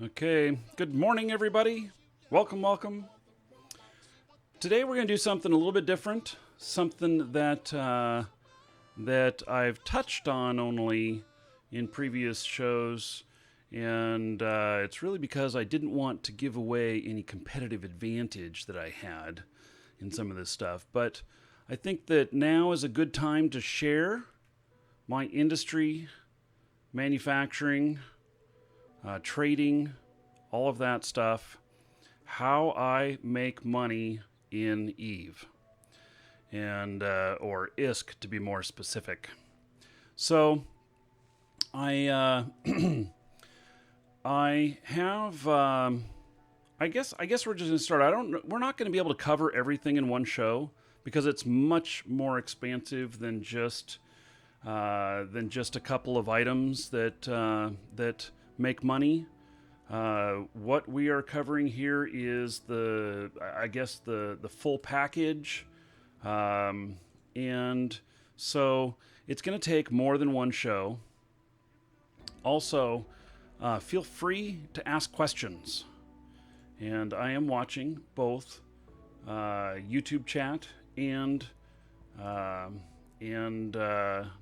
Okay, good morning, everybody. Welcome, welcome. Today we're going to do something a little bit different, something that I've touched on only in previous shows, and it's really because I didn't want to give away any competitive advantage that I had in some of this stuff. But I think that now is a good time to share my industry, manufacturing, trading, all of that stuff, how I make money in Eve, and or ISK to be more specific. So I I have I guess we're just gonna start. We're not going to be able to cover everything in one show because it's much more expansive than just a couple of items that make money. What we are covering here is the full package, and so it's going to take more than one show. Also, feel free to ask questions, and I am watching both YouTube chat and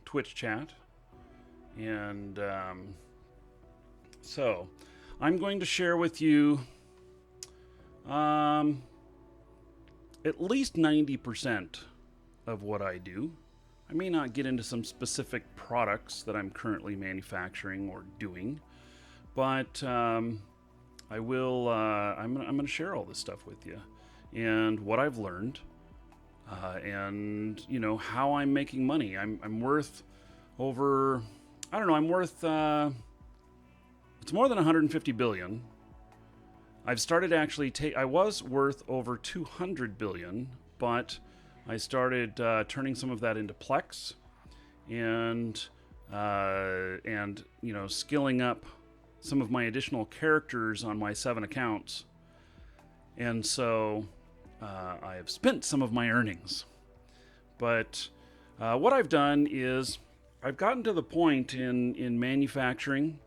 Twitch chat, and so I'm going to share with you at least 90% of what I do. I may not get into some specific products that I'm currently manufacturing or doing, but I will. I'm going to share all this stuff with you and what I've learned, and how I'm making money. I'm worth over. I don't know. I'm worth. It's more than 150 billion. I've started actually. I was worth over 200 billion, but I started turning some of that into Plex, and skilling up some of my additional characters on my 7 accounts, and so I have spent some of my earnings. But what I've done is I've gotten to the point in manufacturing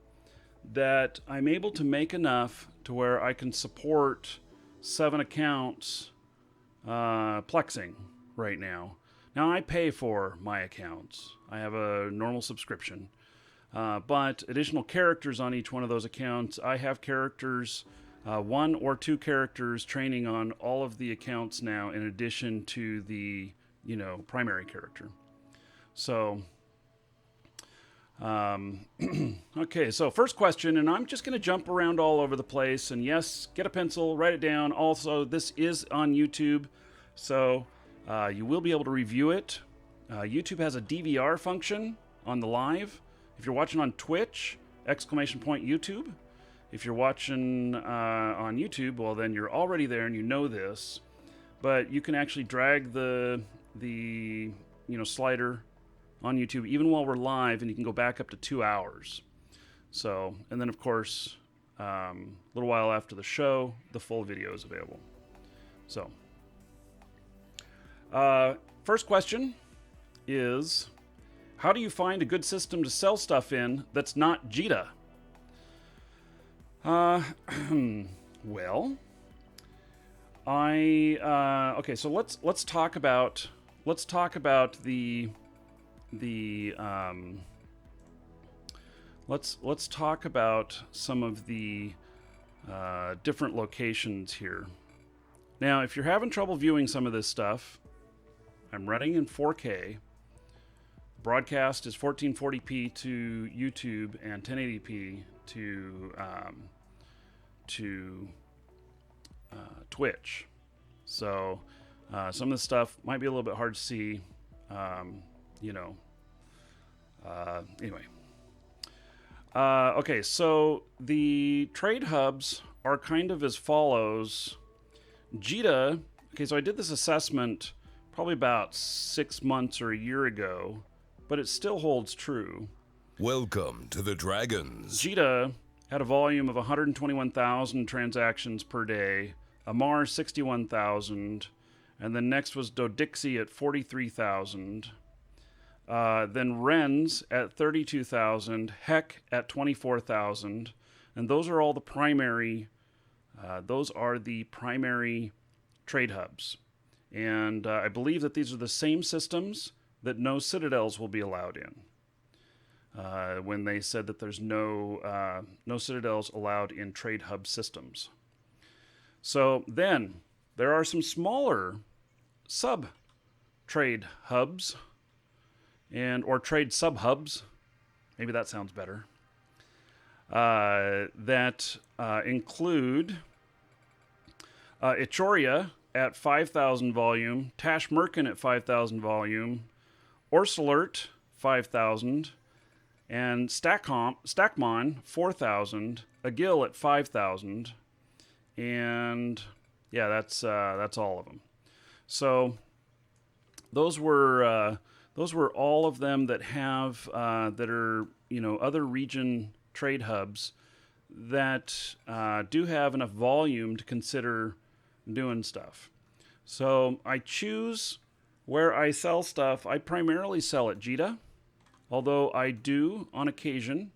that I'm able to make enough to where I can support 7 accounts plexing right now. Now I pay for my accounts. I have a normal subscription. But additional characters on each one of those accounts, I have characters, 1 or 2 characters training on all of the accounts now in addition to the, primary character. So okay, so first question, and I'm just going to jump around all over the place, and yes, get a pencil, write it down. Also, this is on YouTube, so you will be able to review it. YouTube has a DVR function on the live. If you're watching on Twitch, ! YouTube. If you're watching on YouTube, well, then you're already there and you know this, but you can actually drag the slider on YouTube even while we're live, and you can go back up to 2 hours. So, and then of course, a little while after the show, the full video is available. So, first question is, how do you find a good system to sell stuff in that's not JITA? Well, okay, so let's talk about the let's talk about some of the different locations here. Now, if you're having trouble viewing some of this stuff, I'm running in 4K. Broadcast is 1440p to YouTube and 1080p to Twitch. So some of this stuff might be a little bit hard to see. Anyway. Okay, so the trade hubs are kind of as follows. JITA, okay, so I did this assessment probably about 6 months or a year ago, but it still holds true. Welcome to the Dragons. JITA had a volume of 121,000 transactions per day, Amar 61,000, and then next was Dodixie at 43,000. Then Ren's at 32,000, Heck at 24,000, And those are all the primary. Those are the primary trade hubs, and I believe that these are the same systems that no citadels will be allowed in. When they said that there's no citadels allowed in trade hub systems. So then there are some smaller sub trade hubs or trade sub hubs. Maybe that sounds better. That include Echoria at 5,000 volume, Tashmerkin at 5,000 volume, Orsalert 5,000, and Stackmon 4,000, Agil at 5,000, and yeah, that's all of them. So those were all of them that have that are other region trade hubs that do have enough volume to consider doing stuff. So I choose where I sell stuff. I primarily sell at JITA, although I do on occasion,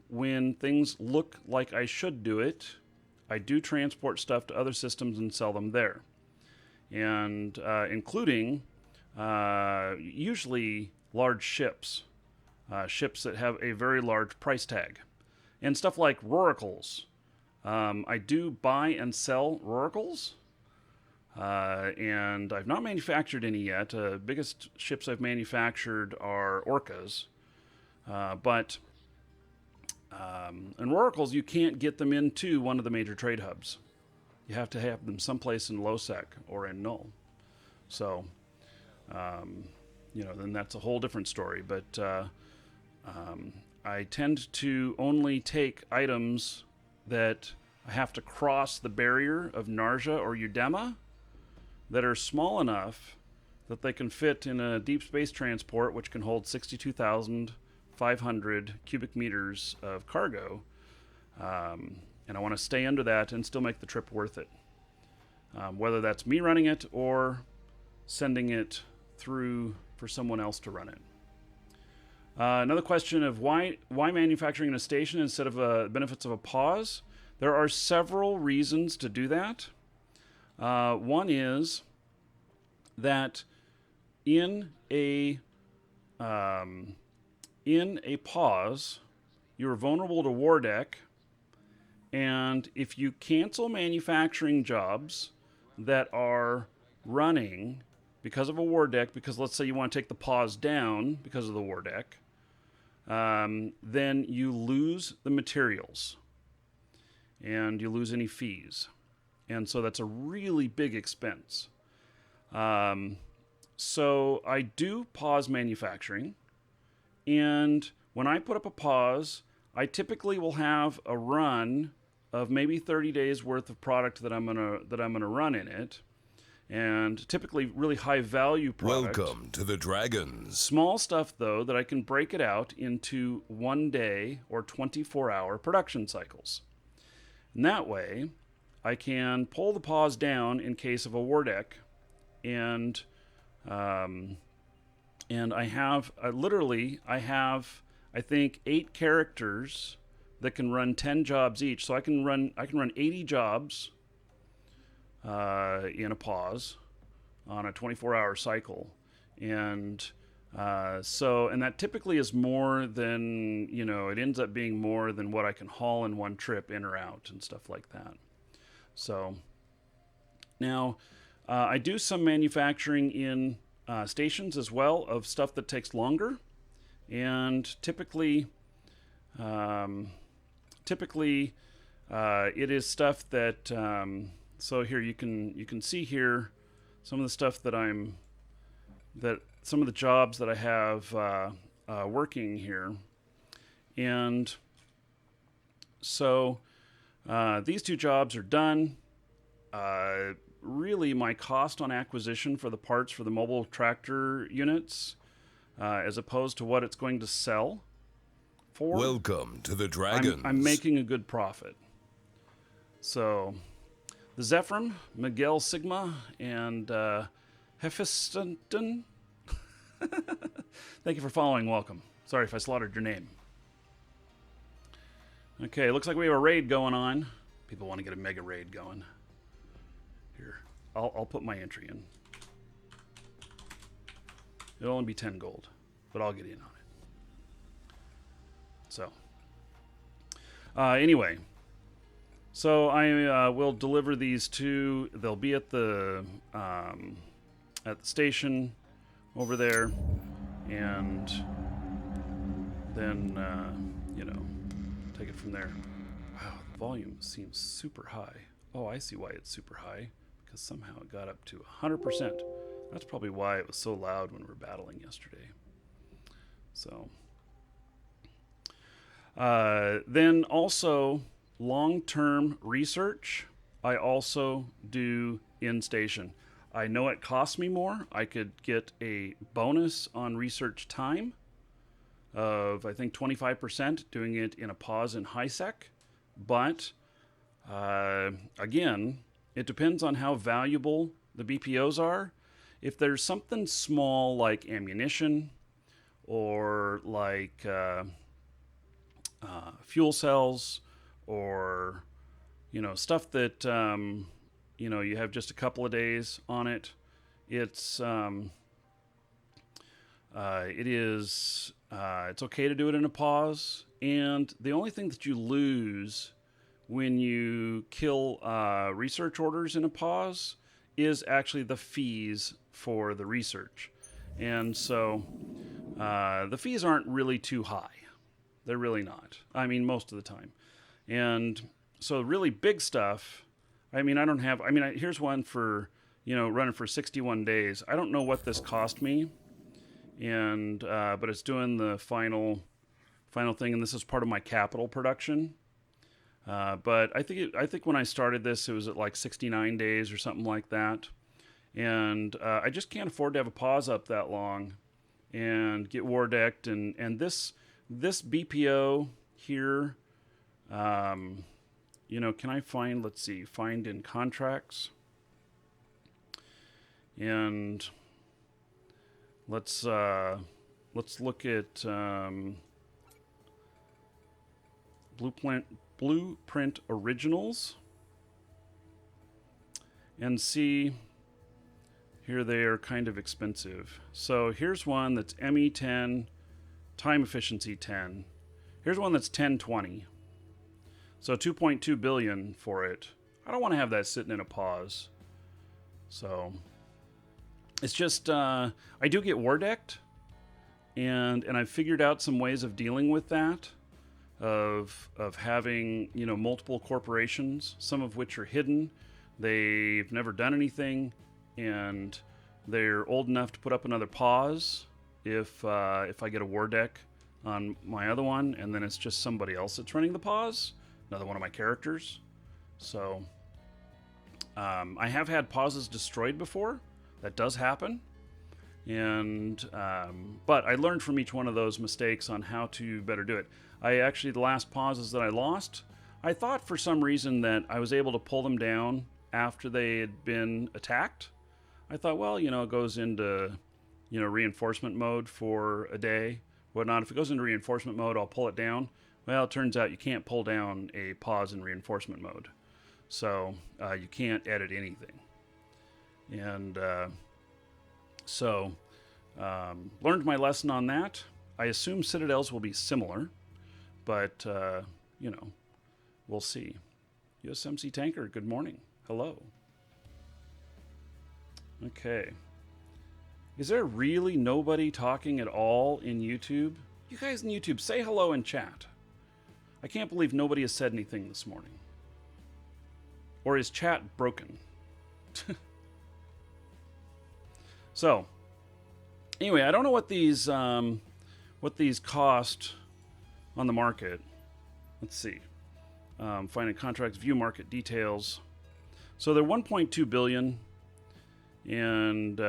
when things look like I should do it, I do transport stuff to other systems and sell them there, and including usually large ships, ships that have a very large price tag, and stuff like roracles. I do buy and sell roracles, and I've not manufactured any yet. Biggest ships I've manufactured are orcas, but in roracles you can't get them into one of the major trade hubs. You have to have them someplace in LOSEC or in null. So, then that's a whole different story. But I tend to only take items that I have to cross the barrier of Narja or Udema that are small enough that they can fit in a deep space transport, which can hold 62,500 cubic meters of cargo. And I want to stay under that and still make the trip worth it. Whether that's me running it or sending it through for someone else to run it. Another question of why manufacturing in a station instead of benefits of a pause. There are several reasons to do that. One is that in a pause, you're vulnerable to war deck, and if you cancel manufacturing jobs that are running because of a war deck, because let's say you want to take the pause down because of the war deck, then you lose the materials and you lose any fees. And so that's a really big expense. So I do pause manufacturing, and when I put up a pause, I typically will have a run of maybe 30 days worth of product that I'm gonna run in it, and typically really high value product. Welcome to the Dragons. Small stuff though that I can break it out into 1 day or 24-hour production cycles. And that way, I can pull the pause down in case of a war deck, and I have I think 8 characters that can run 10 jobs each. So I can run 80 jobs in a pause on a 24-hour cycle, and that typically is more than it ends up being more than what I can haul in one trip in or out and stuff like that. So now I do some manufacturing in stations as well of stuff that takes longer, and typically it is stuff that so here you can see here some of the stuff some of the jobs that I have working here, and so these 2 jobs are done. Really, my cost on acquisition for the parts for the mobile tractor units, as opposed to what it's going to sell for. Welcome to the Dragons. I'm making a good profit. So, the Zephyr, Miguel Sigma, and Hephaestus. Thank you for following. Welcome. Sorry if I slaughtered your name. Okay, looks like we have a raid going on. People want to get a mega raid going. Here, I'll put my entry in. It'll only be 10 gold, but I'll get in on it. So, anyway, so I will deliver these two. They'll be at the station over there, and then take it from there. Wow, the volume seems super high. Oh, I see why it's super high, because somehow it got up to 100%. That's probably why it was so loud when we were battling yesterday. So, then also long-term research, I also do in station. I know it costs me more. I could get a bonus on research time of, I think, 25% doing it in a pause in high sec. But, again, it depends on how valuable the BPOs are. If there's something small like ammunition or like fuel cells or, stuff that, you have just a couple of days on it, it's okay to do it in a pause. And the only thing that you lose when you kill research orders in a pause is actually the fees for the research. And so the fees aren't really too high. They're really not. I mean, most of the time. And so really big stuff, here's one for, running for 61 days. I don't know what this cost me. And but it's doing the final thing, and this is part of my capital production. But I think when I started this, it was at like 69 days or something like that, and I just can't afford to have a pause up that long and get war decked. And this BPO here, can I find? Let's see, find in contracts, and let's look at Blueprint Originals and see. Here they are kind of expensive. So here's one that's ME10, time efficiency 10. Here's one that's 1020. So 2.2 billion for it. I don't want to have that sitting in a pause. So it's just, I do get war decked, and I've figured out some ways of dealing with that, of having, multiple corporations, some of which are hidden. They've never done anything, and they're old enough to put up another pause if I get a war deck on my other one, and then it's just somebody else that's running the pause, another one of my characters. So I have had pauses destroyed before. That does happen. And but I learned from each one of those mistakes on how to better do it. The last pauses that I lost, I thought for some reason that I was able to pull them down after they had been attacked. I thought, well, it goes into, reinforcement mode for a day, whatnot. If it goes into reinforcement mode, I'll pull it down. Well, it turns out you can't pull down a pause in reinforcement mode. So you can't edit anything. And learned my lesson on that. I assume Citadels will be similar, but, we'll see. USMC Tanker, good morning. Hello. Okay. Is there really nobody talking at all in YouTube? You guys in YouTube, say hello in chat. I can't believe nobody has said anything this morning. Or is chat broken? So, anyway, I don't know what these cost on the market. Let's see. Finding contracts, view market details. So they're 1.2 billion, and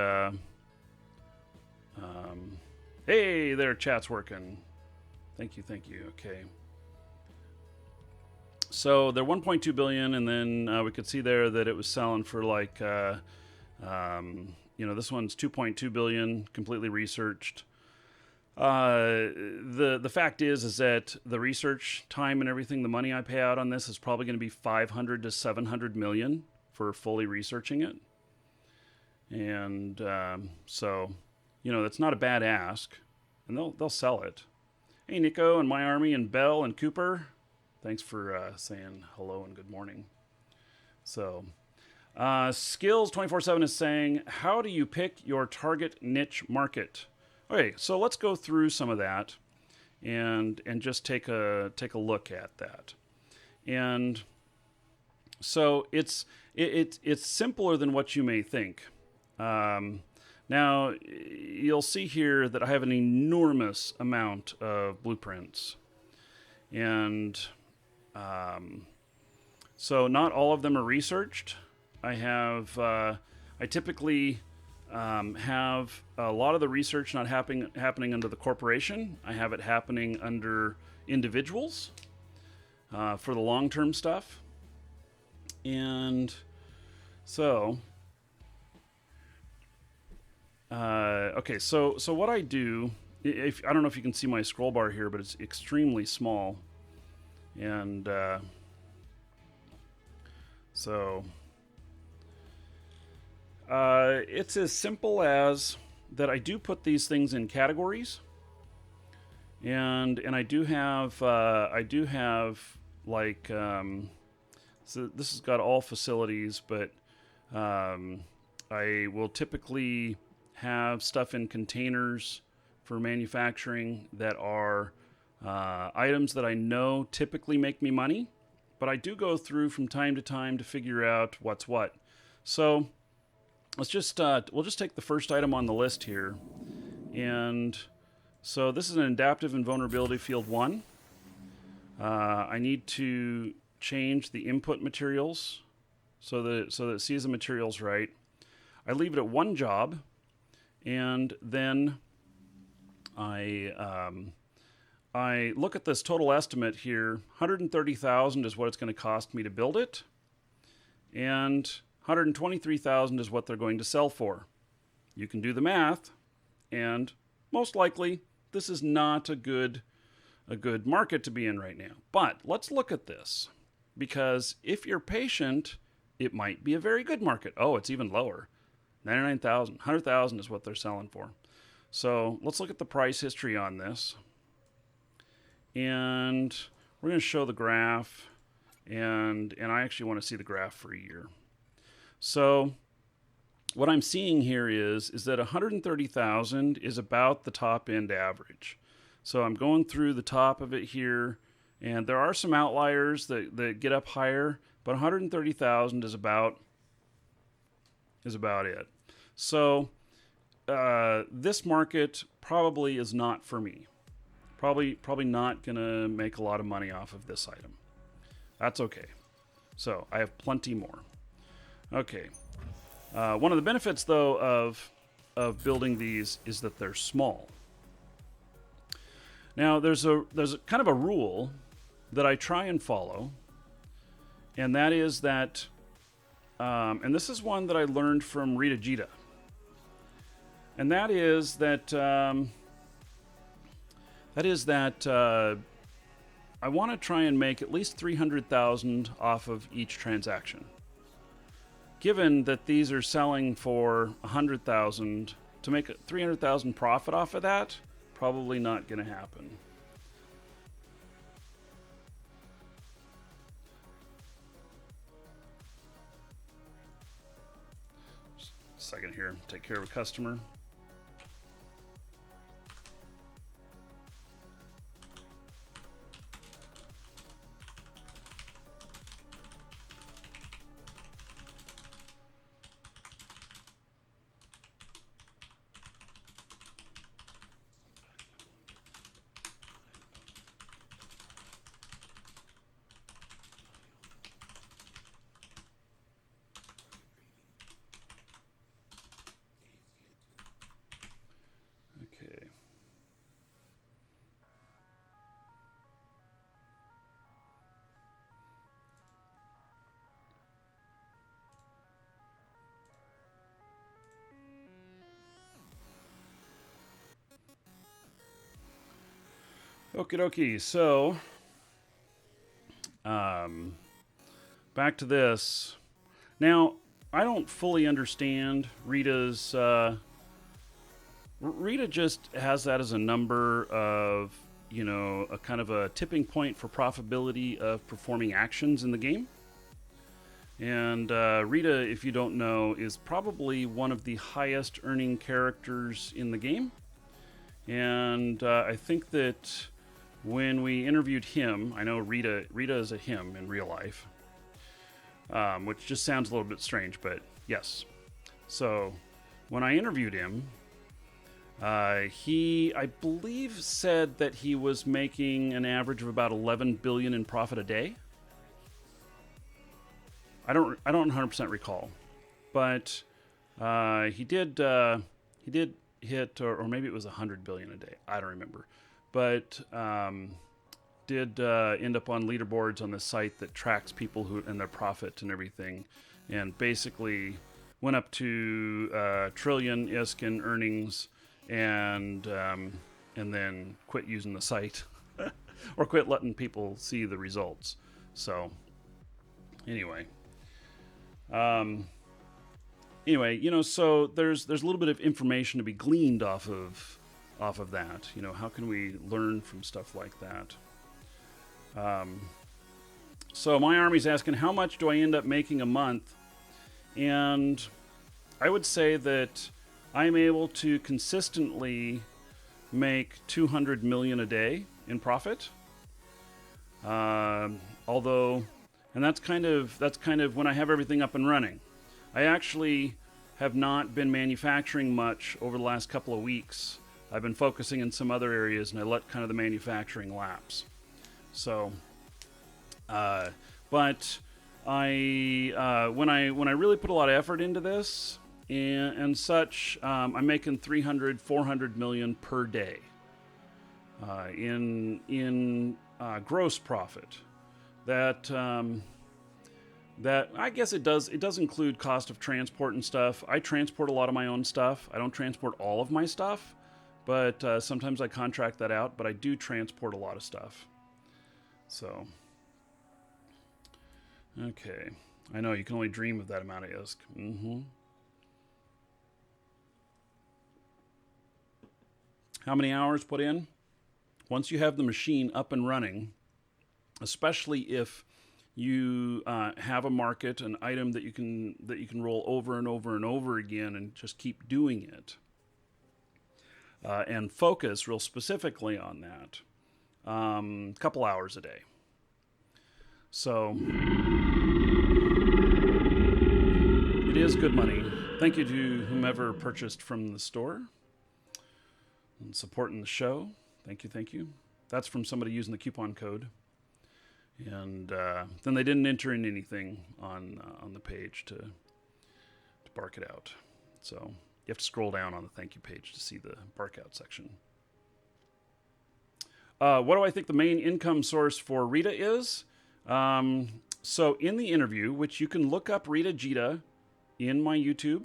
hey, there, chat's working. Thank you. Okay. So they're 1.2 billion, and then we could see there that it was selling for like, this one's 2.2 billion, completely researched. The fact is that the research time and everything, the money I pay out on this is probably going to be 500 to 700 million for fully researching it. And so, that's not a bad ask, and they'll sell it. Hey, Nico and My Army and Bell and Cooper, thanks for saying hello and good morning. So, Skills 24/7 is saying, how do you pick your target niche market? Okay, so let's go through some of that, and just take a look at that. And so it's simpler than what you may think. Now, you'll see here that I have an enormous amount of blueprints. And so not all of them are researched. I typically have a lot of the research not happening under the corporation. I have it happening under individuals for the long-term stuff. And so... okay, so what I do, I don't know if you can see my scroll bar here, but it's extremely small. And so it's as simple as that I do put these things in categories. And I do have like, so this has got all facilities, but I will typically have stuff in containers for manufacturing that are items that I know typically make me money, but I do go through from time to time to figure out what's what. So let's just we'll just take the first item on the list here, and so this is an adaptive and vulnerability field 1. I need to change the input materials so that it sees the materials right. I leave it at 1 job. And then I look at this total estimate here. 130,000 is what it's going to cost me to build it, and 123,000 is what they're going to sell for. You can do the math, and most likely this is not a good market to be in right now. But let's look at this, because if you're patient, it might be a very good market. Oh, it's even lower. 99,000, 100,000 is what they're selling for. So let's look at the price history on this. And we're going to show the graph. And I actually want to see the graph for a year. So what I'm seeing here is that 130,000 is about the top end average. So I'm going through the top of it here. And there are some outliers that get up higher. But 130,000 is about it. So this market probably is not for me. Probably not going to make a lot of money off of this item. That's okay. So I have plenty more. Okay. One of the benefits, though, of building these is that they're small. Now there's a kind of a rule that I try and follow, and that is that. And this is one that I learned from Rita Jita. And that is that I want to try and make at least 300,000 off of each transaction. Given that these are selling for 100,000, to make 300,000 profit off of that, probably not going to happen. Second here, take care of a customer. Okie dokie. So, back to this. Now, I don't fully understand Rita's. Rita just has that as a number of, a kind of a tipping point for profitability of performing actions in the game. And Rita, if you don't know, is probably one of the highest earning characters in the game. And I think that when we interviewed him, I know Rita is a him in real life, which just sounds a little bit strange, but yes. So when I interviewed him, he, I believe, said that he was making an average of about 11 billion in profit a day. I don't 100% recall, but he did hit, or maybe it was 100 billion a day. I don't remember, but did end up on leaderboards on the site that tracks people who and their profit and everything, and basically went up to trillion ISK in earnings, and then quit using the site or quit letting people see the results. So anyway. So there's a little bit of information to be gleaned off of that. How can we learn from stuff like that? So my army's asking, how much do I end up making a month? And I would say that I'm able to consistently make 200 million a day in profit. Although, and that's kind of when I have everything up and running. I actually have not been manufacturing much over the last couple of weeks. I've been focusing in some other areas, and I let kind of the manufacturing lapse. So, but I when I really put a lot of effort into this and such, I'm making 300, 400 million per day in gross profit. That I guess it does include cost of transport and stuff. I transport a lot of my own stuff. I don't transport all of my stuff, but sometimes I contract that out, but I do transport a lot of stuff. So, okay. I know, you can only dream of that amount of ISK. How many hours put in? Once you have the machine up and running, especially if you have a market, an item that you can roll over and over and over again and just keep doing it, and focus real specifically on that, couple hours a day. So it is good money. Thank you to whomever purchased from the store and supporting the show. Thank you. That's from somebody using the coupon code. And then they didn't enter in anything on the page to bark it out. So you have to scroll down on the thank you page to see the bark out section. What do I think the main income source for Rita is? So in the interview, which you can look up Rita Jita in my YouTube,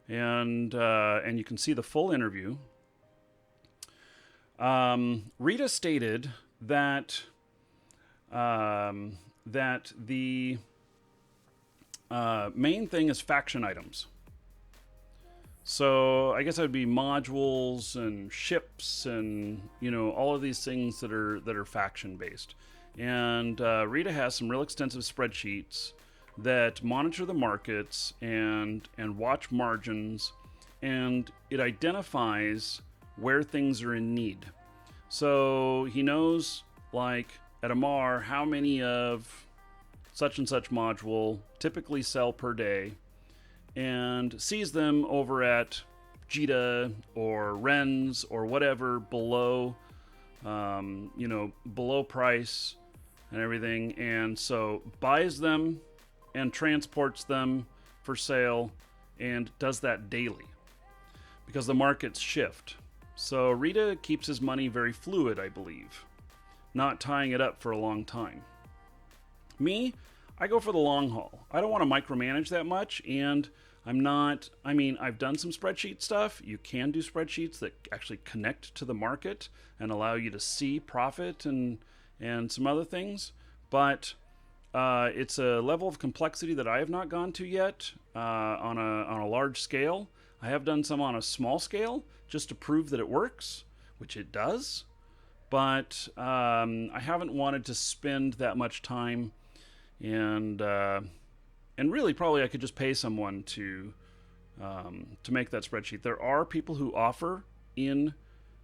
and you can see the full interview. Rita stated that the main thing is faction items. So I guess that would be modules and ships and all of these things that are faction based. And Rita has some real extensive spreadsheets that monitor the markets and watch margins, and it identifies where things are in need. So he knows, like at Amar, how many of such and such module typically sell per day, and sees them over at Jita or Ren's or whatever below, below price and everything, and so buys them and transports them for sale and does that daily because the markets shift. So Rita keeps his money very fluid, I believe, not tying it up for a long time. Me, I go for the long haul. I don't want to micromanage that much, and I mean, I've done some spreadsheet stuff. You can do spreadsheets that actually connect to the market and allow you to see profit and some other things. But it's a level of complexity that I have not gone to yet on a large scale. I have done some on a small scale just to prove that it works, which it does. But I haven't wanted to spend that much time, and really probably I could just pay someone to make that spreadsheet. There are people who offer in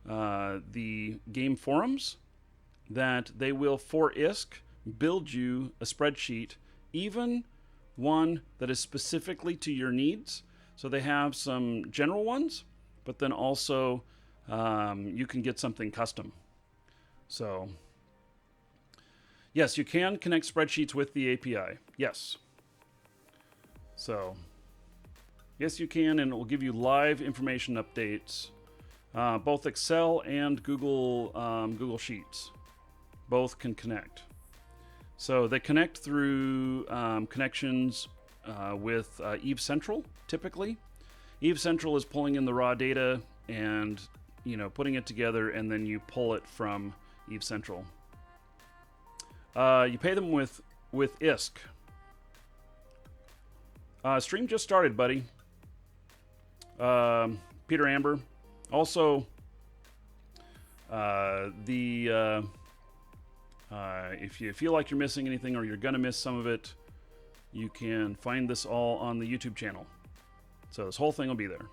the game forums that they will, for ISK, build you a spreadsheet, even one that is specifically to your needs. So they have some general ones, but then also you can get something custom. So yes, you can connect spreadsheets with the API. Yes. So yes, you can, and it will give you live information updates, both Excel and Google Sheets. Both can connect. So they connect through connections with Eve Central, typically. Eve Central is pulling in the raw data and putting it together, and then you pull it from Eve Central. You pay them with ISK. Stream just started, buddy. Peter Amber. Also, if you feel like you're missing anything or you're going to miss some of it, you can find this all on the YouTube channel. So this whole thing will be there.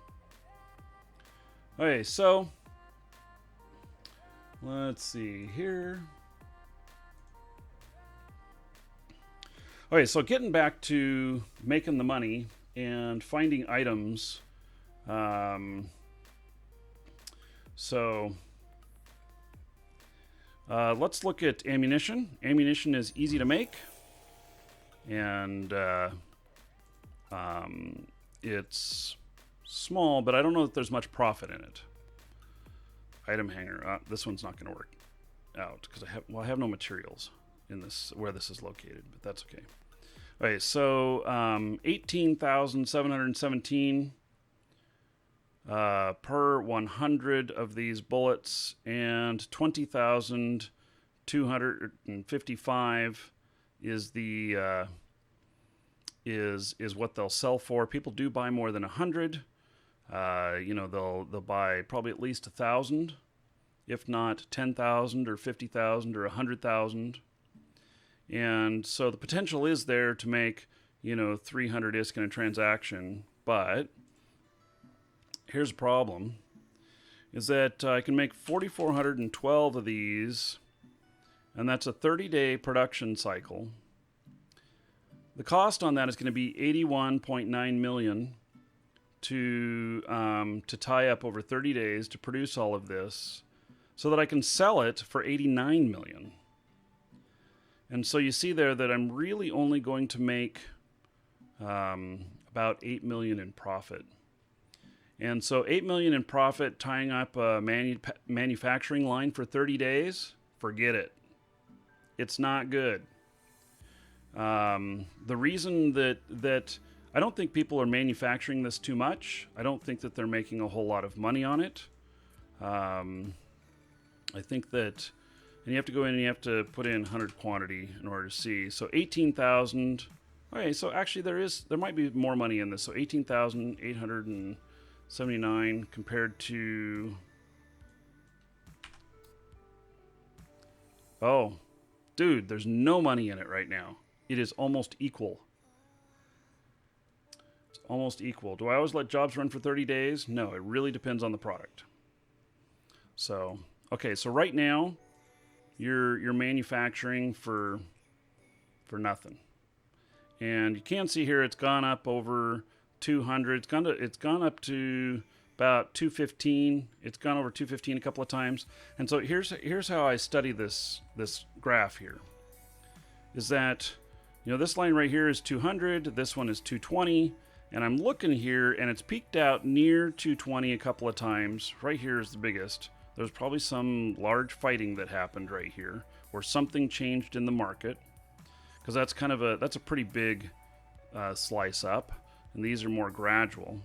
Okay, so let's see here. Okay, so getting back to making the money and finding items. Let's look at ammunition. Ammunition is easy to make, and it's small, but I don't know that there's much profit in it. Item hanger. This one's not going to work out because I have no materials in this where this is located, but that's okay. Okay, so 18,717 per 100 of these bullets, and 20,255 is the is what they'll sell for. People do buy more than 100. They'll buy probably at least 1,000, if not 10,000 or 50,000 or 100,000. And so the potential is there to make 300 ISK in a transaction, but here's a problem, is that I can make 4,412 of these, and that's a 30-day production cycle. The cost on that is going to be $81.9 million to tie up over 30 days to produce all of this, so that I can sell it for $89 million. And so you see there that I'm really only going to make about $8 million in profit. And so $8 million in profit tying up a manufacturing line for 30 days, forget it. It's not good. The reason that I don't think people are manufacturing this too much. I don't think that they're making a whole lot of money on it. I think that, and you have to go in and you have to put in 100 quantity in order to see. So 18,000. Okay, so actually there might be more money in this. So 18,879 compared to, oh, dude, there's no money in it right now. It is almost equal. It's almost equal. Do I always let jobs run for 30 days? No, it really depends on the product. So, okay, so right now you're manufacturing for nothing. And you can see here it's gone up over 200. It's gone up to about 215. It's gone over 215 a couple of times. And so here's how I study this graph here. Is that, this line right here is 200, this one is 220, and I'm looking here and it's peaked out near 220 a couple of times. Right here is the biggest. There's probably some large fighting that happened right here, or something changed in the market, because that's a pretty big slice up. and these are more gradual.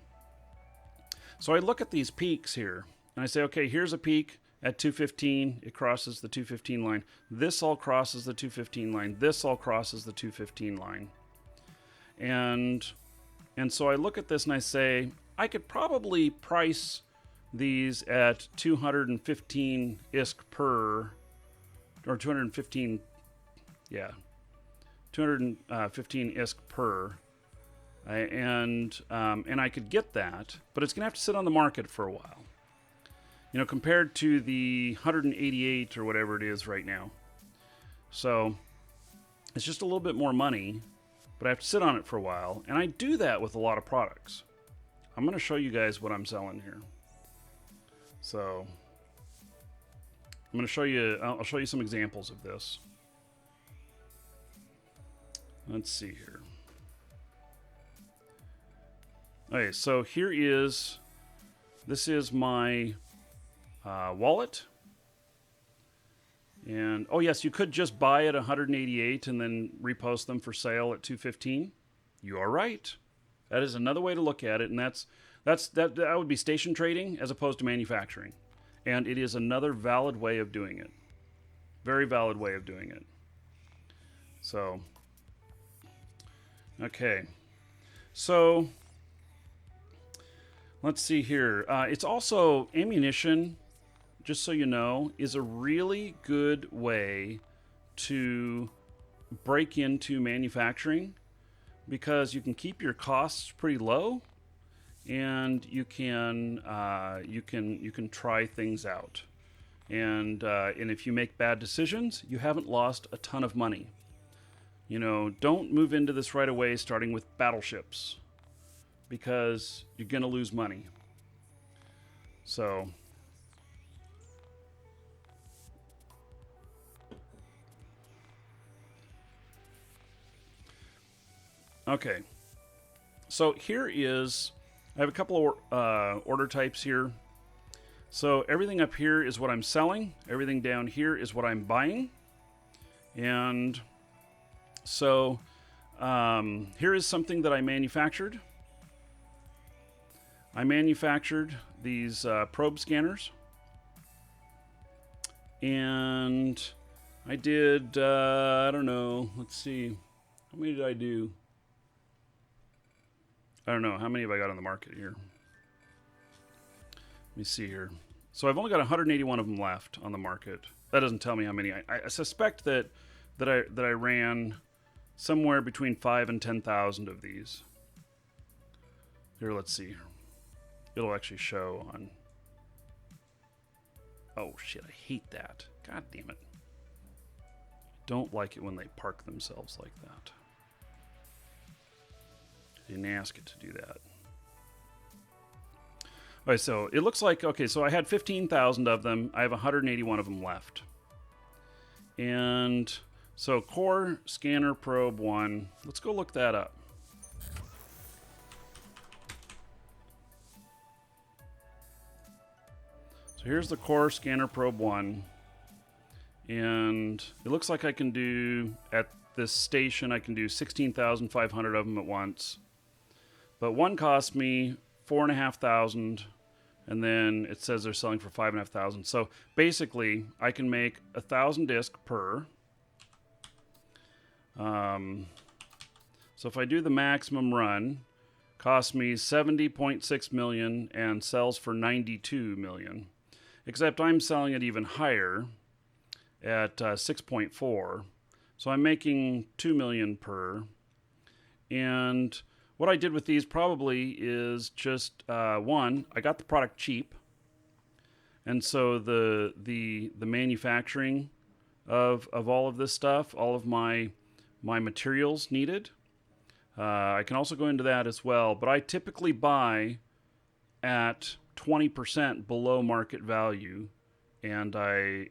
So I look at these peaks here, and I say, okay, here's a peak at 215. It crosses the 215 line. This all crosses the 215 line. This all crosses the 215 line. And so I look at this and I say, I could probably price these at 215 ISK per, or 215, yeah, 215 ISK per. And I could get that, but it's going to have to sit on the market for a while. You know, compared to the 188 or whatever it is right now. So it's just a little bit more money, but I have to sit on it for a while. And I do that with a lot of products. I'm going to show you guys what I'm selling here. So I'm going to show you, I'll show you some examples of this. Let's see here. Okay, so here is, this is my wallet. And, oh yes, you could just buy at 188 and then repost them for sale at 215. You are right. That is another way to look at it, and that would be station trading as opposed to manufacturing. And it is another valid way of doing it. Very valid way of doing it. So, okay. So, let's see here. It's also ammunition, just so you know, is a really good way to break into manufacturing because you can keep your costs pretty low, and you can try things out. And if you make bad decisions, you haven't lost a ton of money. You know, don't move into this right away starting with battleships, because you're going to lose money. So, okay. So here is, I have a couple of order types here. So everything up here is what I'm selling. Everything down here is what I'm buying. And so here is something that I manufactured. I manufactured these probe scanners, and I did, I don't know, let's see, how many did I do? I don't know, how many have I got on the market here? Let me see here. So I've only got 181 of them left on the market. That doesn't tell me how many. I suspect that I ran somewhere between 5,000 and 10,000 of these. Here, let's see. It'll actually show on. Oh shit, I hate that. God damn it. Don't like it when they park themselves like that. I didn't ask it to do that. All right, so it looks like, okay, so I had 15,000 of them. I have 181 of them left. And so core scanner probe 1, let's go look that up. So here's the core scanner probe 1, and it looks like I can do, at this station, I can do 16,500 of them at once. But one cost me 4,500, and then it says they're selling for 5,500. So basically, I can make 1,000 disc per. So if I do the maximum run, costs me 70.6 million and sells for 92 million. Except I'm selling it even higher at 6.4. So I'm making 2 million per. And what I did with these probably is just, one, I got the product cheap. And so the manufacturing of all of this stuff, all of my materials needed, I can also go into that as well. But I typically buy at 20% below market value, and I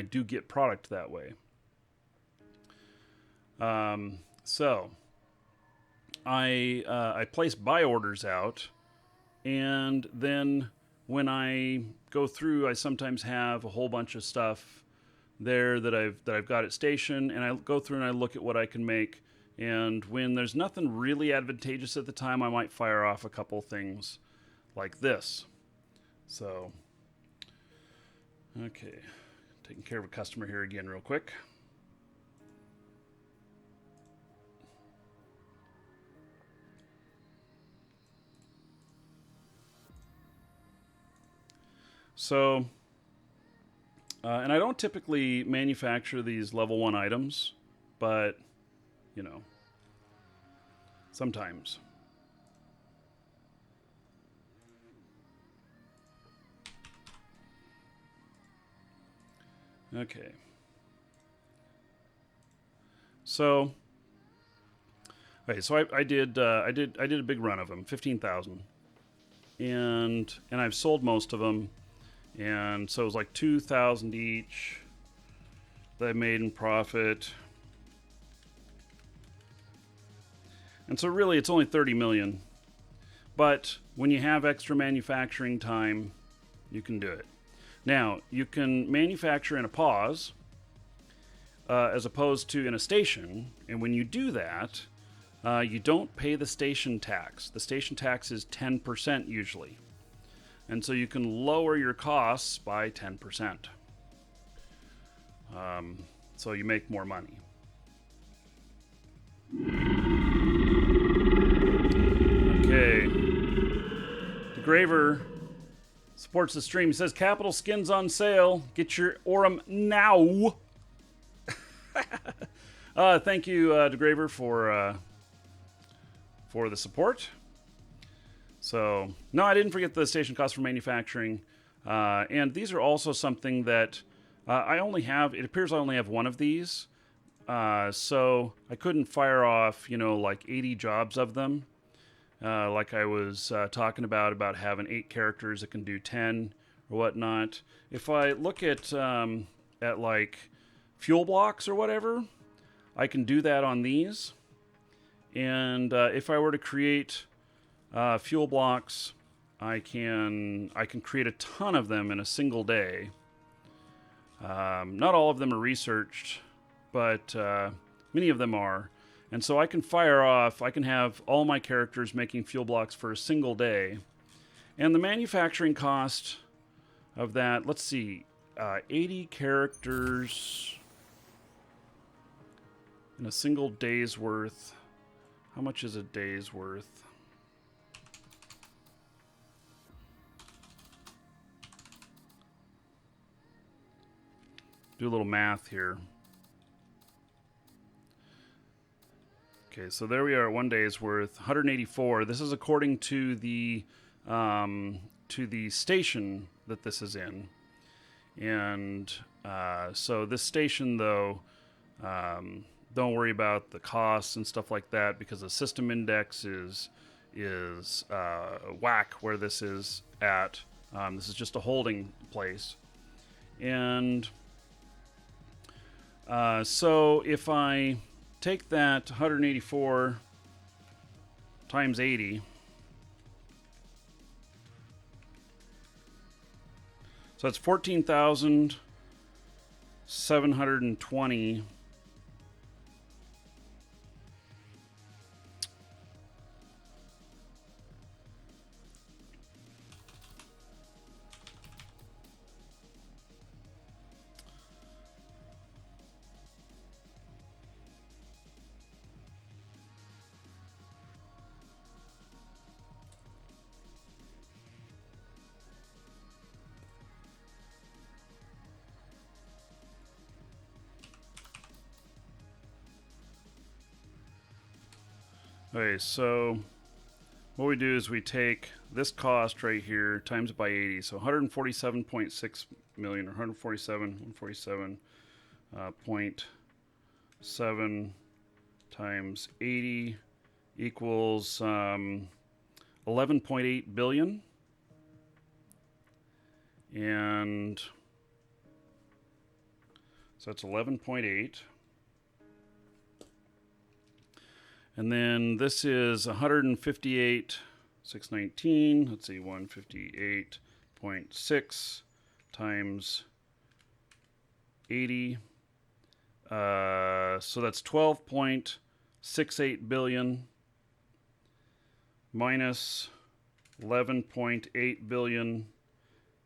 do get product that way. So I place buy orders out, and then when I go through, I sometimes have a whole bunch of stuff there that I've got at station, and I go through and I look at what I can make And when there's nothing really advantageous at the time, I might fire off a couple things like this. So, okay, taking care of a customer here again real quick. So, and I don't typically manufacture these level 1 items, but, you know, sometimes. Okay. So, okay, so I did a big run of them, 15,000, and I've sold most of them, and so it was like 2,000 each that I made in profit, and so really it's only 30 million. But when you have extra manufacturing time, you can do it. Now, you can manufacture in a pause as opposed to in a station. And when you do that, you don't pay the station tax. The station tax is 10% usually. And so you can lower your costs by 10%. So you make more money. Okay. The Graver supports the stream. He says, Capital Skins on sale. Get your Aurum now. Thank you, DeGraver, for the support. So, no, I didn't forget the station cost for manufacturing. And these are also something that it appears I only have one of these. So I couldn't fire off, like 80 jobs of them. Like I was talking about having 8 characters that can do 10 or whatnot. If I look at like fuel blocks or whatever, I can do that on these. And if I were to create fuel blocks, I can create a ton of them in a single day. Not all of them are researched, but many of them are. And so I can I can have all my characters making fuel blocks for a single day. And the manufacturing cost of that, let's see, 80 characters in a single day's worth. How much is a day's worth? Do a little math here. Okay, so there we are at 1 day's worth, 184. This is according to the station that this is in. And so this station, though, don't worry about the costs and stuff like that because the system index is whack where this is at. This is just a holding place. And so if I take that 184 times 80, so that's 14,720. Okay, so what we do is we take this cost right here times it by 80, so 147.6 million, or 147.7 times 80 equals 11.8 billion. And so that's 11.8. And then this is 158,619. Let's see, 158.6 times 80. So that's 12.11 1.68 billion minus 11.8 billion,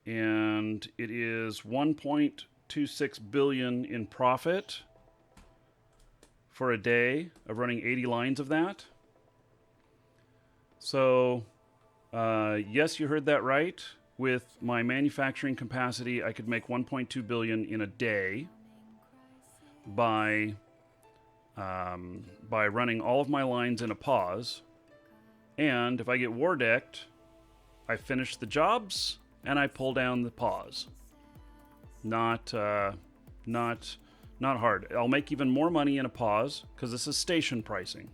and it is 1.26 billion in profit for a day of running 80 lines of that. So yes, you heard that right. With my manufacturing capacity, I could make 1.2 billion in a day by running all of my lines in a pause. And if I get war decked, I finish the jobs and I pull down the pause. Not hard. I'll make even more money in a pause because this is station pricing,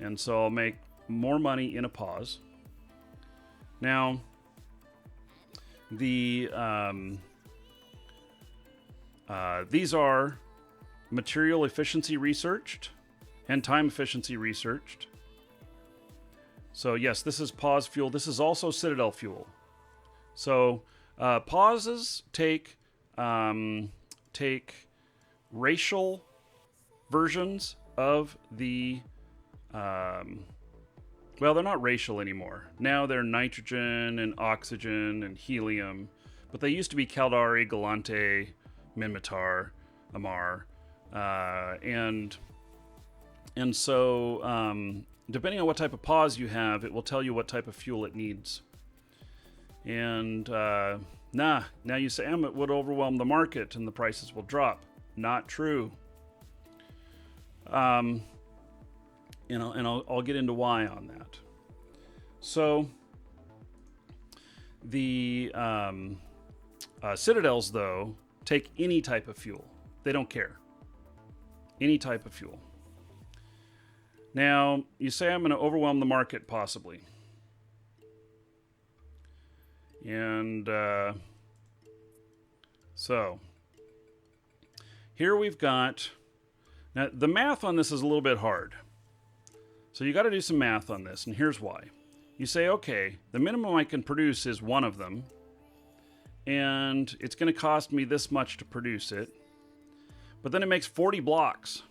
and so I'll make more money in a pause. Now, these are material efficiency researched and time efficiency researched. So yes, this is pause fuel. This is also Citadel fuel. So pauses take racial versions of the well, they're not racial anymore. Now they're nitrogen and oxygen and helium, but they used to be Caldari, Galante, Minmatar, Amar, and so depending on what type of pause you have, it will tell you what type of fuel it needs. And now you say, it would overwhelm the market and the prices will drop. Not true. And I'll get into why on that. So the Citadels, though, take any type of fuel. They don't care. Any type of fuel. Now, you say I'm going to overwhelm the market, possibly. And so here we've got... Now, the math on this is a little bit hard. So you got to do some math on this, and here's why. You say, okay, the minimum I can produce is one of them, and it's going to cost me this much to produce it, but then it makes 40 blocks.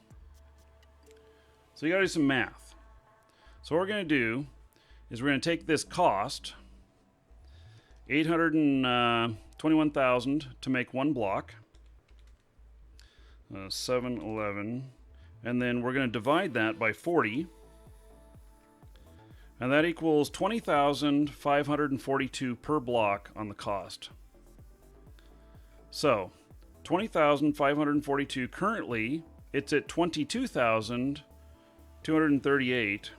So you got to do some math. So what we're going to do is we're going to take this cost, 821,000 to make one block, 711, and then we're going to divide that by 40. And that equals 20,542 per block on the cost. So, 20,542 currently, it's at 22,238.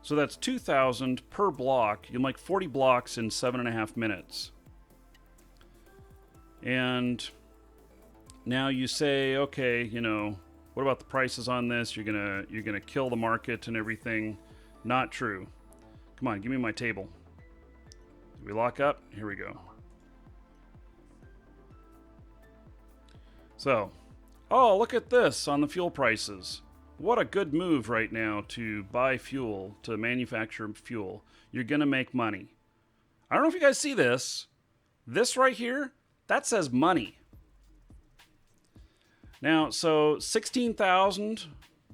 So that's 2,000 per block. You'll make 40 blocks in 7.5 minutes. And now you say, okay, what about the prices on this? You're gonna kill the market and everything. Not true. Come on, give me my table. Did we lock up? Here we go. So, oh, look at this on the fuel prices. What a good move right now to buy fuel, to manufacture fuel. You're going to make money. I don't know if you guys see this. This right here, that says money. Now, so 16,000...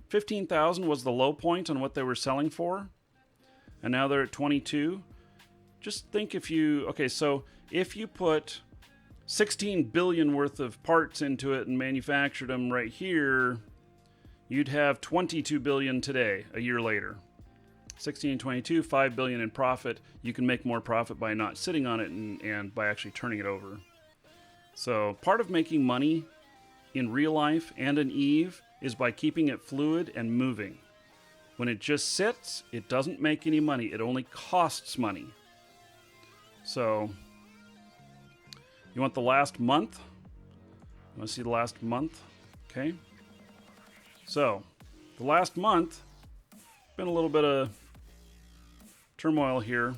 15,000 was the low point on what they were selling for, and now they're at 22. Just think if you put 16 billion worth of parts into it and manufactured them right here, you'd have 22 billion today, a year later. 16 and 22, 5 billion in profit. You can make more profit by not sitting on it and by actually turning it over. So part of making money in real life and in EVE is by keeping it fluid and moving. When it just sits, it doesn't make any money. It only costs money. So, you want the last month? You want to see the last month? Okay. So, the last month, been a little bit of turmoil here.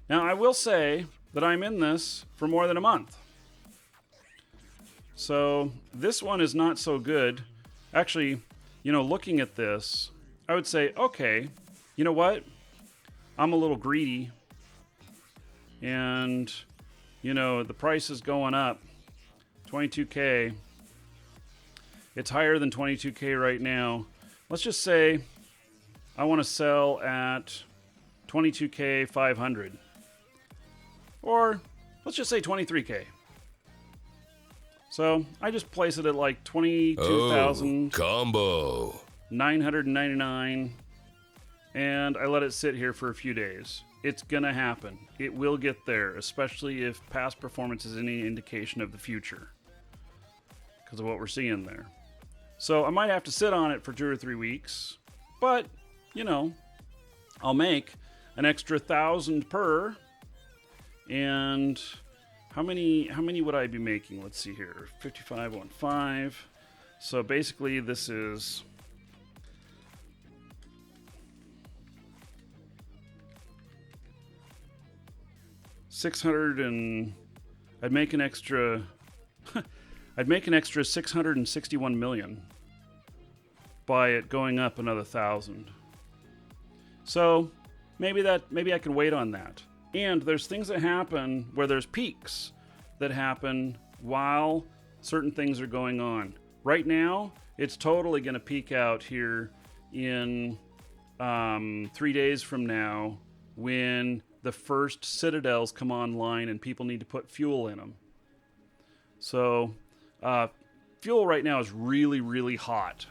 Now, I will say that I'm in this for more than a month. So, this one is not so good. Actually, looking at this, I would say, okay, you know what? I'm a little greedy. And, the price is going up. 22K. It's higher than 22K right now. let's just say I want to sell at 22K 500. Or let's just say 23K. So I just place it at like 22,999, and I let it sit here for a few days. It's gonna happen. It will get there, especially if past performance is any indication of the future, because of what we're seeing there. So I might have to sit on it for 2 or 3 weeks, but you know, I'll make an extra 1,000 per. And how many would I be making? Let's see here. 55.15. So basically this is $600 and I'd make an extra I'd make an extra 661 million by it going up another 1,000. So maybe I can wait on that. And there's things that happen where there's peaks that happen while certain things are going on. Right now, it's totally going to peak out here in 3 days from now when the first citadels come online and people need to put fuel in them. So fuel right now is really, really hot.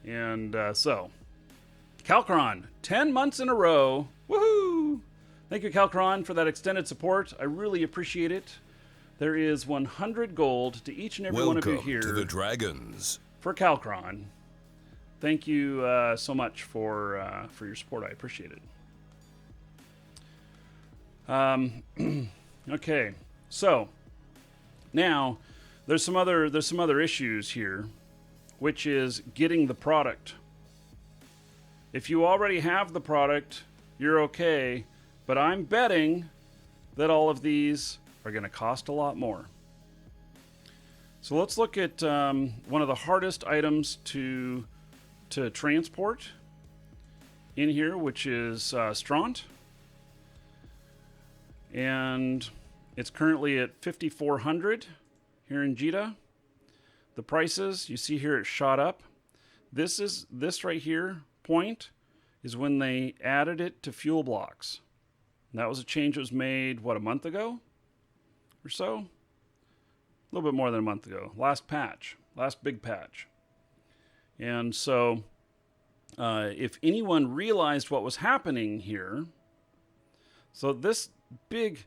And so, Calcron, 10 months in a row. Woohoo! Thank you, Calcron, for that extended support. I really appreciate it. There is 100 gold to each and every one of you here. Welcome to the Dragons. For Calcron. Thank you so much for your support. I appreciate it. Okay, so now there's some other issues here, which is getting the product. If you already have the product, you're okay, but I'm betting that all of these are going to cost a lot more. So let's look at one of the hardest items to transport in here, which is Straunt. And it's currently at 5,400 here in Jita. The prices, you see here, it shot up. This right here, point, is when they added it to fuel blocks. And that was a change that was made, what, a month ago or so? A little bit more than a month ago. Last big patch. And so if anyone realized what was happening here, so this big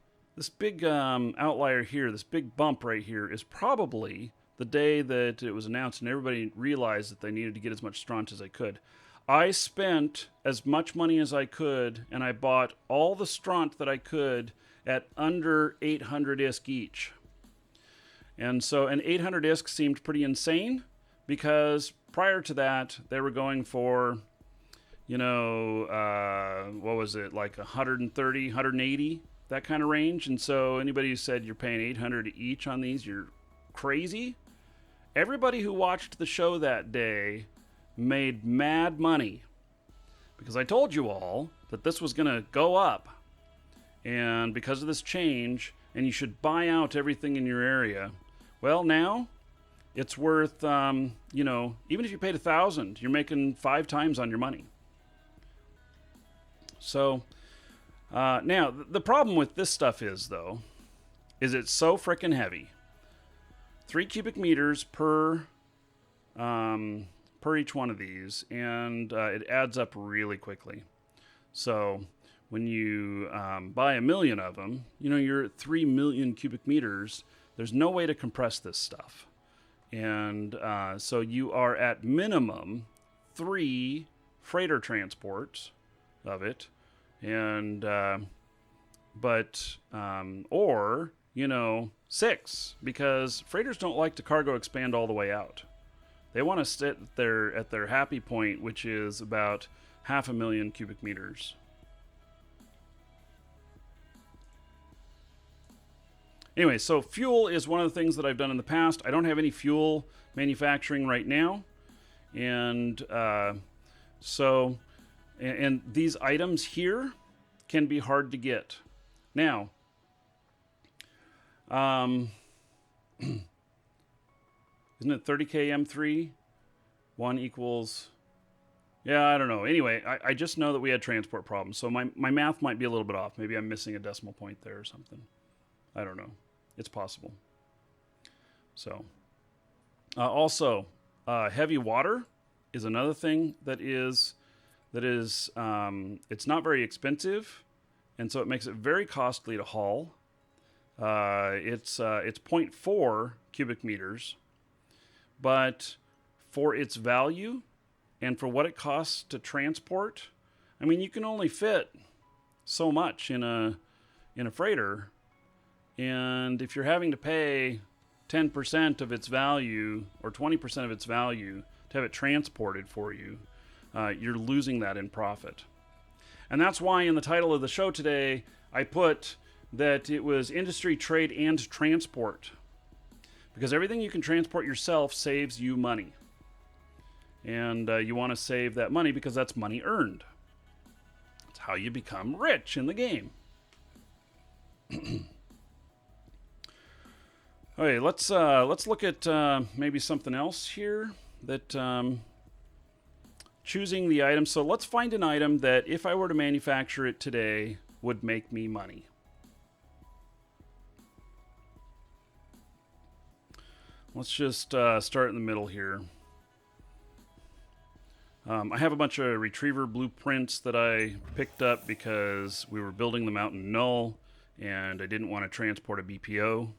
outlier here, this big bump right here, is probably the day that it was announced and everybody realized that they needed to get as much Straunt as they could. I spent as much money as I could, and I bought all the Straunt that I could at under 800 ISK each. And so an 800 ISK seemed pretty insane, because prior to that, they were going for, what was it, like 130, 180, that kind of range. And so anybody who said you're paying 800 each on these, you're crazy. Everybody who watched the show that day made mad money, because I told you all that this was going to go up, and because of this change, and you should buy out everything in your area. Well, now it's worth, even if you paid 1,000, you're making 5 times on your money. So now the problem with this stuff is it's so freaking heavy. 3 cubic meters per each one of these, and it adds up really quickly. So when you buy 1 million of them, you're at 3 million cubic meters. There's no way to compress this stuff. And so you are at minimum 3 freighter transports of it, and or 6, because freighters don't like to cargo expand all the way out. They want to sit there at their happy point, which is about 500,000 cubic meters. Anyway, so fuel is one of the things that I've done in the past. I don't have any fuel manufacturing right now. And and these items here can be hard to get. Now, isn't it 30K M3 1 equals... Yeah, I don't know. Anyway, I just know that we had transport problems. So my math might be a little bit off. Maybe I'm missing a decimal point there or something. I don't know. It's possible. So, also, heavy water is another thing that is it's not very expensive, and so it makes it very costly to haul. It's 0.4 cubic meters, but for its value and for what it costs to transport, I mean, you can only fit so much in a freighter, and if you're having to pay 10% of its value or 20% of its value to have it transported for you, you're losing that in profit. And that's why in the title of the show today, I put that it was industry, trade, and transport. Because everything you can transport yourself saves you money. And you want to save that money because that's money earned. It's how you become rich in the game. Okay, let's look at maybe something else here that choosing the item. So let's find an item that if I were to manufacture it today would make me money. Let's just start in the middle here. I have a bunch of retriever blueprints that I picked up because we were building them out in Null, and I didn't want to transport a BPO.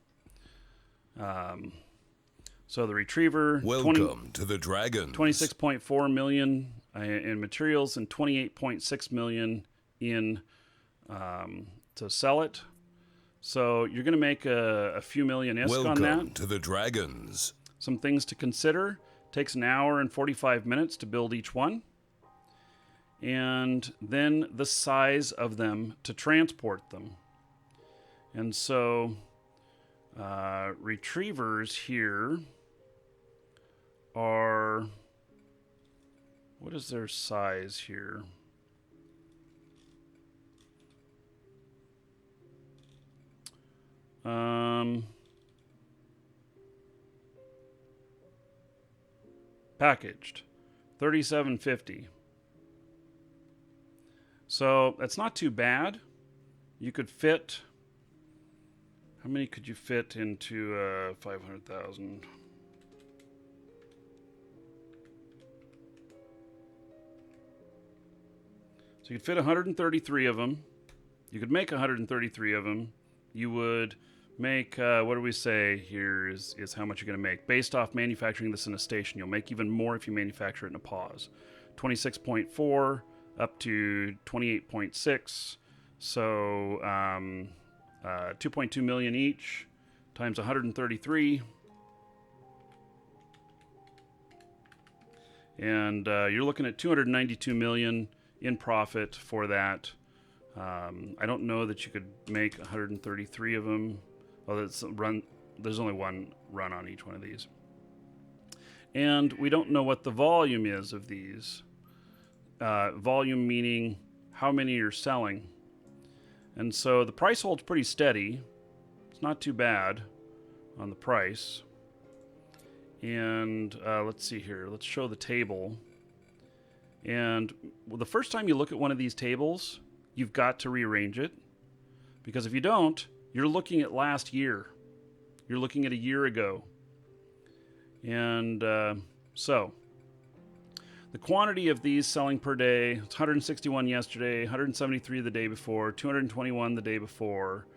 So the retriever... Welcome to the Dragons. 26.4 million in materials and 28.6 million in to sell it. So you're going to make a few million ISK on that. Welcome to the Dragons. Some things to consider. Takes an hour and 45 minutes to build each one. And then the size of them to transport them. And so retrievers here are... What is their size here? Packaged, $37.50. So that's not too bad. You could fit. How many could you fit into 500,000? So you could fit 133 of them. You could make 133 of them. You would make, what do we say here is how much you're going to make. Based off manufacturing this in a station, you'll make even more if you manufacture it in a pause. 26.4 up to 28.6. So 2.2 million each times 133. And you're looking at 292 million in profit for that. I don't know that you could make 133 of them. Well, there's only one run on each one of these. And we don't know what the volume is of these. Volume meaning how many you're selling. And so the price holds pretty steady. It's not too bad on the price. And let's see here. Let's show the table. And the first time you look at one of these tables, you've got to rearrange it. Because if you don't, you're looking at last year. You're looking at a year ago. And so, the quantity of these selling per day, it's 161 yesterday, 173 the day before, 221 the day before.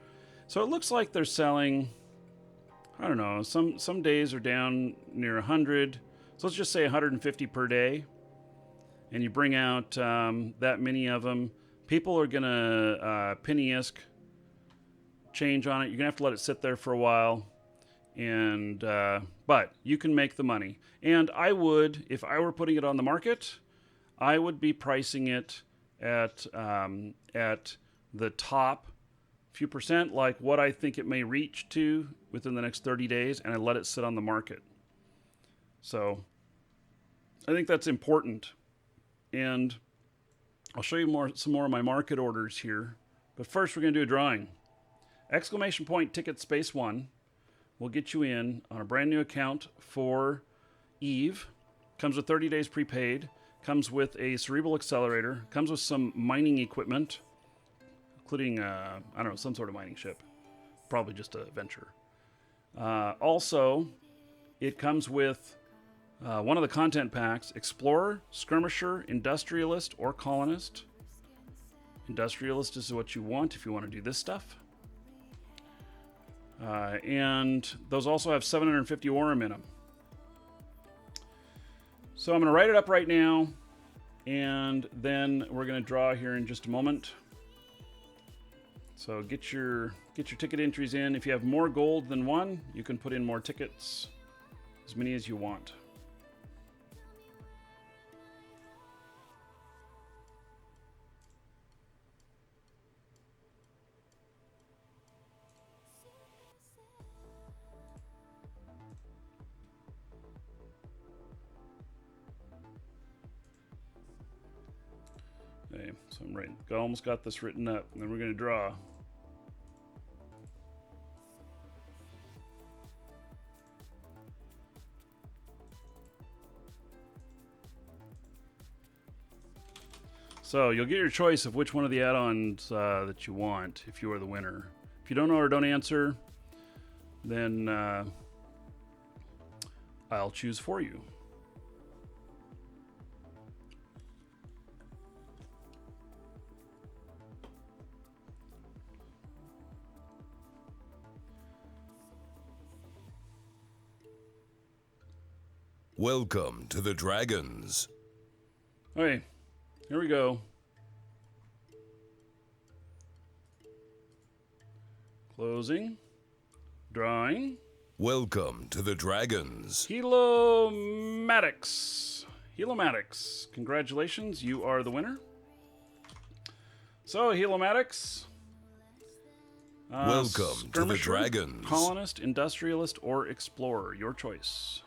So it looks like they're selling, I don't know, some days are down near 100. So let's just say 150 per day. And you bring out that many of them. People are going to penny ISK change on it. You're gonna have to let it sit there for a while, and but you can make the money. And I would, if I were putting it on the market, I would be pricing it at the top few percent, like what I think it may reach to within the next 30 days, and I let it sit on the market. So I think that's important, and I'll show you some more of my market orders here. But first, we're gonna do a drawing. Exclamation point ticket space 1 will get you in on a brand new account for Eve. Comes with 30 days prepaid. Comes with a cerebral accelerator. Comes with some mining equipment, including, I don't know, some sort of mining ship. Probably just a venture. Also, it comes with one of the content packs: Explorer, Skirmisher, Industrialist, or Colonist. Industrialist is what you want if you want to do this stuff. And those also have 750 Aurum in them. So I'm going to write it up right now, and then we're going to draw here in just a moment. So get your ticket entries in. If you have more gold than one, you can put in more tickets, as many as you want. Okay, so I'm right. Almost got this written up, and then we're going to draw. So you'll get your choice of which one of the add-ons that you want if you are the winner. If you don't know or don't answer, then I'll choose for you. Welcome to the Dragons. Okay, here we go. Closing. Drawing. Welcome to the Dragons. Helomatics. Helomatics. Congratulations, you are the winner. So, Helomatics. Welcome to the Dragons. Colonist, Industrialist, or Explorer. Your choice.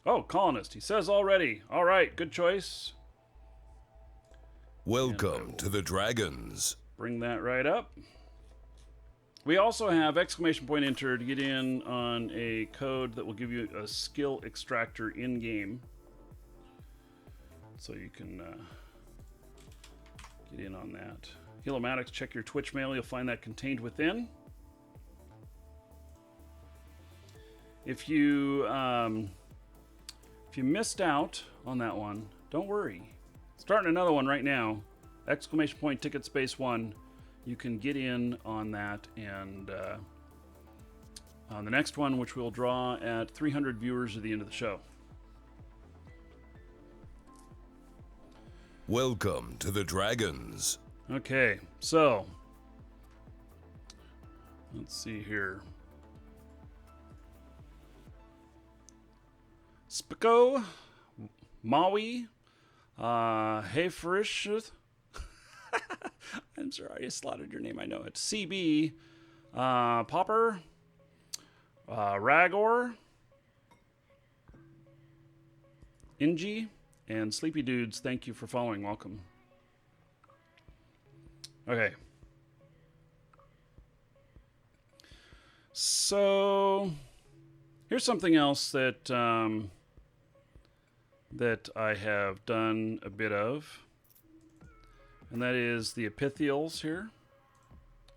Oh, Colonist. He says already. All right, good choice. Welcome to the Dragons. Bring that right up. We also have exclamation point enter to get in on a code that will give you a skill extractor in-game. So you can get in on that. Helomatics, check your Twitch mail. You'll find that contained within. If you missed out on that one, don't worry. Starting another one right now. Exclamation point ticket space 1. You can get in on that, and on the next one, which we'll draw at 300 viewers at the end of the show. Welcome to the Dragons. Okay, so let's see here. Spico, Maui, Heferish. I'm sorry, I slaughtered your name. I know it's CB, Popper, Ragor, Ingy, and Sleepy Dudes. Thank you for following. Welcome. Okay. So here's something else that that I have done a bit of, and that is the epithials here.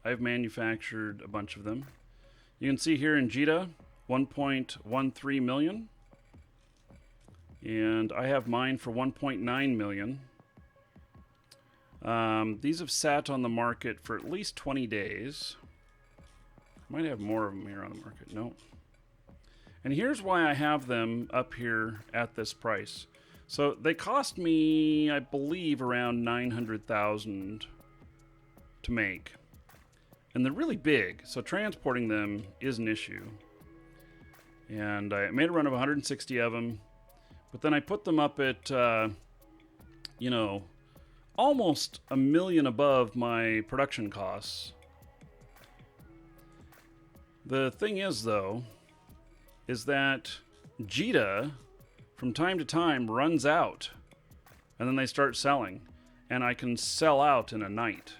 I've manufactured a bunch of them. You can see here in JITA, 1.13 million. And I have mine for 1.9 million. These have sat on the market for at least 20 days. Might have more of them here on the market. No. And here's why I have them up here at this price. So they cost me, I believe, around 900,000 to make. And they're really big, so transporting them is an issue. And I made a run of 160 of them, but then I put them up at, you know, almost $1 million above my production costs. The thing is, though, is that JITA, from time to time, runs out, and then they start selling, and I can sell out in a night.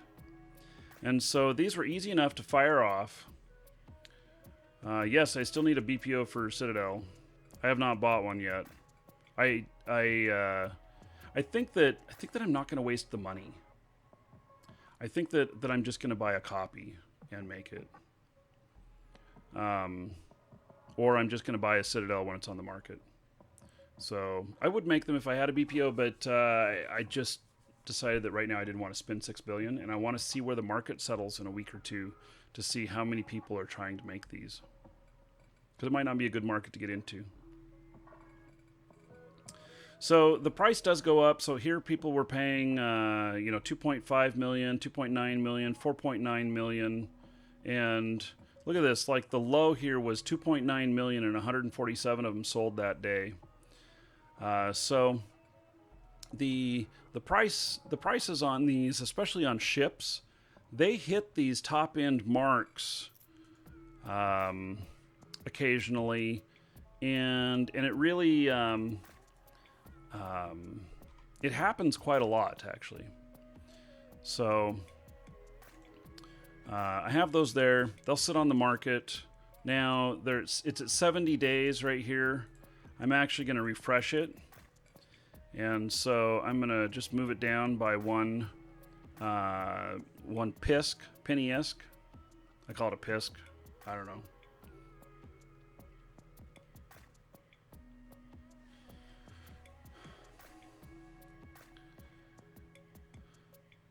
And so these were easy enough to fire off. Yes, I still need a BPO for Citadel. I have not bought one yet. I think that I'm not going to waste the money. I think that I'm just going to buy a copy and make it. Or I'm just going to buy a Citadel when it's on the market. So I would make them if I had a BPO, but I just decided that right now I didn't want to spend $6 billion, and I want to see where the market settles in a week or two to see how many people are trying to make these. Because it might not be a good market to get into. So the price does go up. So here people were paying, 2.5 million, 2.9 million, 4.9 million. And look at this. Like the low here was 2.9 million and 147 of them sold that day. So the prices on these, especially on ships, they hit these top end marks occasionally. And it really... it happens quite a lot, actually. So I have those there. They'll sit on the market. Now it's at 70 days right here. I'm actually going to refresh it. And so I'm going to just move it down by one PISK, penny ISK. I call it a PISK. I don't know.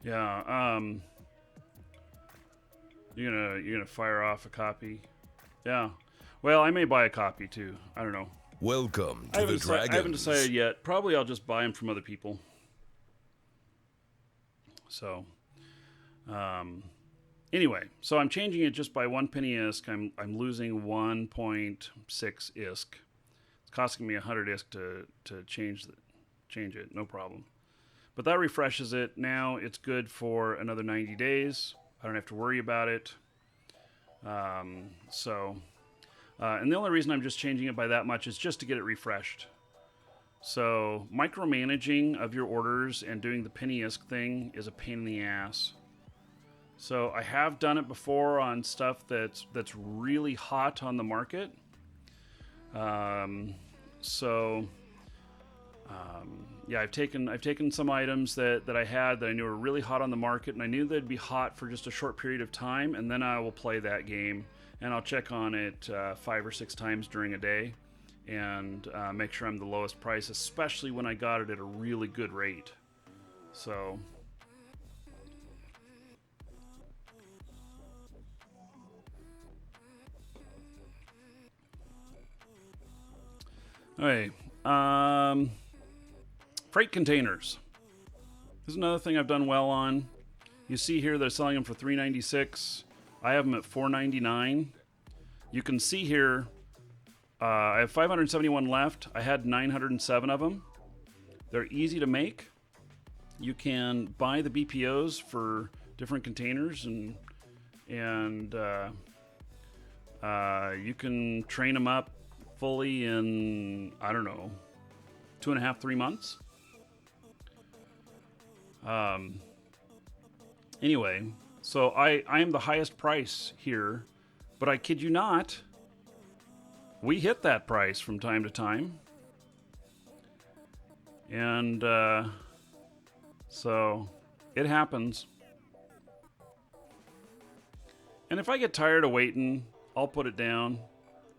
Yeah, you're gonna fire off a copy. Yeah. Well, I may buy a copy too. I don't know. Welcome to the Dragons. I haven't decided yet. Probably I'll just buy them from other people. So, anyway, so I'm changing it just by one penny ISK. I'm losing 1.6 ISK. It's costing me 100 ISK to change it. No problem. But that refreshes it. Now it's good for another 90 days. I don't have to worry about it. And the only reason I'm just changing it by that much is just to get it refreshed. So micromanaging of your orders and doing the penny ISK thing is a pain in the ass. So I have done it before on stuff that's really hot on the market. Yeah, I've taken some items that I had that I knew were really hot on the market, and I knew they'd be hot for just a short period of time, and then I will play that game, and I'll check on it 5 or 6 times during a day, and make sure I'm the lowest price, especially when I got it at a really good rate. So... Okay. Freight containers. This is another thing I've done well on. You see here they're selling them for $3.96. I have them at $4.99. You can see here I have 571 left. I had 907 of them. They're easy to make. You can buy the BPOs for different containers and you can train them up fully in, I don't know, 2.5, 3 months. Anyway, so I am the highest price here, but I kid you not, we hit that price from time to time. And so it happens. And if I get tired of waiting, I'll put it down.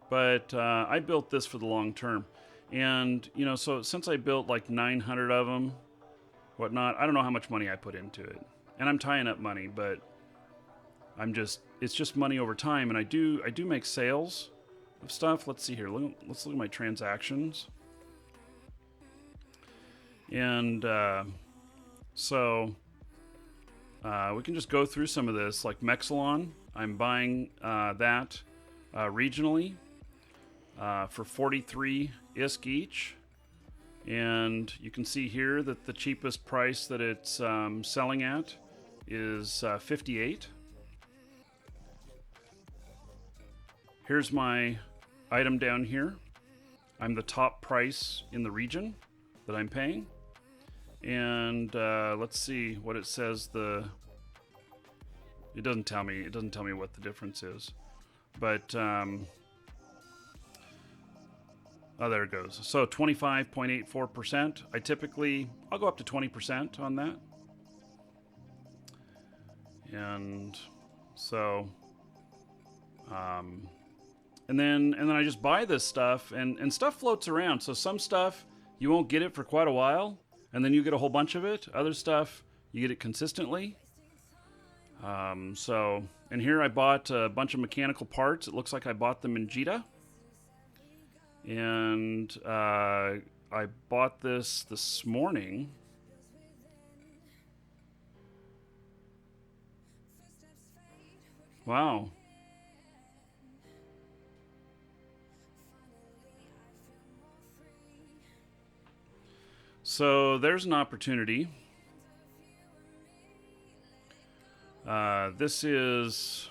But I built this for the long term. And, so since I built like 900 of them, whatnot, I don't know how much money I put into it. And I'm tying up money, but it's just money over time. And I do make sales of stuff. Let's see here. Let's look at my transactions. And so we can just go through some of this. Like Mexilon, I'm buying that regionally for 43 ISK each. And you can see here that the cheapest price that it's selling at is 58. Here's my item down here. I'm the top price in the region that I'm paying. And let's see what it says. It doesn't tell me what the difference is. But Oh, there it goes. So 25.84%. I'll go up to 20% on that. And so, and then I just buy this stuff, and stuff floats around. So some stuff you won't get it for quite a while, and then you get a whole bunch of it. Other stuff you get it consistently. And here I bought a bunch of mechanical parts. It looks like I bought them in Jita. And I bought this morning. Wow. So there's an opportunity. This is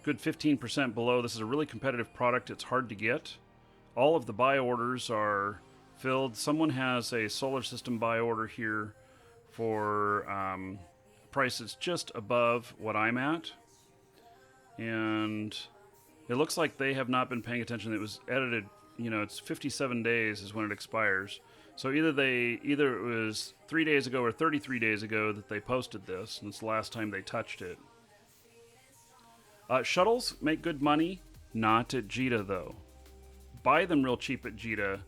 good 15% below. This is a really competitive product. It's hard to get. All of the buy orders are filled. Someone has a solar system buy order here for price that's just above what I'm at. And it looks like they have not been paying attention. It was edited, it's 57 days is when it expires. So either it was 3 days ago or 33 days ago that they posted this, and it's the last time they touched it. Shuttles make good money, not at Jita though. Buy them real cheap at Jita,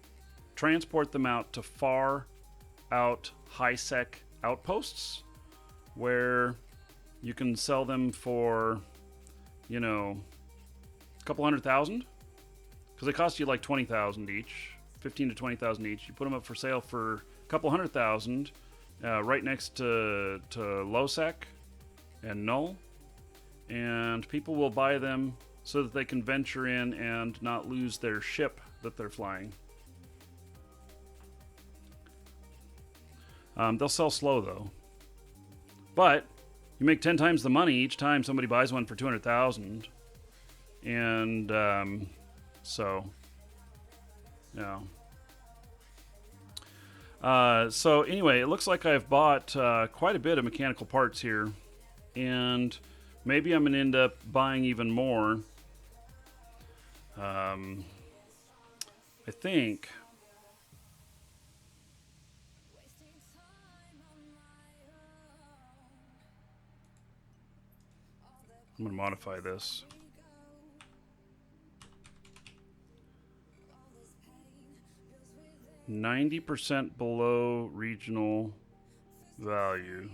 transport them out to far out high-sec outposts where you can sell them for, a couple $100,000, because they cost you like 20,000 each. 15 to 20,000 each. You put them up for sale for a couple $100,000, right next to low sec and null, and people will buy them so that they can venture in and not lose their ship that they're flying. They'll sell slow though, but you make 10 times the money each time somebody buys one for 200,000, and so. Yeah. So anyway, it looks like I've bought quite a bit of mechanical parts here, and maybe I'm going to end up buying even more. I think I'm going to modify this. %90 below regional value.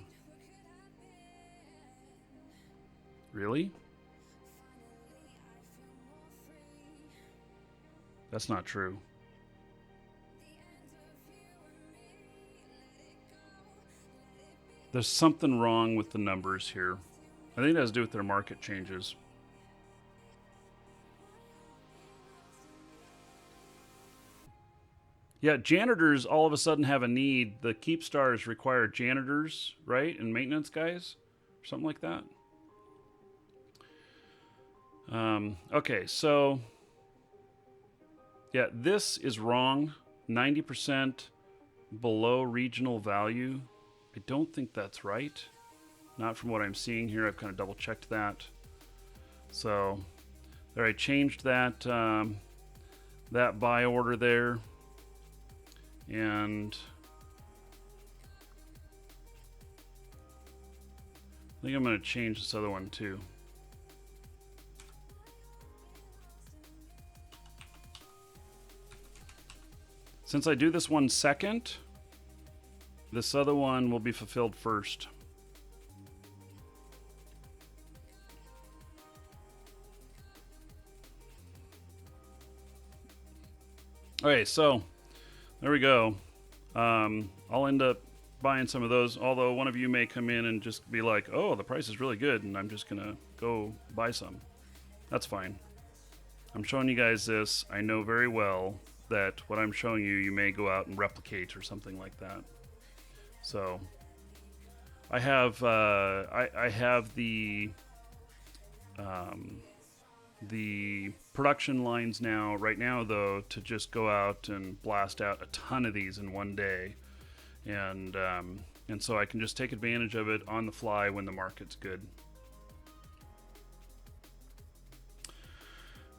Really? That's not true. There's something wrong with the numbers here. I think it has to do with their market changes. Yeah, janitors all of a sudden have a need. The Keep Stars require janitors, right? And maintenance guys? Or something like that. Okay, so... yeah, this is wrong. 90% below regional value. I don't think that's right. Not from what I'm seeing here. I've kind of double checked that. So, there, I changed that, that buy order there. And I think I'm going to change this other one too. Since I do this one second, this other one will be fulfilled first. Okay, so there we go. I'll end up buying some of those, although one of you may come in and just be like, oh, the price is really good, and I'm just going to go buy some. That's fine. I'm showing you guys this. I know very well that what I'm showing you, you may go out and replicate or something like that. So I have I have the production lines now, right now though, to just go out and blast out a ton of these in one day, and so I can just take advantage of it on the fly when the market's good.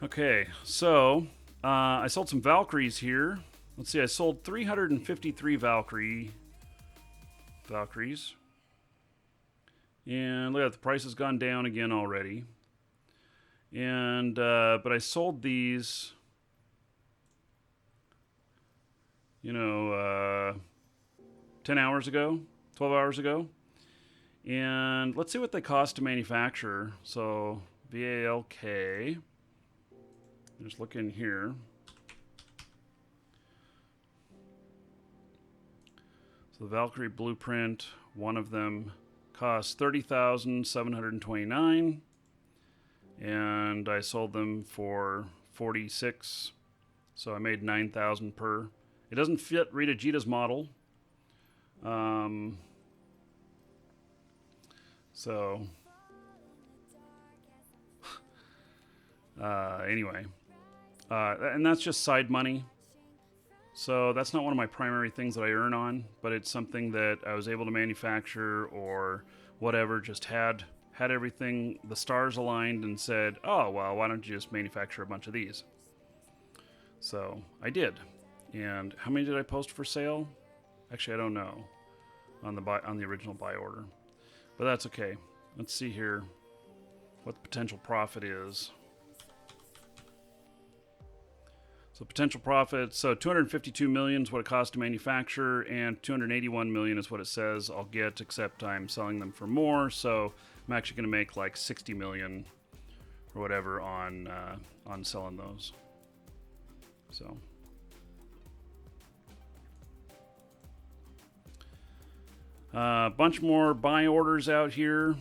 Okay, so I sold some Valkyries here. Let's see, I sold 353 Valkyries. And look at that, the price has gone down again already. And but I sold these, 10 hours ago, 12 hours ago. And let's see what they cost to manufacture. So VALK. Just look in here. So the Valkyrie blueprint, one of them cost $30,729, and I sold them for $46. So I made $9,000 per. It doesn't fit Rita Jita's model. Anyway, and that's just side money. So that's not one of my primary things that I earn on, but it's something that I was able to manufacture or whatever, just had everything, the stars aligned and said, oh, well, why don't you just manufacture a bunch of these? So I did. And how many did I post for sale? Actually, I don't know on the original buy order, but that's okay. Let's see here what the potential profit is. So potential profit, so 252 million is what it costs to manufacture, and 281 million is what it says I'll get, except I'm selling them for more, so I'm actually going to make like 60 million or whatever on selling those. So a bunch more buy orders out here.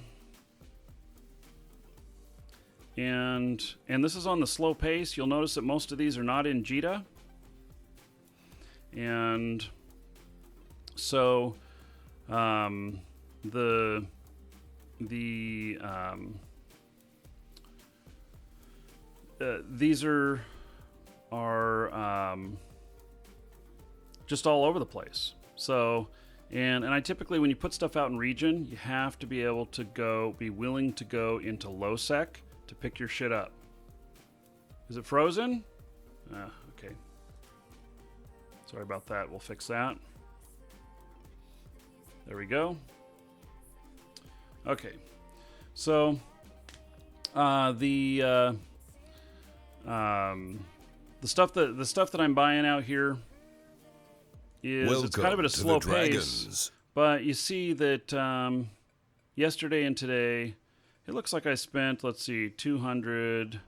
And this is on the slow pace. You'll notice that most of these are not in Jita. And so these are just all over the place. So and I typically, when you put stuff out in region, you have to be able to be willing to go into low sec to pick your shit up. Is it frozen? Okay. Sorry about that. We'll fix that. There we go. Okay. So the stuff that I'm buying out here is it's kind of at a slow pace. But you see that yesterday and today, it looks like I spent, let's see, 200,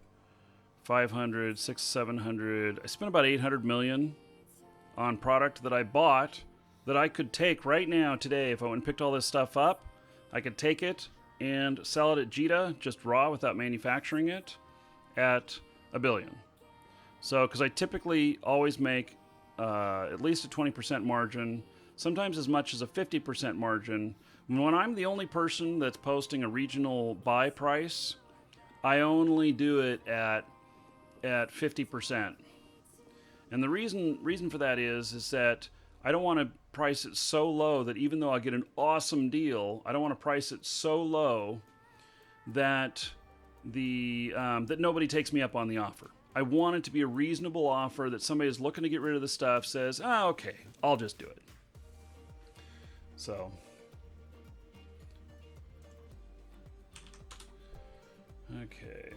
500, 600, 700. I spent about 800 million on product that I bought that I could take right now today. If I went and picked all this stuff up, I could take it and sell it at Jita, just raw without manufacturing it, at $1 billion. So, because I typically always make at least a 20% margin, sometimes as much as a 50% margin. When I'm the only person that's posting a regional buy price, I only do it at 50%. And the reason for that is that I don't want to price it so low that even though I get an awesome deal, I don't want to price it so low that that nobody takes me up on the offer. I want it to be a reasonable offer that somebody is looking to get rid of the stuff says, okay, I'll just do it. So okay.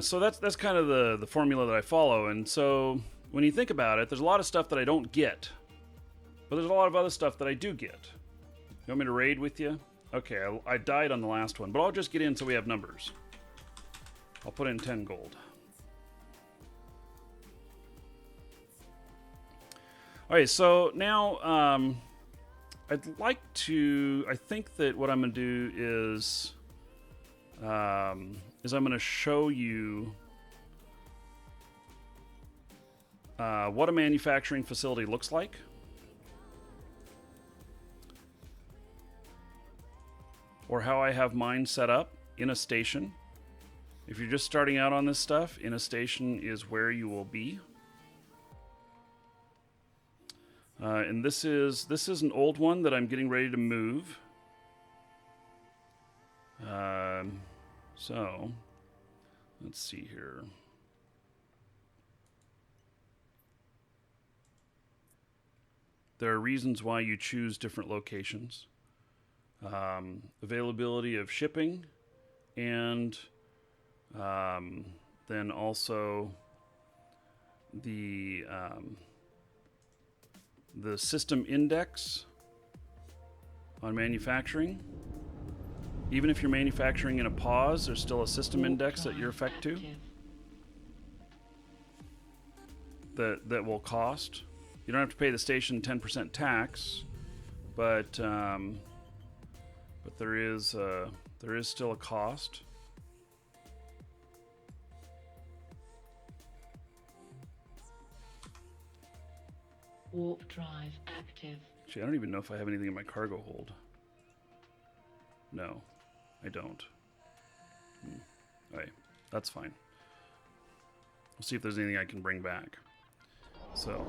So that's kind of the formula that I follow. And so when you think about it, there's a lot of stuff that I don't get, but there's a lot of other stuff that I do get. You want me to raid with you? Okay, I died on the last one, but I'll just get in so we have numbers. I'll put in 10 gold. Alright, so now I'd like to, I think that what I'm going to do is I'm going to show you what a manufacturing facility looks like. Or how I have mine set up in a station. If you're just starting out on this stuff, in a station is where you will be. And this is an old one that I'm getting ready to move. So let's see here. There are reasons why you choose different locations. Availability of shipping, and then also the system index on manufacturing. Even if you're manufacturing in a pause, there's still a system index that you're affect to that will cost. You don't have to pay the station 10% tax, but there is still a cost. Warp drive active. Actually, I don't even know if I have anything in my cargo hold. No, I don't. Alright, that's fine. We'll see if there's anything I can bring back. So.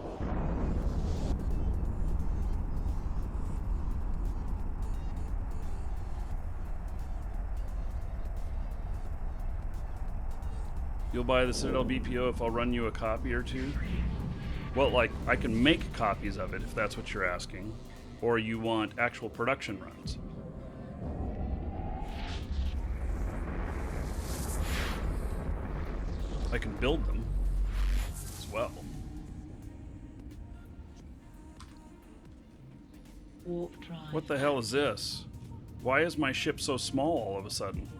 You'll buy the Citadel BPO if I'll run you a copy or two? Well, like, I can make copies of it if that's what you're asking. Or you want actual production runs. I can build them as well. Warp drive. What the hell is this? Why is my ship so small all of a sudden?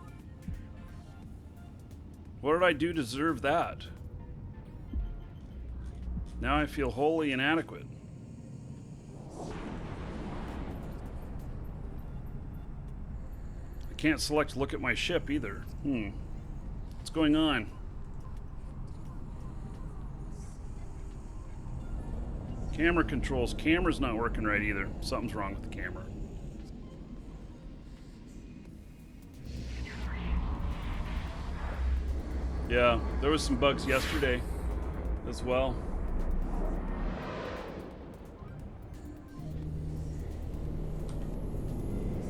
What did I do to deserve that? Now I feel wholly inadequate. I can't select look at my ship either. What's going on? Camera controls. Camera's not working right either. Something's wrong with the camera. Yeah, there was some bugs yesterday as well.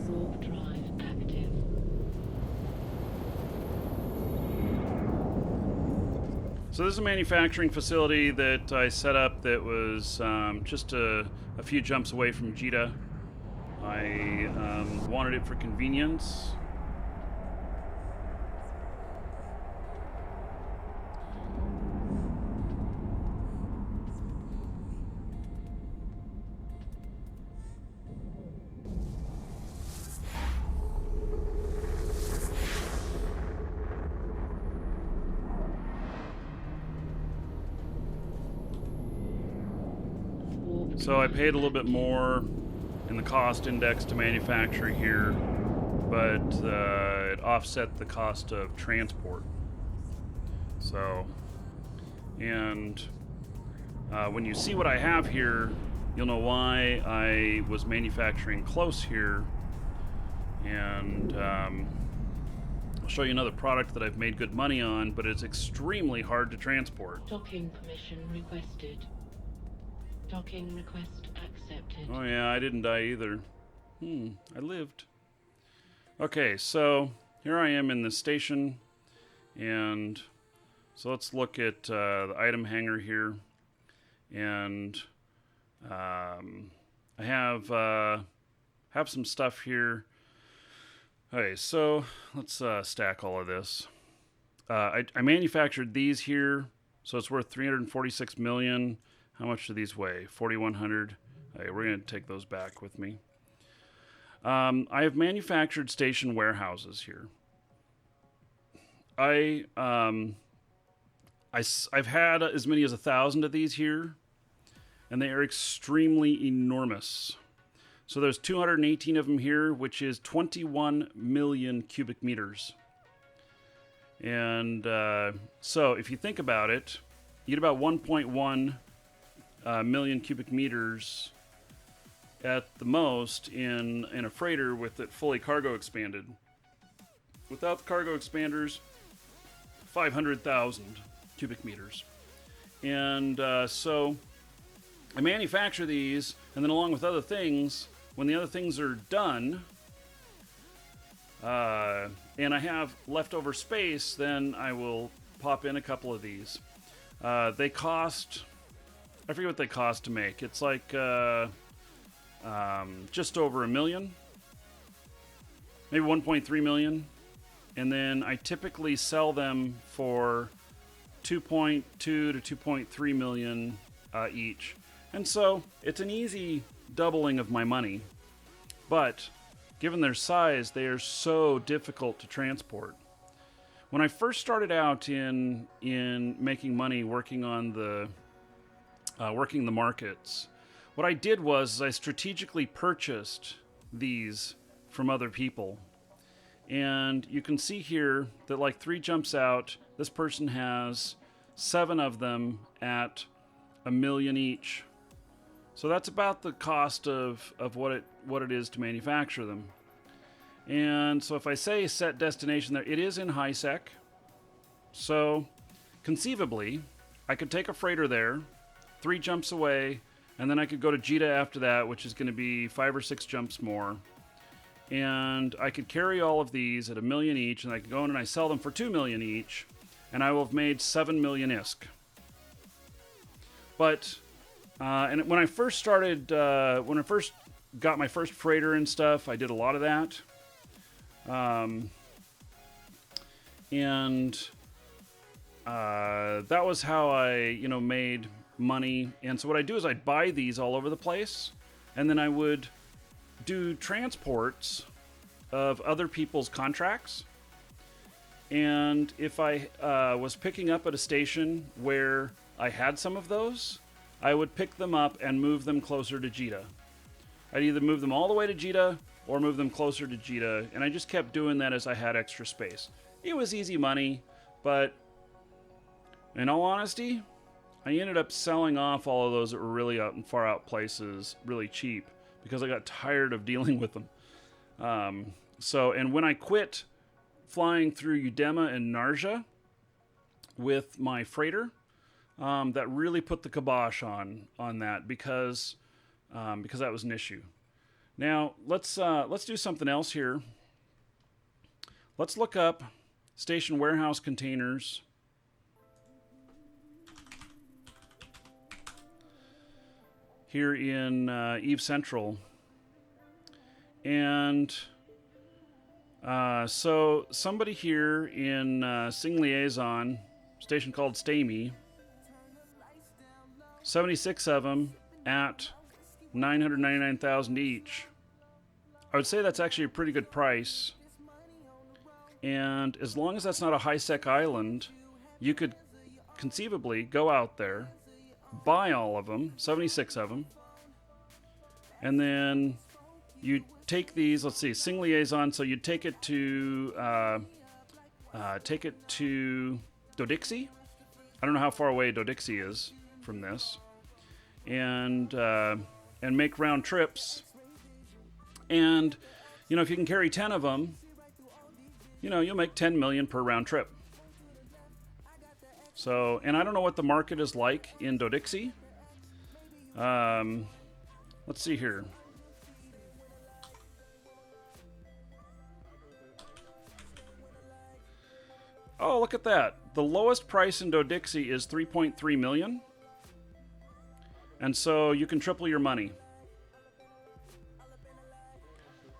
Warp drive active. So this is a manufacturing facility that I set up that was just a few jumps away from Jeddah. I wanted it for convenience. So I paid a little bit more in the cost index to manufacture here, but it offset the cost of transport. So, and when you see what I have here, you'll know why I was manufacturing close here. And I'll show you another product that I've made good money on, but it's extremely hard to transport. Docking permission requested. Docking request accepted. Oh yeah, I didn't die either. I lived. Okay, so here I am in the station, and so let's look at the item hangar here, and I have some stuff here. Okay, so let's stack all of this. I manufactured these here, so it's worth 346 million. How much do these weigh? 4,100. Okay, we're going to take those back with me. I have manufactured station warehouses here. I've had as many as 1,000 of these here, and they are extremely enormous. So there's 218 of them here, which is 21 million cubic meters. And so if you think about it, you get about 1.1 million cubic meters at the most in a freighter with it fully cargo expanded. Without the cargo expanders, 500,000 cubic meters. And so I manufacture these, and then along with other things, when the other things are done, and I have leftover space, then I will pop in a couple of these. They cost, I forget what they cost to make. It's like just over $1 million, maybe 1.3 million. And then I typically sell them for 2.2 to 2.3 million each. And so it's an easy doubling of my money. But given their size, they are so difficult to transport. When I first started out in making money working on the working the markets, what I did was I strategically purchased these from other people. And you can see here that like 3 jumps out, this person has 7 of them at $1 million each. So that's about the cost of what it is to manufacture them. And so if I say set destination there, it is in ISK. So conceivably, I could take a freighter there, 3 jumps away, and then I could go to JITA after that, which is going to be 5 or 6 jumps more. And I could carry all of these at $1 million each, and I could go in and I sell them for $2 million each, and I will have made 7 million ISK. But and when I first started, when I first got my first freighter and stuff, I did a lot of that. And that was how I, made money. And so what I do is I'd buy these all over the place, and then I would do transports of other people's contracts. And if I was picking up at a station where I had some of those, I would pick them up and move them closer to JITA. I'd either move them all the way to JITA or move them closer to JITA, and I just kept doing that as I had extra space. It was easy money, but in all honesty, I ended up selling off all of those that were really out in far out places really cheap because I got tired of dealing with them. And when I quit flying through Udema and Narja with my freighter, that really put the kibosh on that because that was an issue. Now let's do something else here. Let's look up station warehouse containers. Here in Eve Central. And so somebody here in Sing Liaison, station called Stay Me, 76 of them at 999,000 each. I would say that's actually a pretty good price. And as long as that's not a high-sec island, you could conceivably go out there, buy all of them, 76 of them, and then you take these, let's see, Sing Liaison, so you take it to Dodixie. I don't know how far away Dodixie is from this. And make round trips. And, if you can carry 10 of them, you'll make 10 million per round trip. So, and I don't know what the market is like in Dodixie. Let's see here. Oh, look at that. The lowest price in Dodixie is 3.3 million. And so you can triple your money.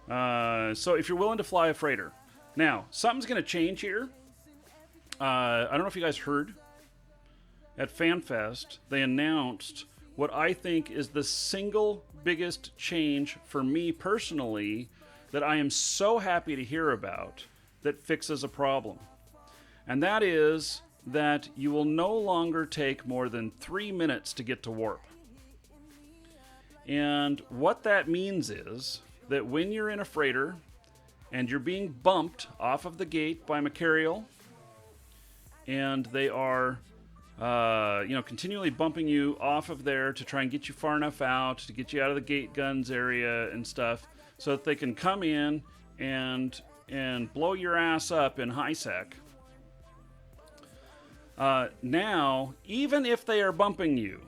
So if you're willing to fly a freighter. Now, something's going to change here. I don't know if you guys heard. At FanFest, they announced what I think is the single biggest change for me personally that I am so happy to hear about that fixes a problem. And that is that you will no longer take more than 3 minutes to get to warp. And what that means is that when you're in a freighter and you're being bumped off of the gate by Macarial, and they are continually bumping you off of there to try and get you far enough out to get you out of the gate guns area and stuff so that they can come in and blow your ass up in high-sec. Now, even if they are bumping you,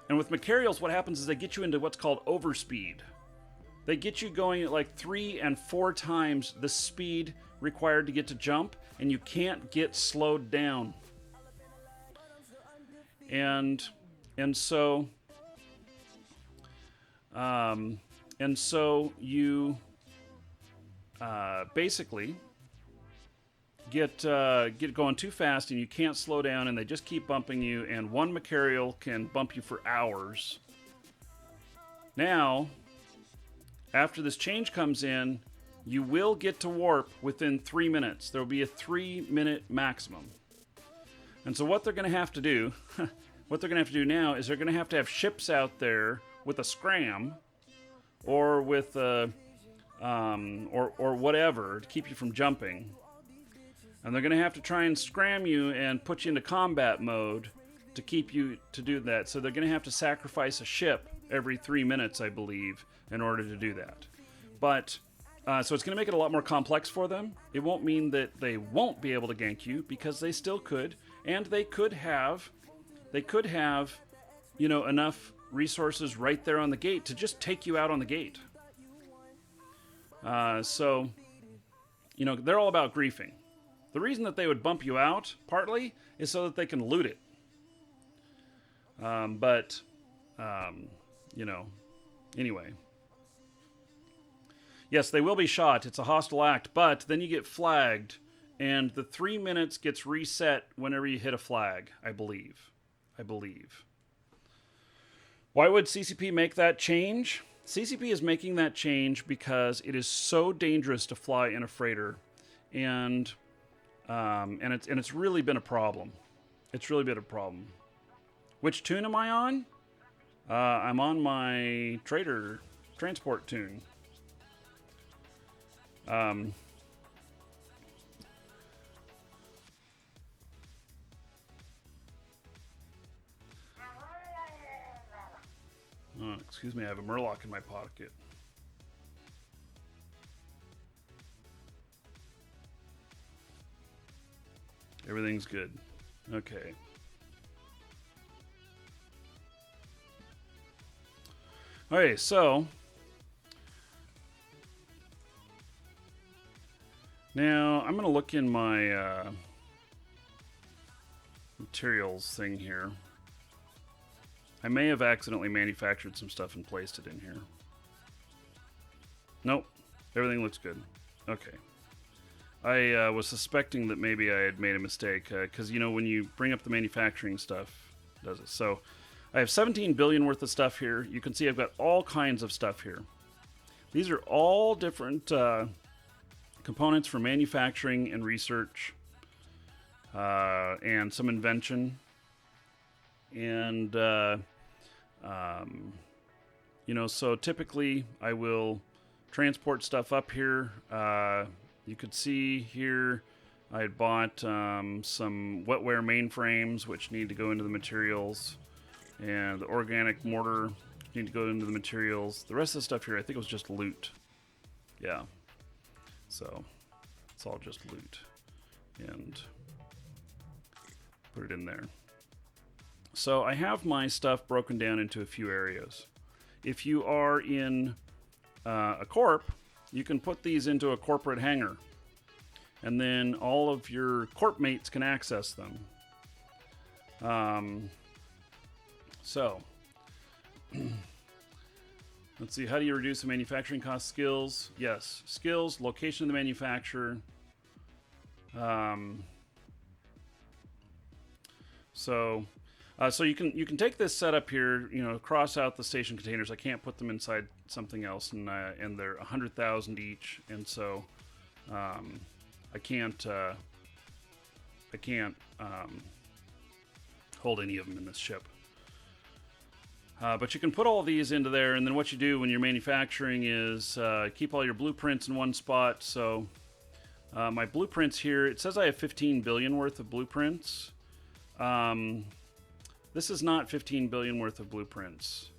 And with Macarials, what happens is they get you into what's called overspeed. They get you going at like 3 and 4 times the speed required to get to jump, and you can't get slowed down. And so you basically get going too fast, and you can't slow down, and they just keep bumping you, and one Macarial can bump you for hours. Now, after this change comes in, you will get to warp within 3 minutes. There will be a 3-minute maximum. And so what they're going to have to do, now is they're going to have ships out there with a scram, or with or whatever to keep you from jumping. And they're going to have to try and scram you and put you into combat mode to keep you to do that. So they're going to have to sacrifice a ship every 3 minutes, I believe, in order to do that. But so it's going to make it a lot more complex for them. It won't mean that they won't be able to gank you, because they still could, and they could have, enough resources right there on the gate to just take you out on the gate. So they're all about griefing. The reason that they would bump you out, partly, is so that they can loot it. Anyway. Yes, they will be shot. It's a hostile act, but then you get flagged, and the 3 minutes gets reset whenever you hit a flag, I believe. Why would CCP make that change? CCP is making that change because it is so dangerous to fly in a freighter, and it's really been a problem. It's really been a problem. Which tune am I on? I'm on my trader transport tune. Excuse me, I have a murloc in my pocket. Everything's good. Okay. Okay, so now I'm going to look in my materials thing here. I may have accidentally manufactured some stuff and placed it in here. Nope. Everything looks good. Okay. I was suspecting that maybe I had made a mistake, because, when you bring up the manufacturing stuff, it does it. So I have 17 billion worth of stuff here. You can see I've got all kinds of stuff here. These are all different components for manufacturing and research, and some invention. And, so typically I will transport stuff up here. You could see here I had bought some wetware mainframes, which need to go into the materials, and the organic mortar need to go into the materials. The rest of the stuff here I think was just loot. Yeah. So it's all just loot. And put it in there. So I have my stuff broken down into a few areas. If you are in a corp, you can put these into a corporate hangar, and then all of your corp mates can access them. So let's see, how do you reduce the manufacturing cost? Skills, yes, skills, location of the manufacturer. So you can take this setup here, cross out the station containers. I can't put them inside something else, and they're 100,000 each, and so I can't hold any of them in this ship. But you can put all these into there, and then what you do when you're manufacturing is keep all your blueprints in one spot. So my blueprints here, it says I have 15 billion worth of blueprints. This is not 15 billion worth of blueprints.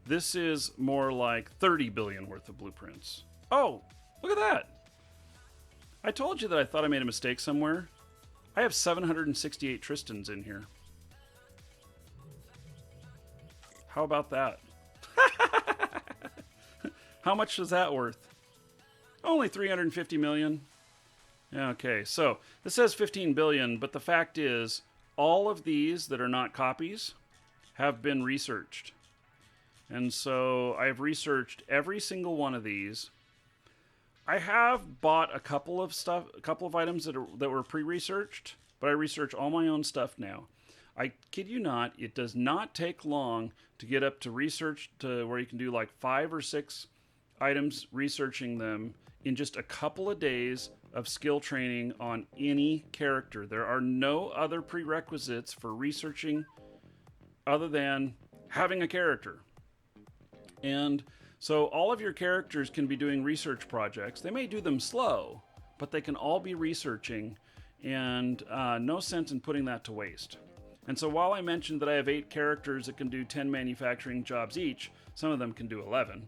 This is more like 30 billion worth of blueprints. Oh, look at that. I told you that I thought I made a mistake somewhere. I have 768 Tristans in here. How about that? How much is that worth? Only 350 million. Okay, so this says 15 billion, but the fact is, all of these that are not copies have been researched. And so I've researched every single one of these. I have bought a couple of items that were pre-researched, but I research all my own stuff now. I kid you not, it does not take long to get up to research to where you can do like 5 or 6 items, researching them in just a couple of days of skill training on any character. There are no other prerequisites for researching other than having a character. And so all of your characters can be doing research projects. They may do them slow, but they can all be researching, and no sense in putting that to waste. And so while I mentioned that I have 8 characters that can do 10 manufacturing jobs each, some of them can do 11,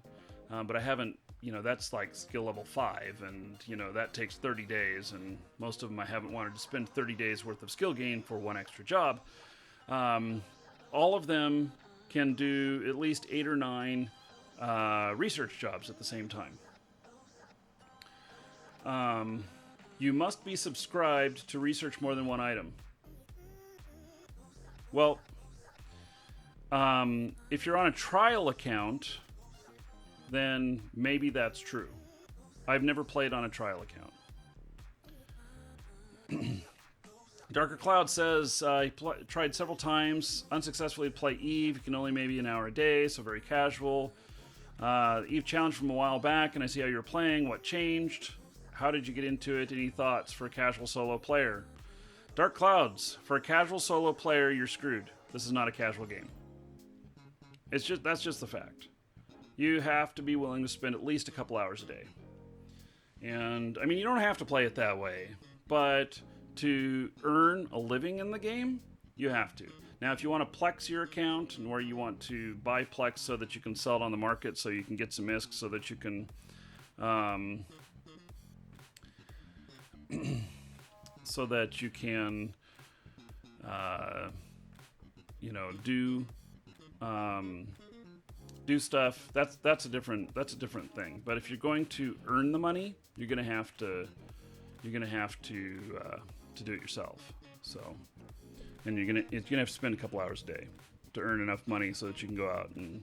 but I haven't, that's like skill level 5, and, that takes 30 days, and most of them I haven't wanted to spend 30 days worth of skill gain for 1 extra job. All of them can do at least 8 or 9 research jobs at the same time. You must be subscribed to research more than 1 item. Well, if you're on a trial account, then maybe that's true. I've never played on a trial account. Darker Cloud says he tried several times, unsuccessfully to play Eve. You can only maybe an hour a day, so very casual. Eve challenge from a while back, and I see how you're playing. What changed? How did you get into it? Any thoughts for a casual solo player? Dark Clouds, for a casual solo player, you're screwed. This is not a casual game. That's just the fact. You have to be willing to spend at least a couple hours a day. And, I mean, you don't have to play it that way, but to earn a living in the game, you have to. Now, if you want to Plex your account, and where you want to buy Plex so that you can sell it on the market, so you can get some ISK, so that you can do stuff. That's a different thing. But if you're going to earn the money, you're gonna have to do it yourself. So, and you're gonna have to spend a couple hours a day to earn enough money so that you can go out and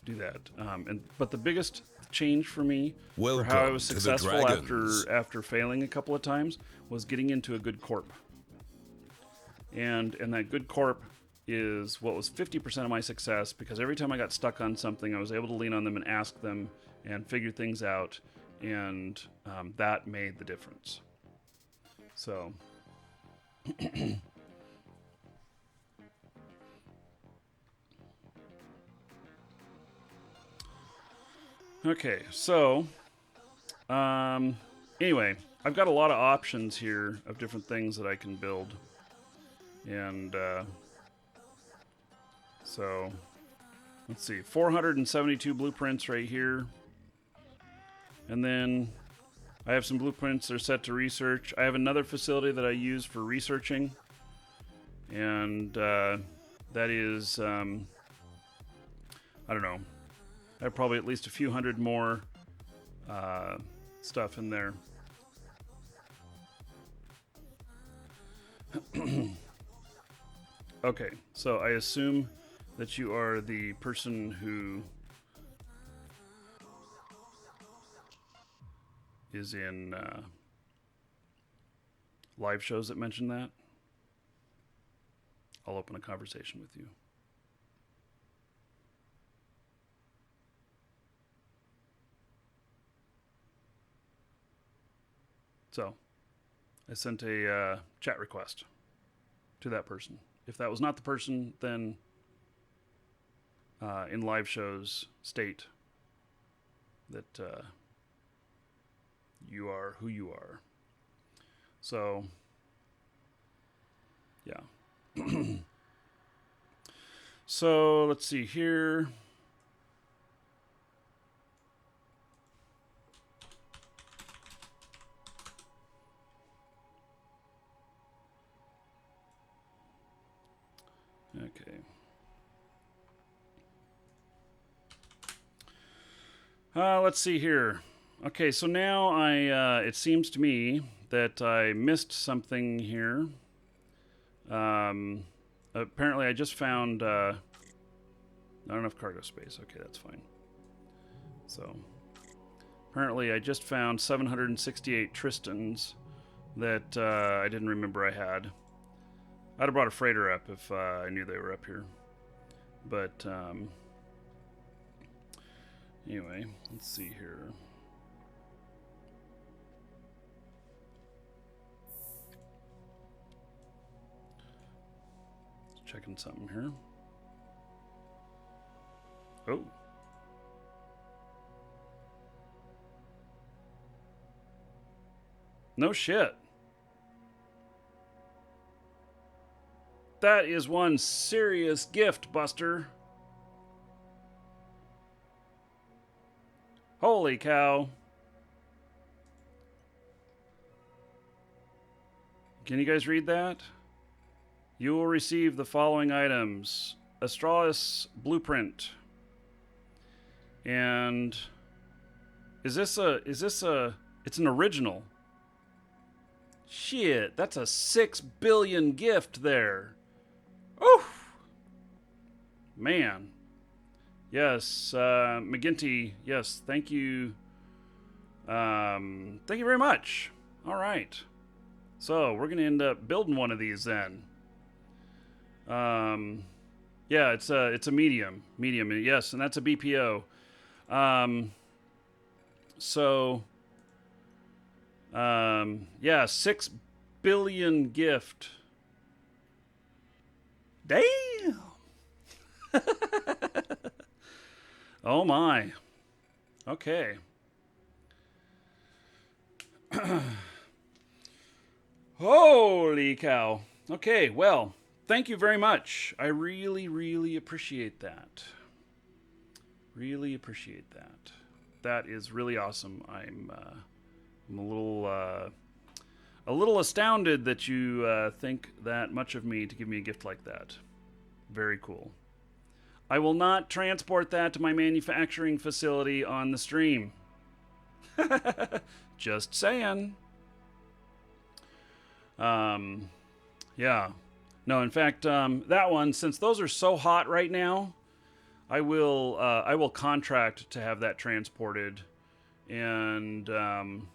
do that. But the biggest change for me for how I was successful after failing a couple of times was getting into a good corp. And that good corp is what was 50% of my success, because every time I got stuck on something, I was able to lean on them and ask them and figure things out, and that made the difference. So okay, so anyway, I've got a lot of options here of different things that I can build, and so let's see, 472 blueprints right here, and then I have some blueprints that are set to research. I have another facility that I use for researching, and that is I don't know, I have probably at least a few hundred more stuff in there. Okay, so I assume that you are the person who is in live shows that mention that. I'll open a conversation with you. So, I sent a chat request to that person. If that was not the person, then in live shows state that you are who you are. So, yeah. So, let's see here. Okay. Let's see here. Okay, so now it seems to me that I missed something here. Apparently I just found, not enough cargo space. Okay, that's fine. So, apparently I just found 768 Tristans that I didn't remember I had. I'd have brought a freighter up if I knew they were up here. But, anyway, let's see here. Checking something here. Oh. No shit. That is one serious gift, Buster. Holy cow. Can you guys read that? You will receive the following items. Astralis Blueprint. And is this a it's an original. Shit, that's a 6 billion gift there. Oof. Man. Yes, McGinty, yes, thank you. Thank you very much. All right. So, we're going to end up building one of these then. Yeah, it's a medium, yes, and that's a BPO. Yeah, 6 billion gift. Damn. Oh my. Okay. Holy cow. Okay, well, thank you very much. I really, really appreciate that. Really appreciate that. That is really awesome. I'm a little astounded that you think that much of me to give me a gift like that. Very cool. I will not transport that to my manufacturing facility on the stream. Just saying. Yeah. No, in fact, that one, since those are so hot right now, I will contract to have that transported, and you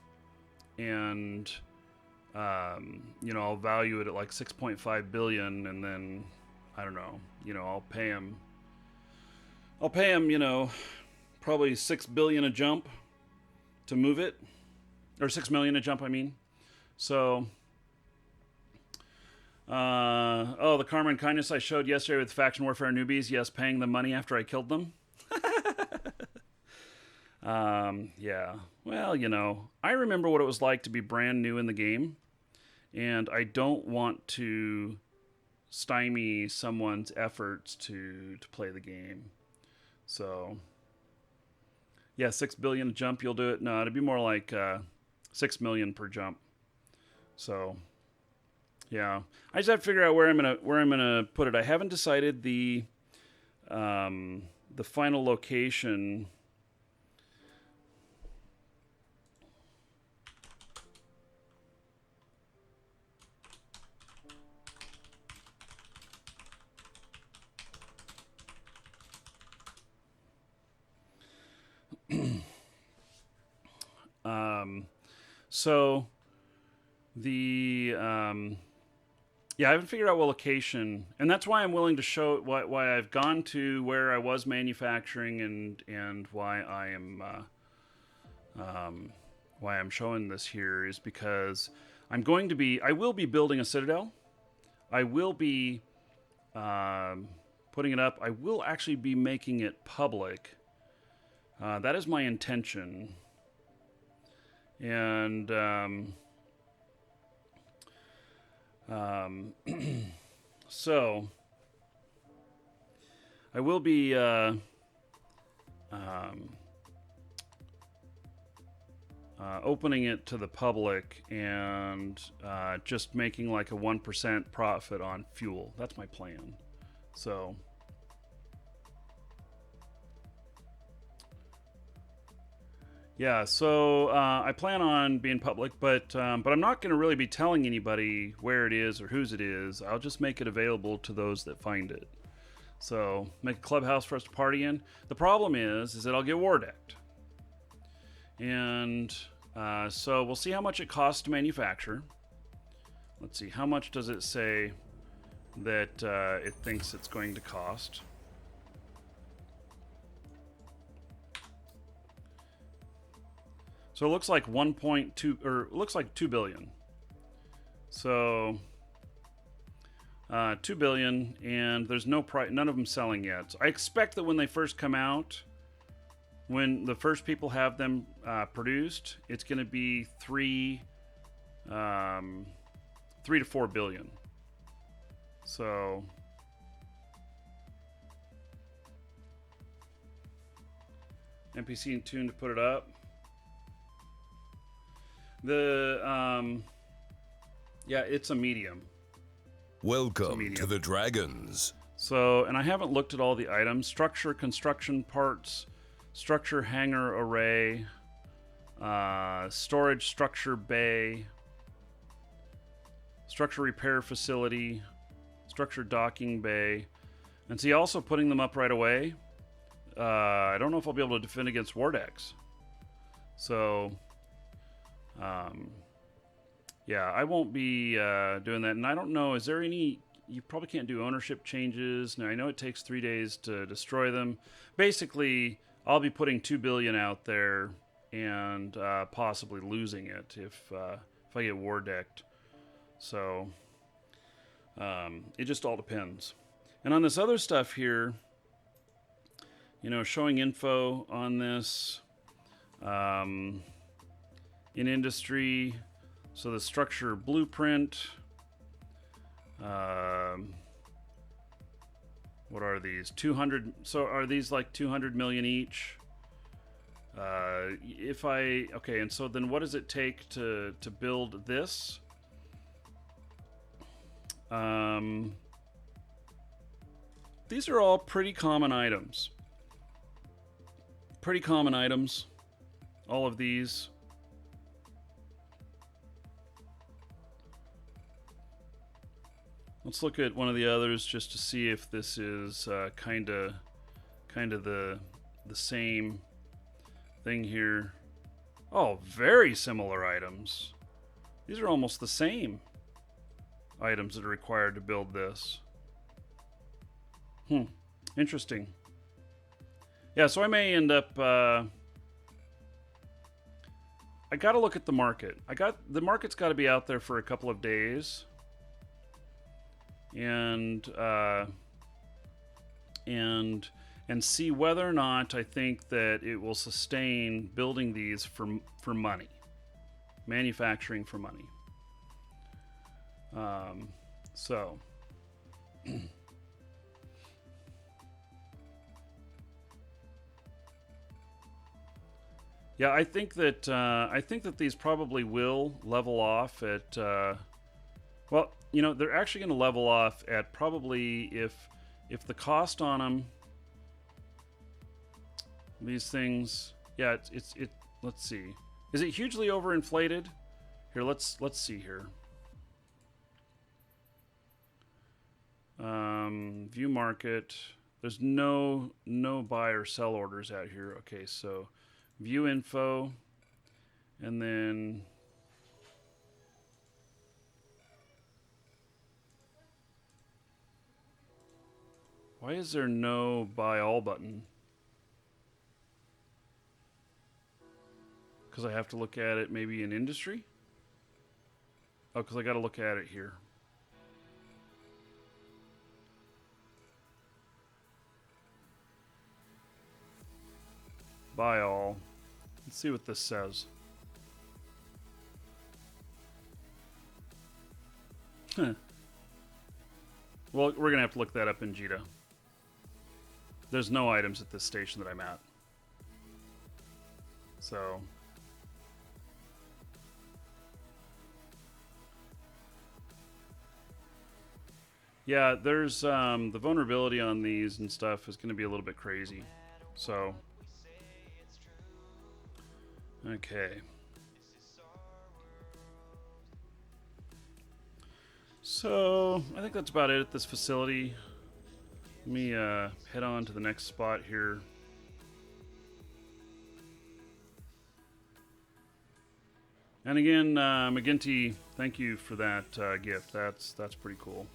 know, I'll value it at like 6.5 billion, and then I don't know, you know, I'll pay him, you know, probably 6 billion a jump to move it, or 6 million a jump, I mean. So, oh, the karma and kindness I showed yesterday with faction warfare newbies. Yes, paying them money after I killed them. Yeah. Well, you know, I remember what it was like to be brand new in the game, and I don't want to stymie someone's efforts to play the game. So, yeah, 6 billion a jump, you'll do it? No, it'd be more like 6 million per jump. So, yeah, I just have to figure out where I'm gonna put it. I haven't decided the final location. So the yeah, I haven't figured out what location, and that's why I'm willing to show why I've gone to where I was manufacturing, and why I'm showing this here is because I will be building a citadel. I will be putting it up. I will actually be making it public. That is my intention. And so I will be opening it to the public and just making like a 1% profit on fuel. That's my plan. So yeah, so I plan on being public, but I'm not going to really be telling anybody where it is or whose it is. I'll just make it available to those that find it. So make a clubhouse for us to party in. The problem is that I'll get war decked, and so we'll see how much it costs to manufacture. Let's see, how much does it say that it thinks it's going to cost? So it looks like 1.2, or it looks like 2 billion. So 2 billion, and there's no price, none of them selling yet. So I expect that when they first come out, when the first people have them produced, it's going to be 3 to 4 billion. So NPC in tune to put it up. The yeah, it's a medium. Welcome to the Dragons. So, and I haven't looked at all the items. Structure, construction parts, structure hangar array, storage structure bay, structure repair facility, structure docking bay. And see, also putting them up right away, I don't know if I'll be able to defend against war decks. So yeah, I won't be doing that. And I don't know, is there any... You probably can't do ownership changes. Now, I know it takes 3 days to destroy them. Basically, I'll be putting 2 billion out there and possibly losing it if I get war decked. So it just all depends. And on this other stuff here, you know, showing info on this in industry. So the structure blueprint. What are these? 200. So are these like 200 million each? Okay, and so then what does it take to build this? These are all pretty common items. Pretty common items. All of these. Let's look at one of the others just to see if this is kind of the same thing here. Oh, very similar items. These are almost the same items that are required to build this. Interesting. Yeah, so I may end up... I got to look at the market. The market's got to be out there for a couple of days. And see whether or not I think that it will sustain building these for money, manufacturing for money. So yeah, I think that these probably will level off at well, you know, they're actually going to level off at probably if the cost on them, these things, yeah, it's let's see. Is it hugely overinflated? Here, let's see here. View market. There's no buy or sell orders out here. Okay, so view info, and then why is there no buy all button? Because I have to look at it maybe in industry? Oh, because I got to look at it here. Buy all. Let's see what this says. Huh. Well, we're going to have to look that up in JITA. There's no items at this station that I'm at. So... Yeah, there's the vulnerability on these and stuff is going to be a little bit crazy. So, okay. So, I think that's about it at this facility. Let me head on to the next spot here. And again, McGinty, thank you for that gift. That's pretty cool.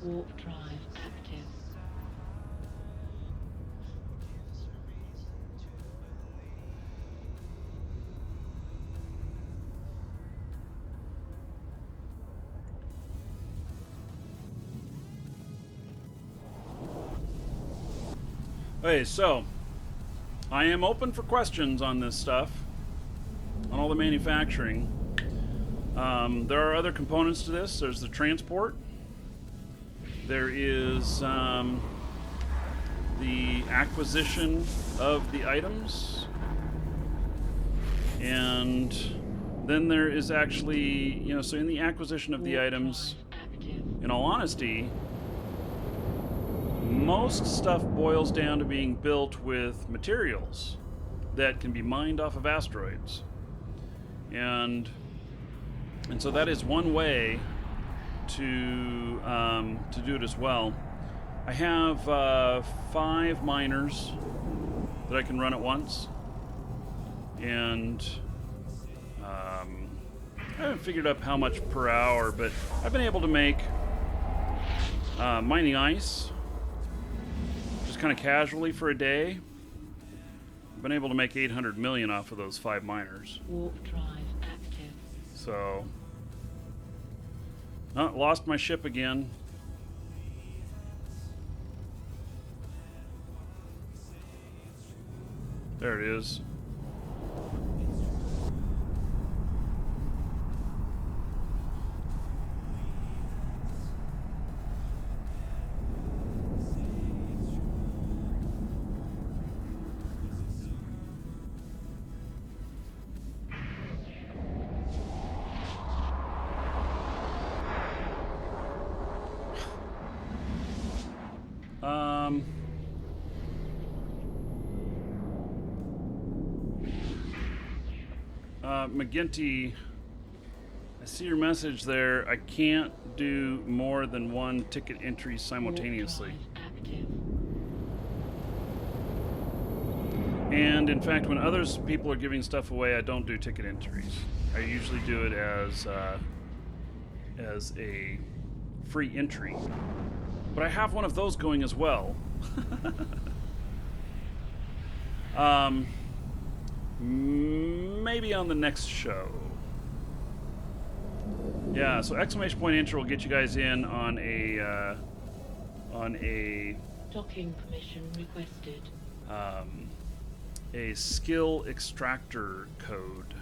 Warp drive active. Okay, so I am open for questions on this stuff, on all the manufacturing. There are other components to this. There's the transport. There is the acquisition of the items. And then there is actually, so in the acquisition of the items, in all honesty, most stuff boils down to being built with materials that can be mined off of asteroids. And so that is one way to do it as well. I have 5 miners that I can run at once, and I haven't figured out how much per hour, but I've been able to make mining ice just kind of casually for a day. I've been able to make 800 million off of those 5 miners. Warp drive active. So, lost my ship again. There it is. McGinty, I see your message there. I can't do more than 1 ticket entry simultaneously. And in fact, when people are giving stuff away, I don't do ticket entries. I usually do it as a free entry. But I have one of those going as well. Maybe on the next show. Yeah, so exclamation point intro will get you guys in on a Docking permission requested. A skill extractor code.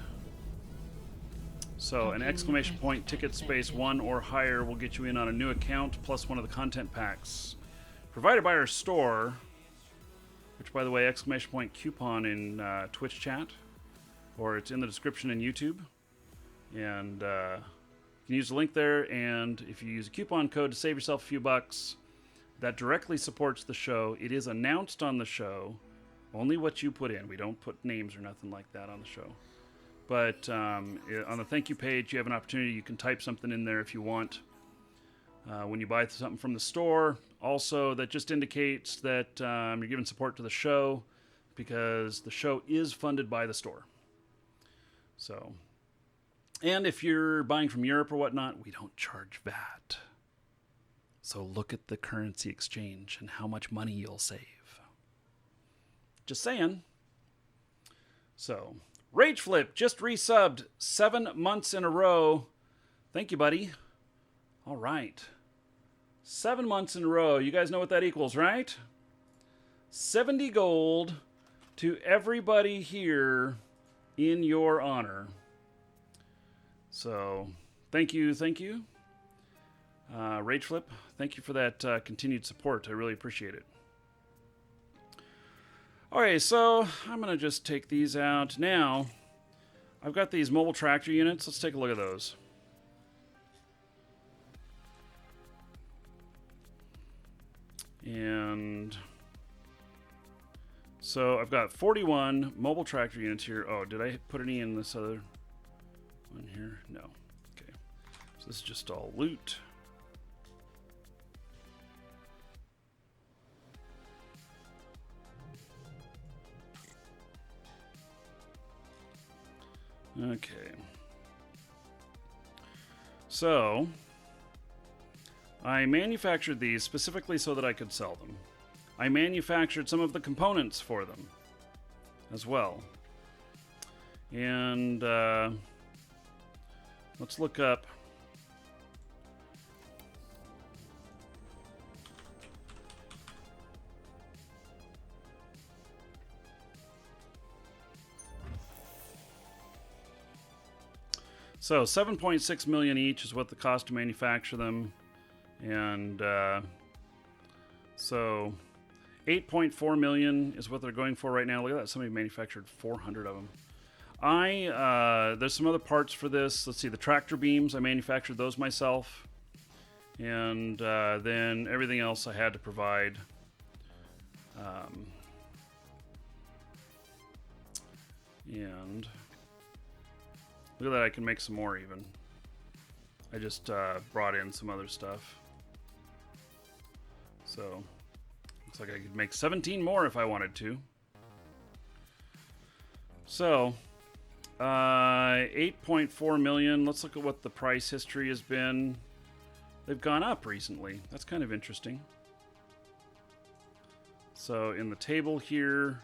So an exclamation point ticket space 1 or higher will get you in on a new account plus one of the content packs provided by our store, which, by the way, exclamation point coupon in Twitch chat, or it's in the description in YouTube. And you can use the link there, and if you use a coupon code to save yourself a few bucks, that directly supports the show. It is announced on the show, only what you put in. We don't put names or nothing like that on the show. But on the thank you page, you have an opportunity. You can type something in there if you want. When you buy something from the store, also that just indicates that you're giving support to the show, because the show is funded by the store. So, and if you're buying from Europe or whatnot, we don't charge VAT. So look at the currency exchange and how much money you'll save. Just saying. So, Rageflip just resubbed 7 months in a row. Thank you, buddy. All right. 7 months in a row. You guys know what that equals, right? 70 gold to everybody here in your honor. So, thank you, thank you. Rage Flip, thank you for that continued support. I really appreciate it. Okay, so I'm going to just take these out. Now, I've got these mobile tractor units. Let's take a look at those. And so I've got 41 mobile tractor units here. Oh, did I put any in this other one here? No. Okay. So this is just all loot. Okay. So I manufactured these specifically so that I could sell them. I manufactured some of the components for them as well. And let's look up. So 7.6 million each is what the cost to manufacture them. And so 8.4 million is what they're going for right now. Look at that. Somebody manufactured 400 of them. There's some other parts for this. Let's see, the tractor beams, I manufactured those myself. And then everything else I had to provide. And look at that, I can make some more even. I just brought in some other stuff. So, looks like I could make 17 more if I wanted to. So, 8.4 million. Let's look at what the price history has been. They've gone up recently. That's kind of interesting. So, in the table here,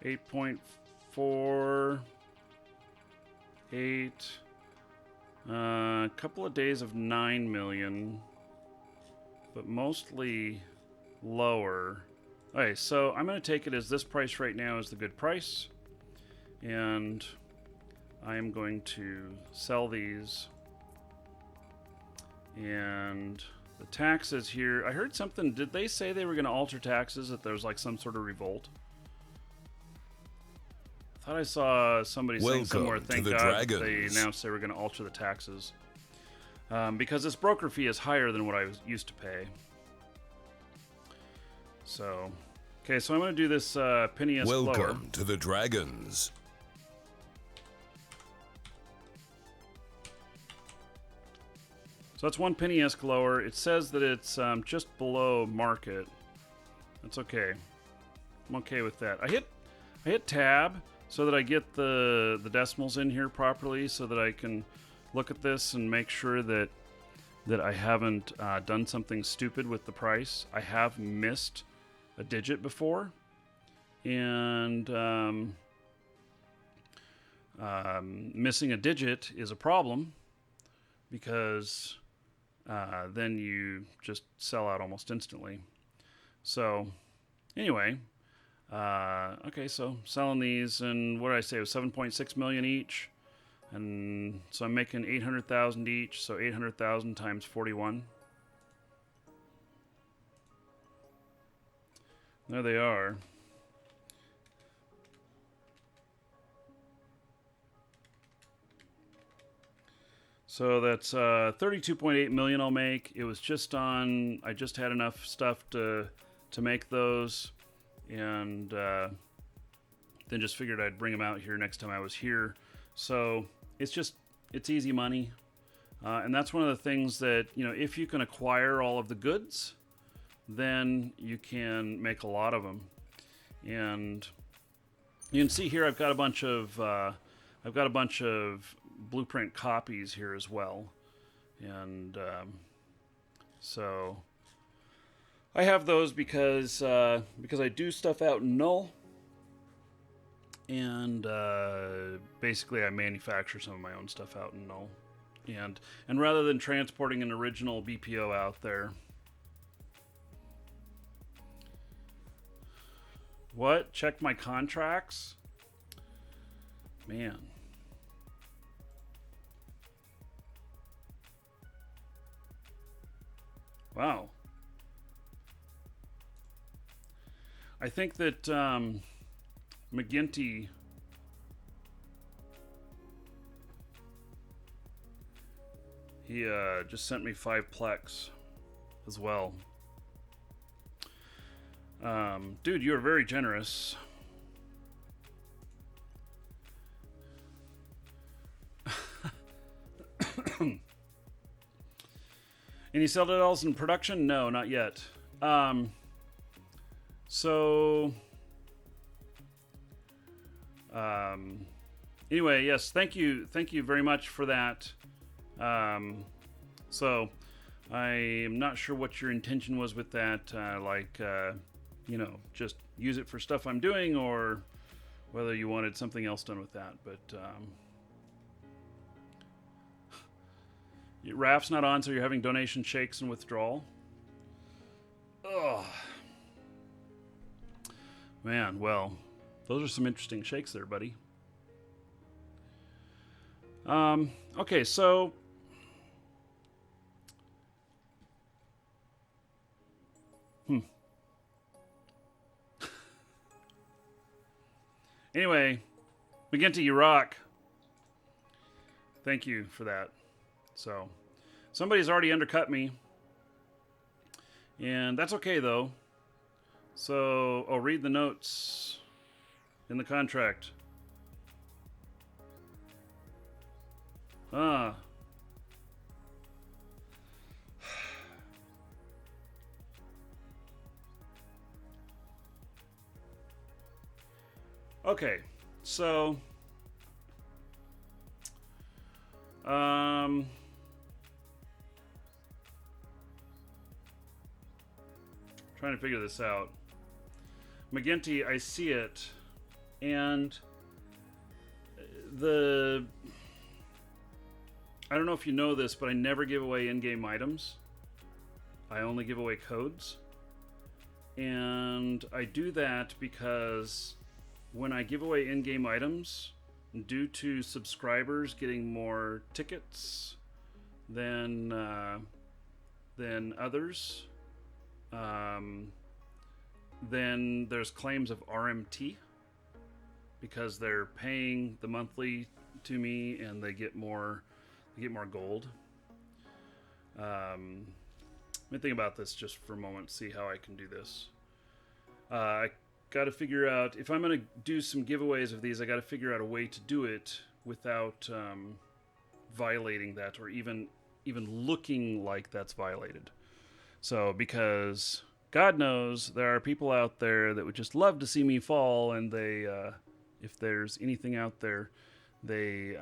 8.4, 8, a couple of days of 9 million, but mostly lower. Okay, so I'm going to take it as this price right now is the good price, and I am going to sell these. And the taxes here, I heard something, did they say they were going to alter taxes, that there was like some sort of revolt? I thought I saw somebody saying somewhere, thank God, that they announced they were going to alter the taxes. Because this broker fee is higher than what I was used to pay. So, okay, so I'm going to do this penny ISK lower. Welcome to the Dragons. So that's 1 penny ISK lower. It says that it's just below market. That's okay. I'm okay with that. I hit tab so that I get the decimals in here properly, so that I can look at this and make sure that I haven't done something stupid with the price. I have missed a digit before, and missing a digit is a problem, because then you just sell out almost instantly. So anyway, okay, so selling these, and what did I say, it was 7.6 million each, and so I'm making 800,000 each, so 800,000 times 41. There they are. So that's 32.8 million I'll make. It was just on, I just had enough stuff to make those, and then just figured I'd bring them out here next time I was here. So it's easy money. And that's one of the things that, if you can acquire all of the goods, then you can make a lot of them. And you can see here I've got a bunch of blueprint copies here as well, and so I have those because I do stuff out in null, and basically I manufacture some of my own stuff out in null. And rather than transporting an original BPO out there. What? Check my contracts? Man. Wow. I think that McGinty he just sent me 5 plex as well. Dude, you are very generous. Any Zelda in production? No, not yet. Anyway, yes, thank you very much for that. So I am not sure what your intention was with that, just use it for stuff I'm doing, or whether you wanted something else done with that. But Raf's not on, so you're having donation shakes and withdrawal. Ugh. Man, well, those are some interesting shakes there, buddy. Okay, so anyway, McGinty, you rock. Thank you for that. So, somebody's already undercut me, and that's okay though. So, I'll read the notes in the contract. Okay, so trying to figure this out. McGinty, I see it, and I don't know if you know this, but I never give away in-game items. I only give away codes. And I do that because when I give away in-game items, due to subscribers getting more tickets than others, then there's claims of RMT because they're paying the monthly to me and they get more gold. Let me think about this just for a moment, see how I can do this. I got to figure out, if I'm going to do some giveaways of these, I got to figure out a way to do it without violating that, or even looking like that's violated. So, because God knows there are people out there that would just love to see me fall, and they, if there's anything out there, they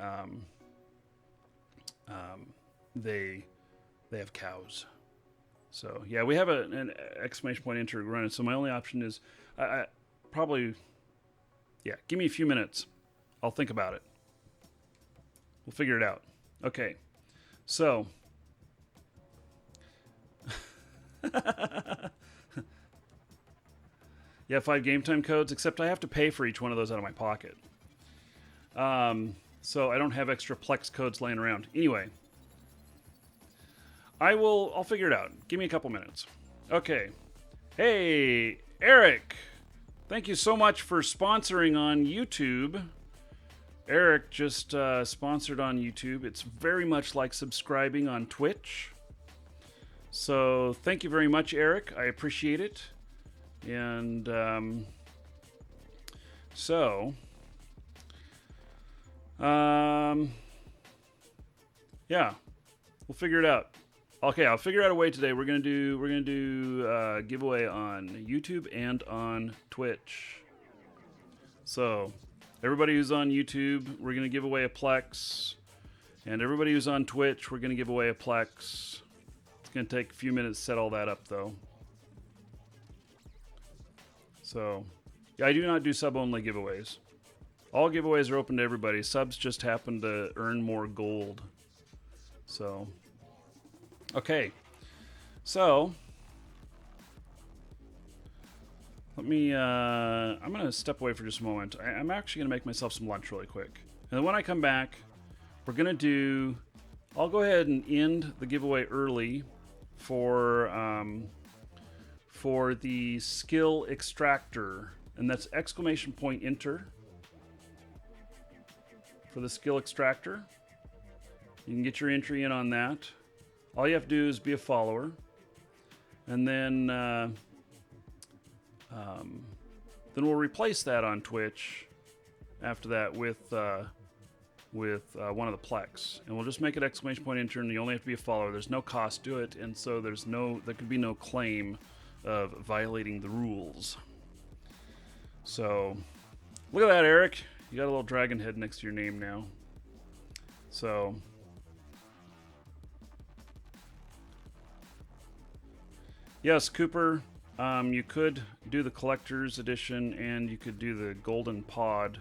have cows. So yeah, we have an exclamation point enter running. So my only option is, I probably, yeah, give me a few minutes. I'll think about it. We'll figure it out. Okay, so. Yeah, 5 game time codes, except I have to pay for each one of those out of my pocket. So I don't have extra Plex codes laying around. Anyway, I'll figure it out. Give me a couple minutes. Okay. Hey, Eric. Thank you so much for sponsoring on YouTube. Eric just sponsored on YouTube. It's very much like subscribing on Twitch. So thank you very much, Eric. I appreciate it. And yeah, we'll figure it out. Okay, I'll figure out a way today. We're gonna do giveaway on YouTube and on Twitch. So everybody who's on YouTube, we're gonna give away a Plex, and everybody who's on Twitch, we're gonna give away a Plex. It's gonna take a few minutes to set all that up, though. So, yeah, I do not do sub-only giveaways. All giveaways are open to everybody. Subs just happen to earn more gold So, okay. So, let me, I'm going to step away for just a moment. I'm actually going to make myself some lunch really quick. And then when I come back, we're going to do, I'll go ahead and end the giveaway early for the skill extractor. And that's exclamation point enter for the skill extractor. You can get your entry in on that. All you have to do is be a follower. And then we'll replace that on Twitch after that with one of the Plex, and we'll just make it exclamation point enter, and you only have to be a follower. There's no cost to it, and so there could be no claim of violating the rules. So look at that, Eric. You got a little dragon head next to your name now. So yes, Cooper, you could do the collector's edition, and you could do the golden pod,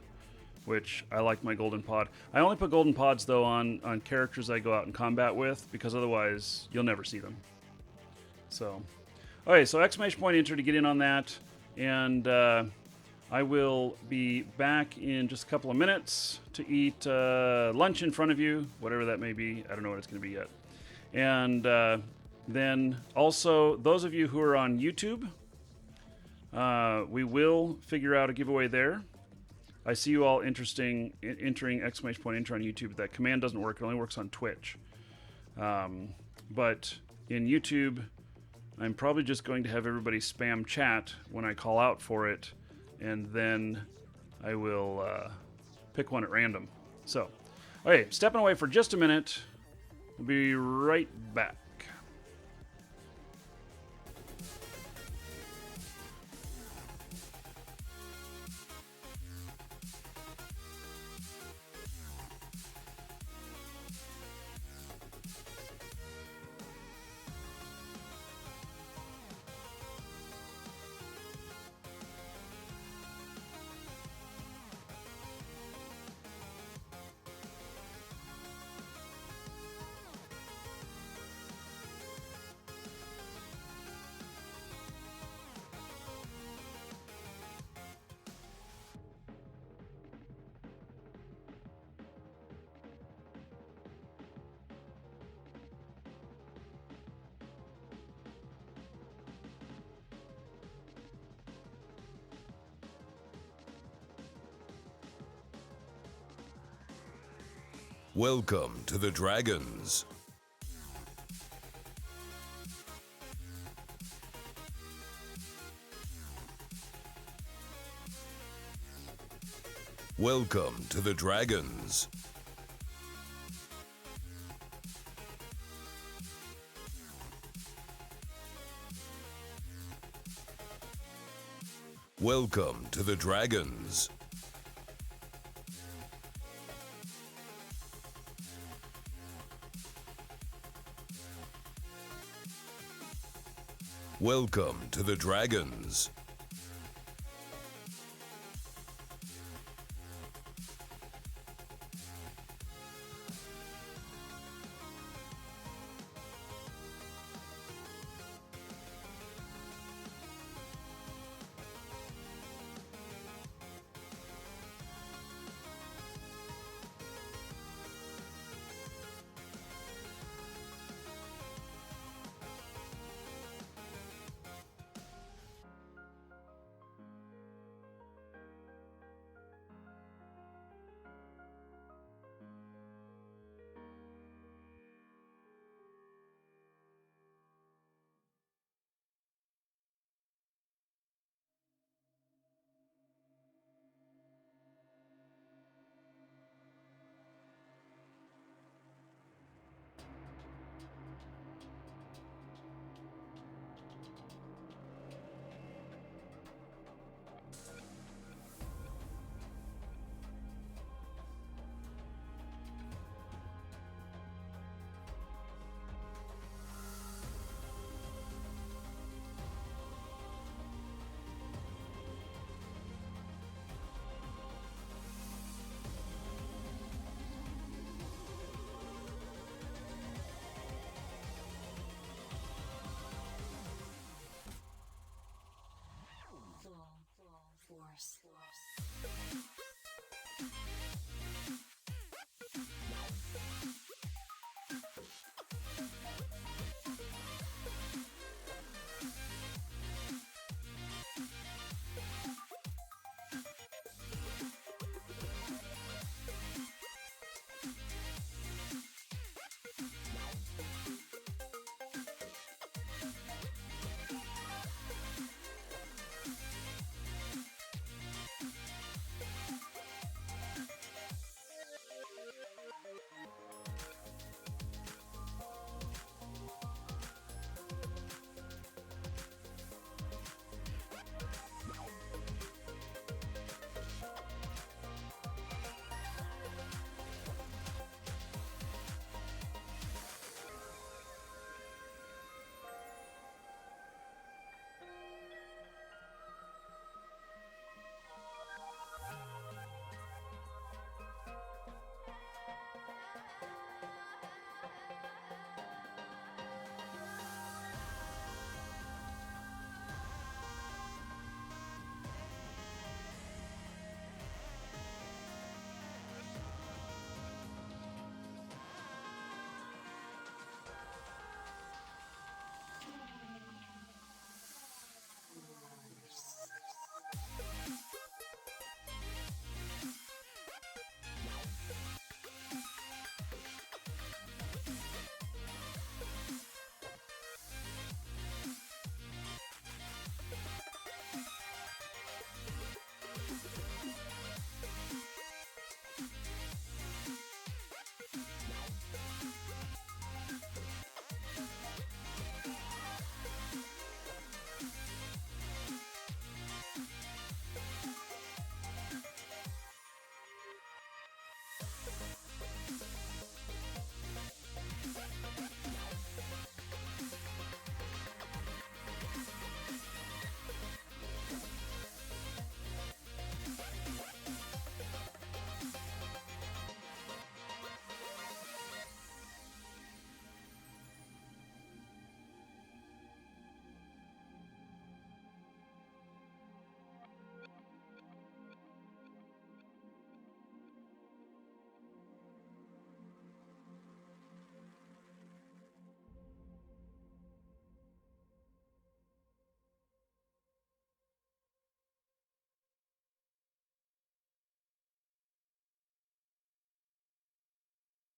which I like my golden pod. I only put golden pods, though, on characters I go out in combat with, because otherwise you'll never see them. So, okay, so exclamation point enter to get in on that, and I will be back in just a couple of minutes to eat lunch in front of you, whatever that may be. I don't know what it's going to be yet. And then also, those of you who are on YouTube, we will figure out a giveaway there. I see you all entering exclamation point enter on YouTube. That command doesn't work. It only works on Twitch. But in YouTube, I'm probably just going to have everybody spam chat when I call out for it, and then I will pick one at random. So, okay, stepping away for just a minute. We'll be right back. Welcome to the Dragons. Welcome to the Dragons. Welcome to the Dragons. Welcome to the Dragons.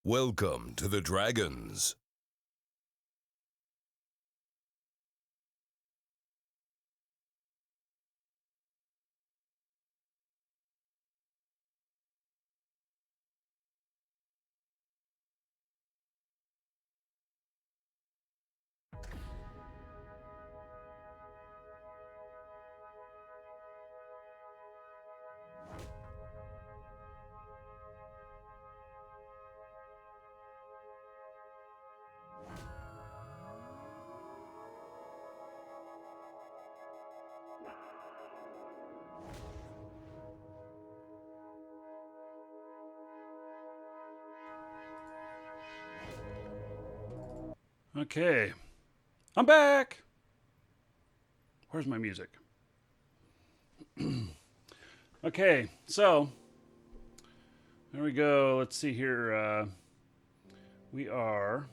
Welcome to the Dragons. Okay. I'm back. Where's my music? Okay, so there we go. Let's see here. We are.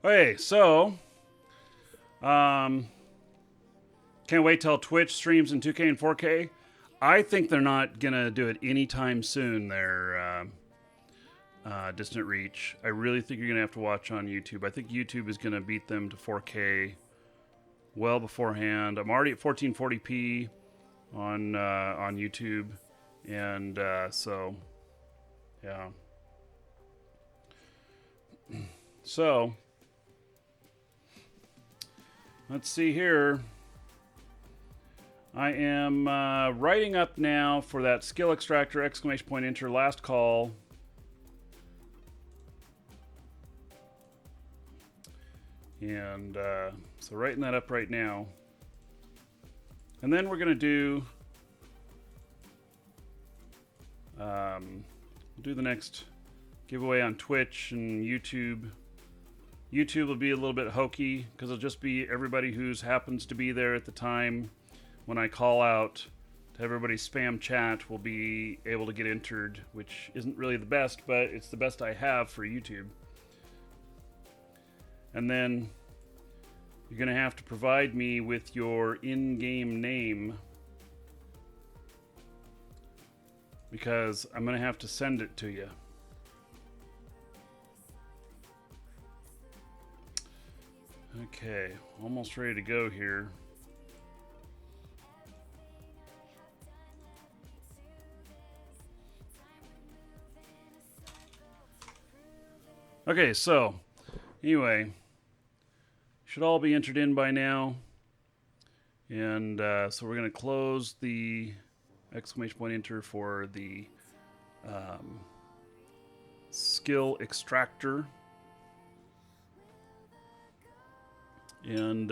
Okay, so can't wait till Twitch streams in 2K and 4K. I think they're not gonna do it anytime soon. Their Distant Reach. I really think you're gonna have to watch on YouTube. I think YouTube is gonna beat them to 4K well beforehand. I'm already at 1440p on YouTube, and so yeah. So, let's see here. I am writing up now for that skill extractor, exclamation point, enter, last call. And so writing that up right now. And then we're going to do the next giveaway on Twitch and YouTube. YouTube will be a little bit hokey because it'll just be everybody who happens to be there at the time when I call out to everybody spam chat will be able to get entered, which isn't really the best, but it's the best I have for YouTube. And then you're going to have to provide me with your in-game name because I'm going to have to send it to you. Okay, almost ready to go here. Okay, so anyway, should all be entered in by now. And so we're going to close the exclamation point enter for the skill extractor. And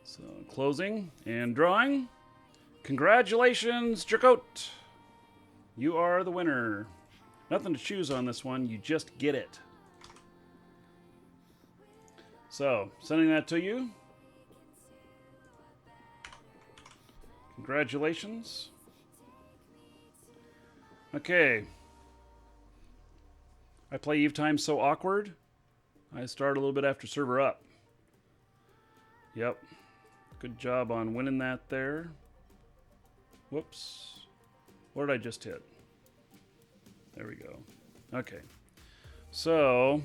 so closing and drawing. Congratulations, Jerkote. You are the winner. Nothing to choose on this one. You just get it. So, sending that to you. Congratulations. Okay. I play Eve Time so awkward. I start a little bit after server up. Yep. Good job on winning that there. Whoops. What did I just hit? There we go. Okay. So,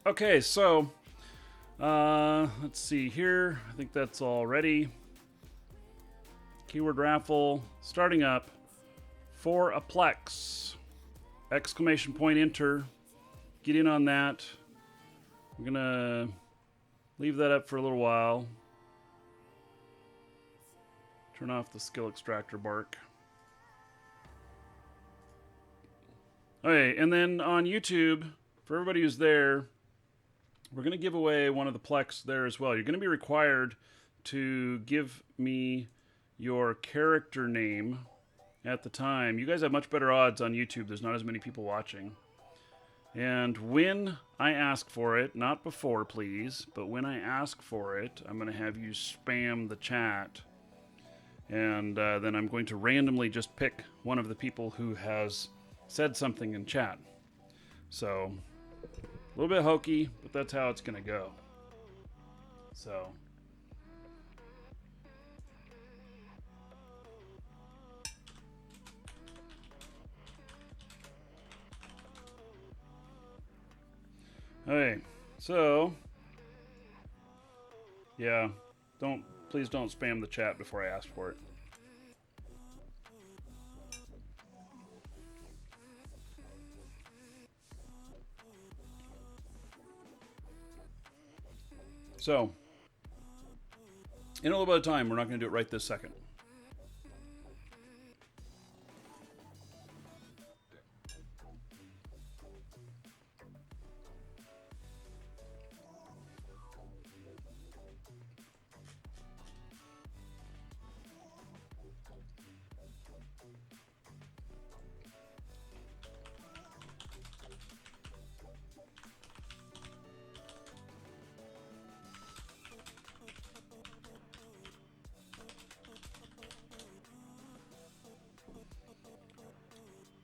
okay, so let's see here. I think that's all ready. Keyword raffle starting up for a Plex. Exclamation point enter. Get in on that. I'm gonna leave that up for a little while. Turn off the skill extractor bark. Okay, and then on YouTube, for everybody who's there, we're going to give away one of the Plex there as well. You're going to be required to give me your character name at the time. You guys have much better odds on YouTube. There's not as many people watching. And when I ask for it, not before, please, but when I ask for it, I'm going to have you spam the chat. And then I'm going to randomly just pick one of the people who has said something in chat. So, a little bit hokey, but that's how it's going to go. So, okay, so, yeah, please don't spam the chat before I ask for it. So, in a little bit of time, we're not going to do it right this second.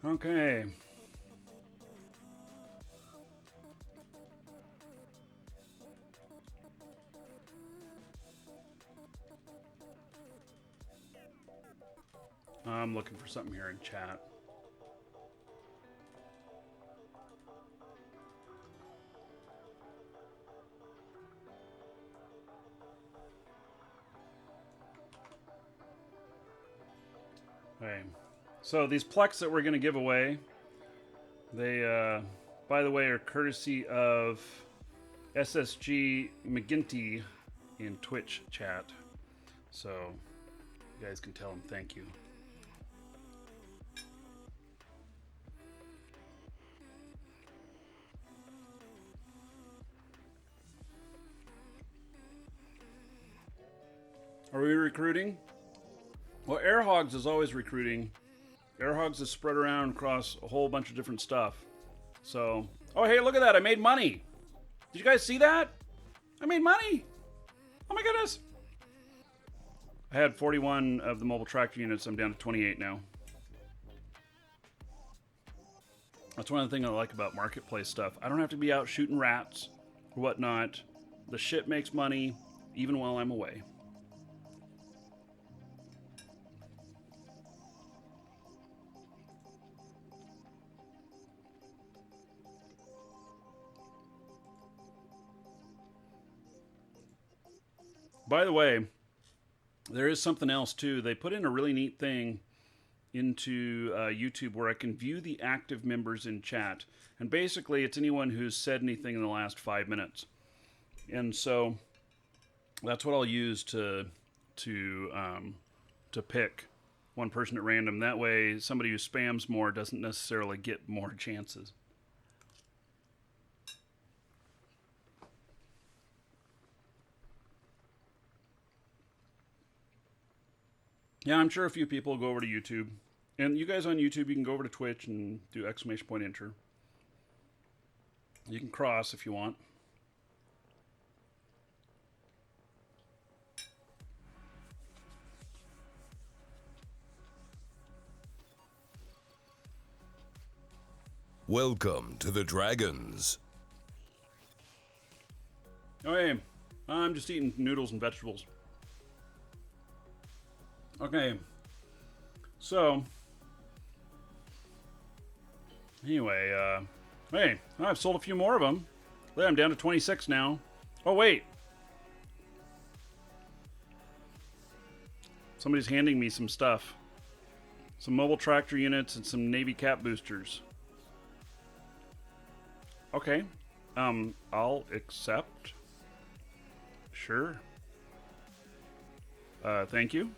Okay. I'm looking for something here in chat. Okay. So these Plex that we're going to give away, they, by the way, are courtesy of SSG McGinty in Twitch chat. So you guys can tell him thank you. Are we recruiting? Well, Air Hogs is always recruiting. Air Hogs is spread around across a whole bunch of different stuff. So, oh hey, look at that! I made money. Did you guys see that? I made money. Oh my goodness! I had 41 of the mobile tractor units. I'm down to 28 now. That's one of the things I like about marketplace stuff. I don't have to be out shooting rats or whatnot. The shit makes money even while I'm away. By the way, there is something else too. They put in a really neat thing into YouTube where I can view the active members in chat. And basically, it's anyone who's said anything in the last 5 minutes. And so that's what I'll use to pick one person at random. That way, somebody who spams more doesn't necessarily get more chances. Yeah, I'm sure a few people will go over to YouTube. And you guys on YouTube, you can go over to Twitch and do exclamation point enter. You can cross if you want. Welcome to the Dragons. Oh, hey, I'm just eating noodles and vegetables. Okay, so anyway, hey, I've sold a few more of them. I'm down to 26 now. Oh, wait. Somebody's handing me some stuff. Some mobile tractor units and some Navy cap boosters. Okay, I'll accept. Sure. Thank you.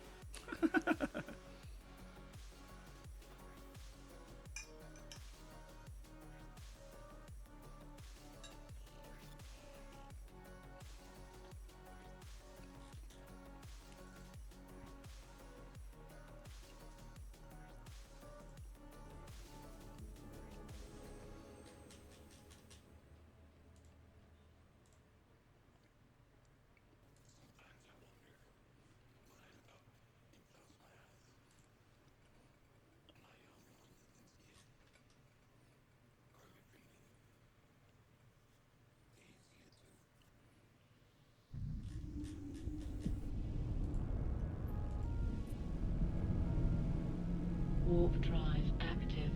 Warp drive active.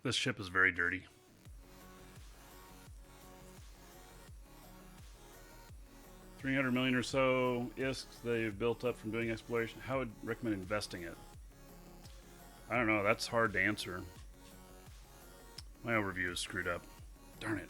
This ship is very dirty. $300 million or so ISKs they've built up from doing exploration. How would you recommend investing it? I don't know. That's hard to answer. My overview is screwed up. Darn it.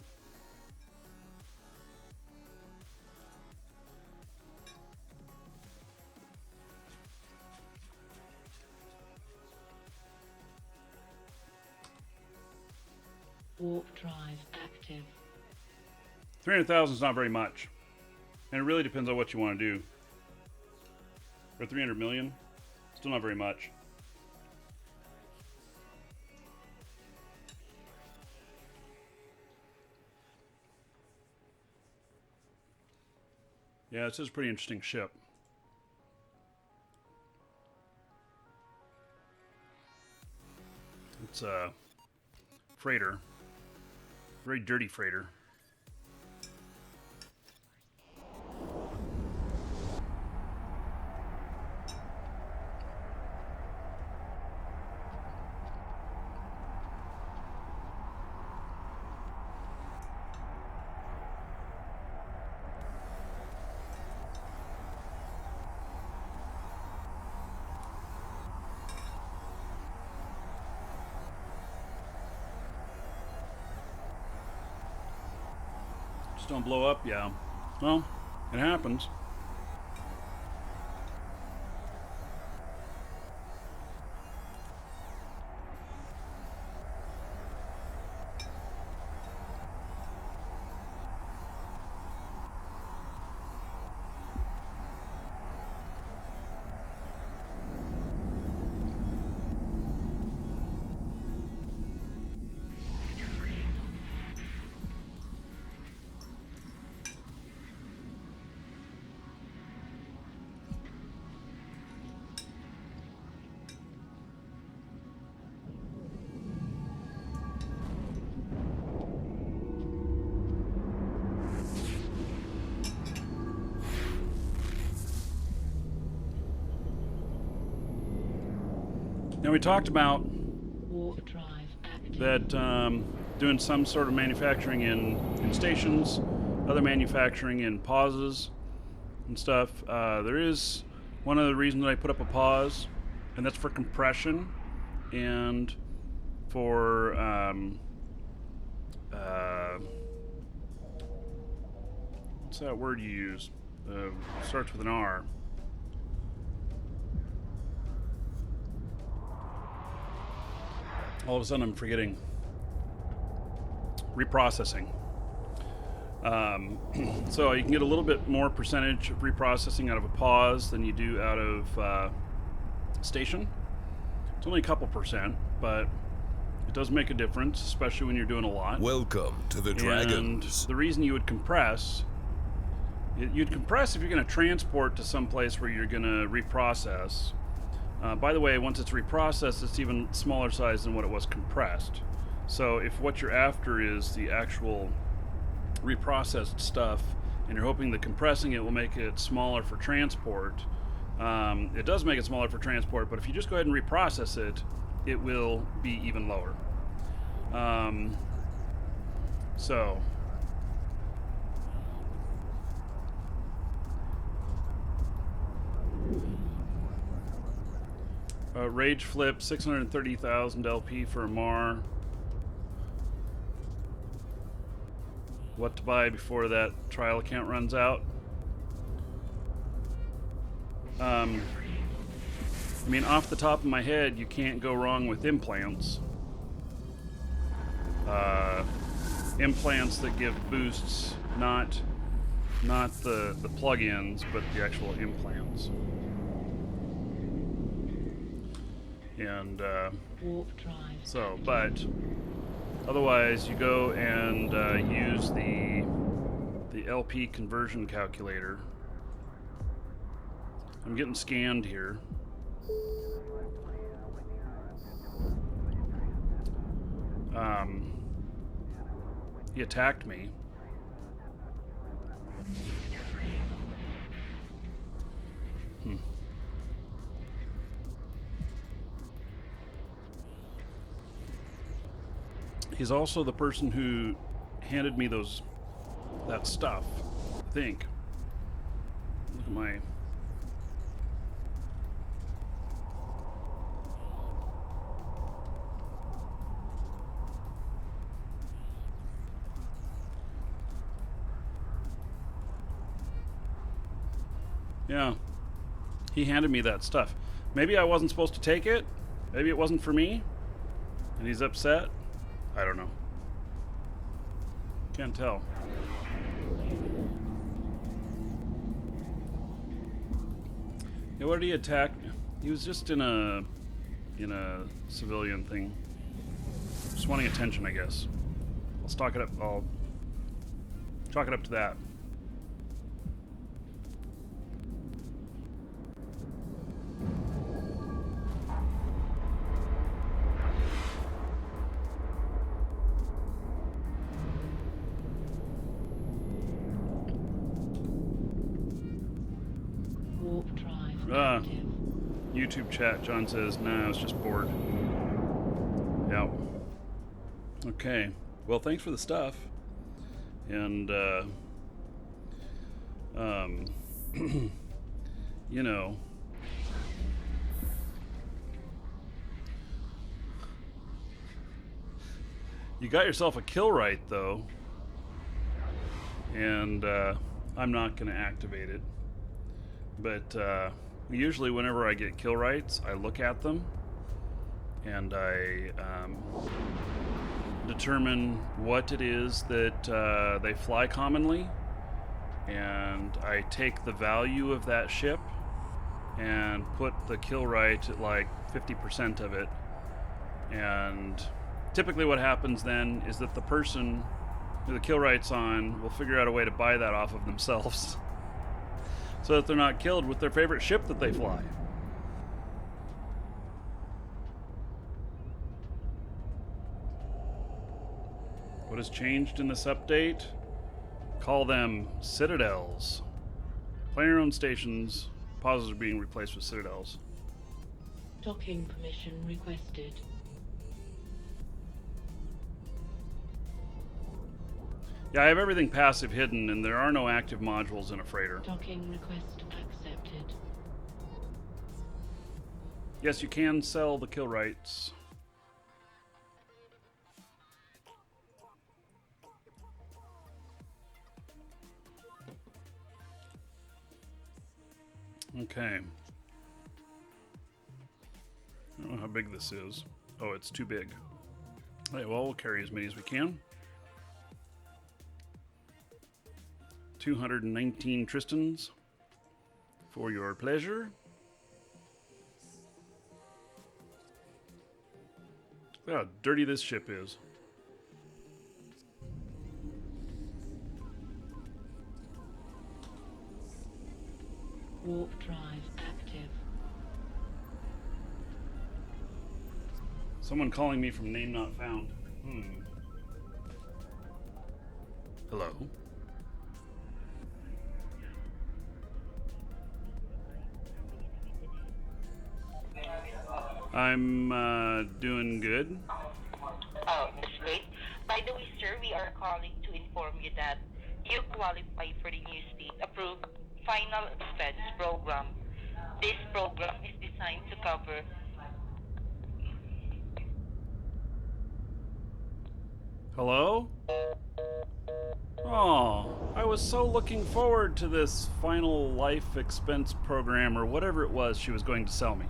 Warp drive active. 300,000 is not very much. And it really depends on what you want to do. For 300 million, still not very much. Yeah, this is a pretty interesting ship. It's a freighter. Very dirty freighter. Just don't blow up, yeah. Well, it happens. Now we talked about Warp drive active. that doing some sort of manufacturing in stations, other manufacturing in pauses and stuff. There is one of the reasons that I put up a pause, and that's for compression and for what's that word you use? Starts with an R. All of a sudden I'm forgetting. Reprocessing. So you can get a little bit more percentage of reprocessing out of a pause than you do out of station. It's only a couple percent, but it does make a difference, especially when you're doing a lot. Welcome to the Dragons. And the reason you would compress, you'd compress if you're going to transport to some place where you're going to reprocess. By the way, once it's reprocessed, it's even smaller size than what it was compressed. So if what you're after is the actual reprocessed stuff, and you're hoping that compressing it will make it smaller for transport, it does make it smaller for transport, but if you just go ahead and reprocess it, it will be even lower. So Rage Flip, 630,000 LP for a Mar. What to buy before that trial account runs out? I mean, off the top of my head, you can't go wrong with implants. Implants that give boosts, not the plugins, but the actual implants. And Warp drive. so, but otherwise, you go and use the LP conversion calculator. I'm getting scanned here. He attacked me. He's also the person who handed me that stuff, I think. Look at my... Yeah. He handed me that stuff. Maybe I wasn't supposed to take it. Maybe it wasn't for me. And he's upset. I don't know. Can't tell. Yeah, what did he attack? He was just in a civilian thing. Just wanting attention, I guess. I'll chalk it up to that. Ah, active. YouTube chat. John says, "Nah, I was just bored." Yeah. Okay. Well, thanks for the stuff. And you know, you got yourself a kill right though, and I'm not going to activate it. But usually, whenever I get kill rights, I look at them and I determine what it is that they fly commonly, and I take the value of that ship and put the kill right at like 50% of it. And typically, what happens then is that the person who the kill right's on will figure out a way to buy that off of themselves so that they're not killed with their favorite ship that they fly. What has changed in this update? Call them citadels. Player-owned stations. Pauses are being replaced with citadels. Docking permission requested. Yeah, I have everything passive hidden, and there are no active modules in a freighter. Docking request accepted. Yes, you can sell the kill rights. Okay. I don't know how big this is. Oh, it's too big. Hey, well, we'll carry as many as we can. 219 Tristans for your pleasure. Look how dirty this ship is. Warp drive active. Someone calling me from name not found. Hello? I'm doing good. Oh, that's great. By the way, sir, we are calling to inform you that you qualify for the new state-approved final expense program. This program is designed to cover. Hello? Oh, I was so looking forward to this final life expense program or whatever it was she was going to sell me.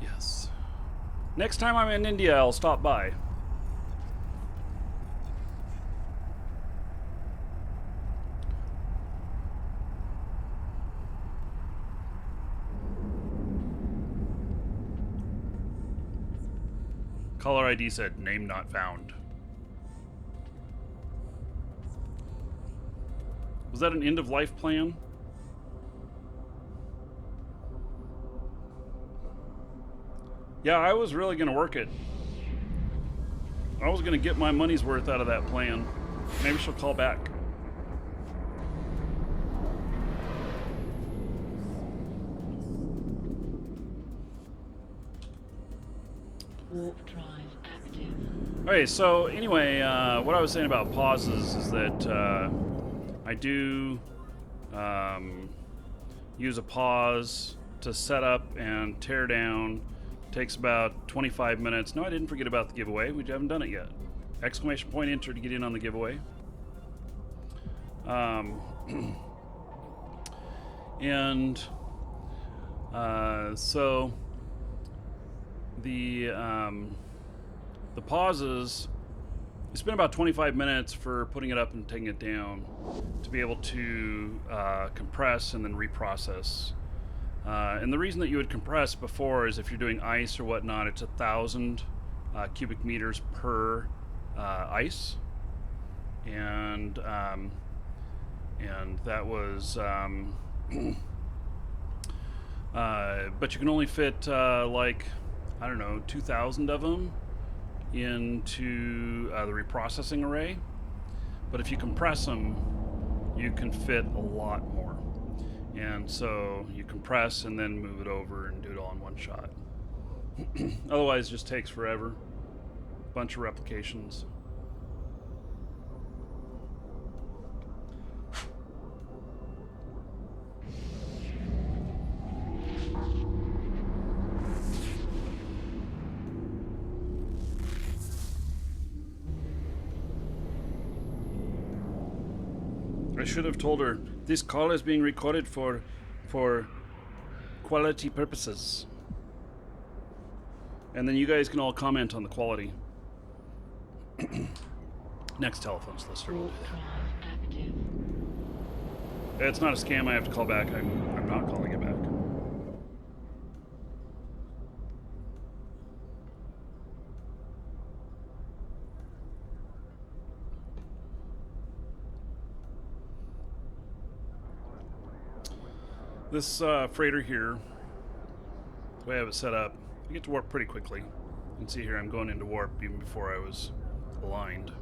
Yes. Next time I'm in India, I'll stop by. Caller ID said, name not found. Was that an end of life plan? Yeah, I was really going to work it. I was going to get my money's worth out of that plan. Maybe she'll call back. Warp drive active. Okay, so anyway, what I was saying about pauses is that I do use a pause to set up and tear down. Takes about 25 minutes. No, I didn't forget about the giveaway. We haven't done it yet. Exclamation point enter to get in on the giveaway. And so the pauses, you spend about 25 minutes for putting it up and taking it down to be able to compress and then reprocess. And the reason that you would compress before is if you're doing ice or whatnot, it's 1,000 cubic meters per ice, and that was but you can only fit like, I don't know, 2,000 of them into the reprocessing array. But if you compress them, you can fit a lot more. And so you compress and then move it over and do it all in one shot. Otherwise, it just takes forever. Bunch of replications. I should have told her this call is being recorded for quality purposes. And then you guys can all comment on the quality. Next telephone solicitor will do Warp drive active. that. It's not a scam. I have to call back. I'm not calling it back. This freighter here, the way I have it set up, I get to warp pretty quickly. You can see here I'm going into warp even before I was aligned.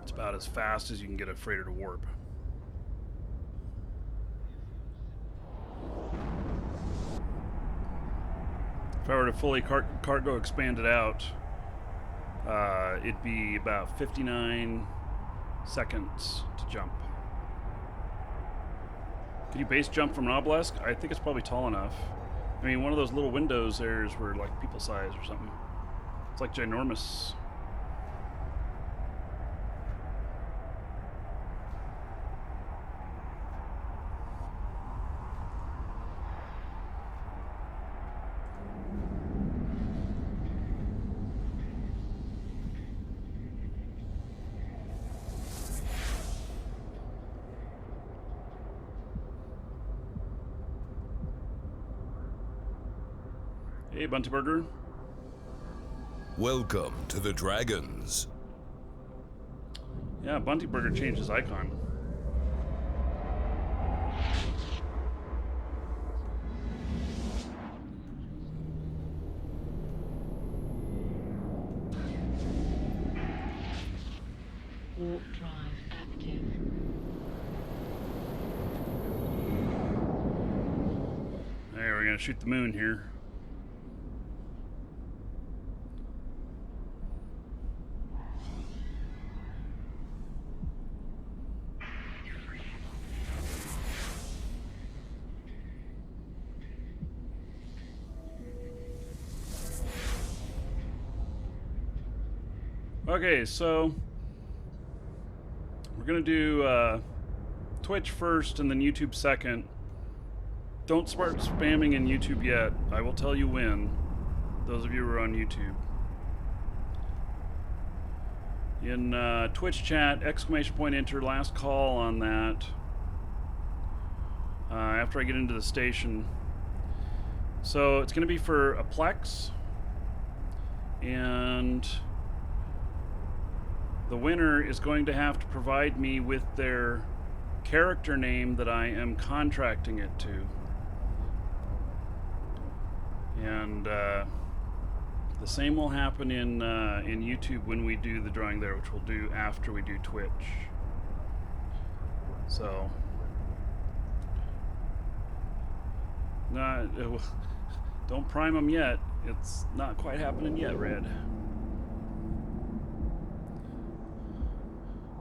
It's about as fast as you can get a freighter to warp. If I were to fully cargo expand it out, it'd be about 59 seconds to jump. Can you base jump from an obelisk? I think it's probably tall enough. I mean, one of those little windows there were like people size or something. It's like ginormous. Hey, Bunty Burger. Welcome to the Dragons. Yeah, Bunty Burger changed his icon. Warp drive active. Hey, we're gonna shoot the moon here. Okay, so we're gonna do Twitch first and then YouTube second. Don't start spamming in YouTube yet. I will tell you when. Those of you who are on YouTube. In Twitch chat, !enter, last call on that. After I get into the station. So it's gonna be for a Plex. And the winner is going to have to provide me with their character name that I am contracting it to. And the same will happen in YouTube when we do the drawing there, which we'll do after we do Twitch. So, don't prime them yet. It's not quite happening yet, Red.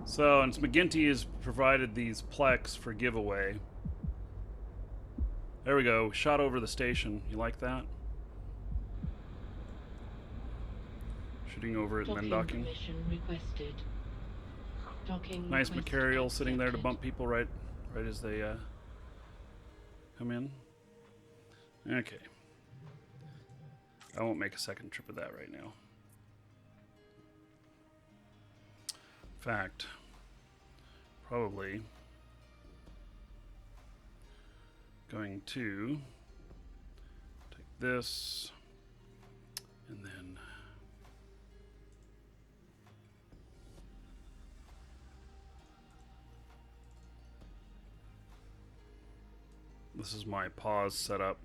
So, and McGinty has provided these Plex for giveaway. There we go. Shot over the station. You like that? Shooting over it and then docking. Permission requested. Docking Nice request Macarial sitting there to accepted. bump people right as they come in. Okay. I won't make a second trip of that right now. In fact, probably going to take this and then this is my pause setup.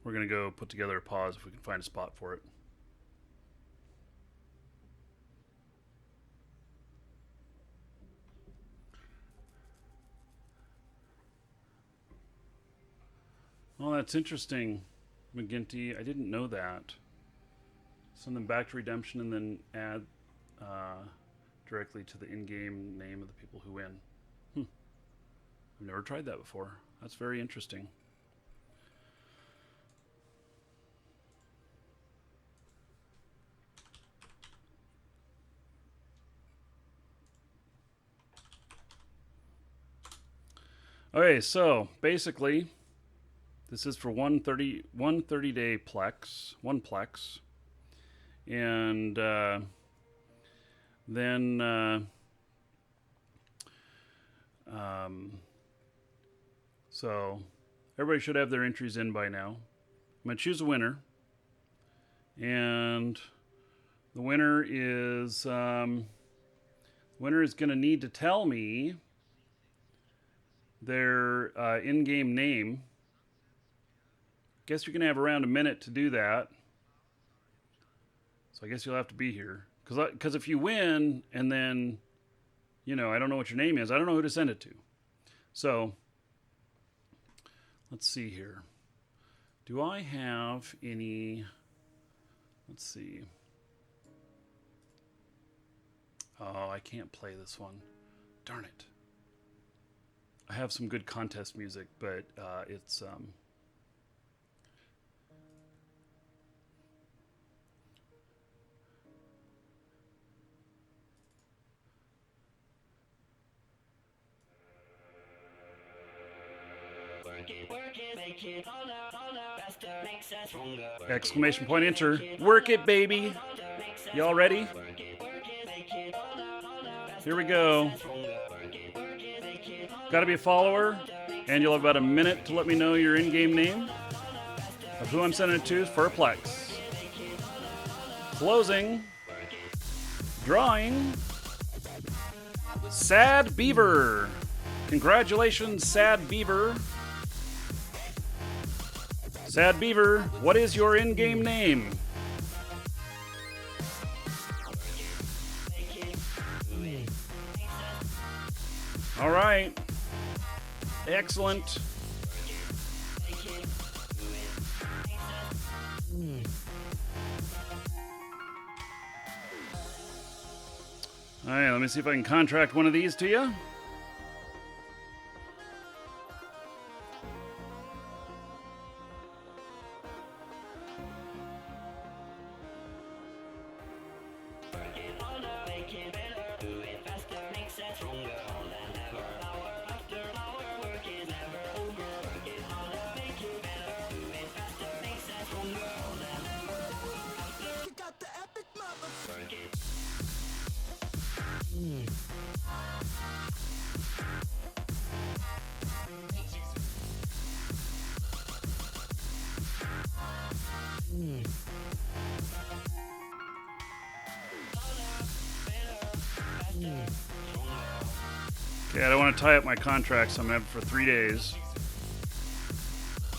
we're going to go put together a pause if we can find a spot for it. Oh, that's interesting, McGinty. I didn't know that. Send them back to redemption and then add directly to the in-game name of the people who win. I've never tried that before. That's very interesting. Okay, so basically, this is for one 30-day plex, one plex, and then so everybody should have their entries in by now. I'm gonna choose a winner, and the winner is gonna need to tell me their in-game name. Guess you're gonna have around a minute to do that. So I guess you'll have to be here, because if you win and then, you know, I don't know what your name is, I don't know who to send it to. So let's see here. Do I have any? Let's see. Oh, I can't play this one. Darn it. I have some good contest music, but it's exclamation point enter. Work it, baby. Y'all ready? Here we go. Got to be a follower, and you'll have about a minute to let me know your in-game name of who I'm sending it to for a Plex. Closing. Drawing. Sad Beaver. Congratulations, Sad Beaver. Sad Beaver, what is your in-game name? All right. Excellent. All right, let me see if I can contract one of these to you. Okay, I don't want to tie up my contract, so I'm going to have it for 3 days.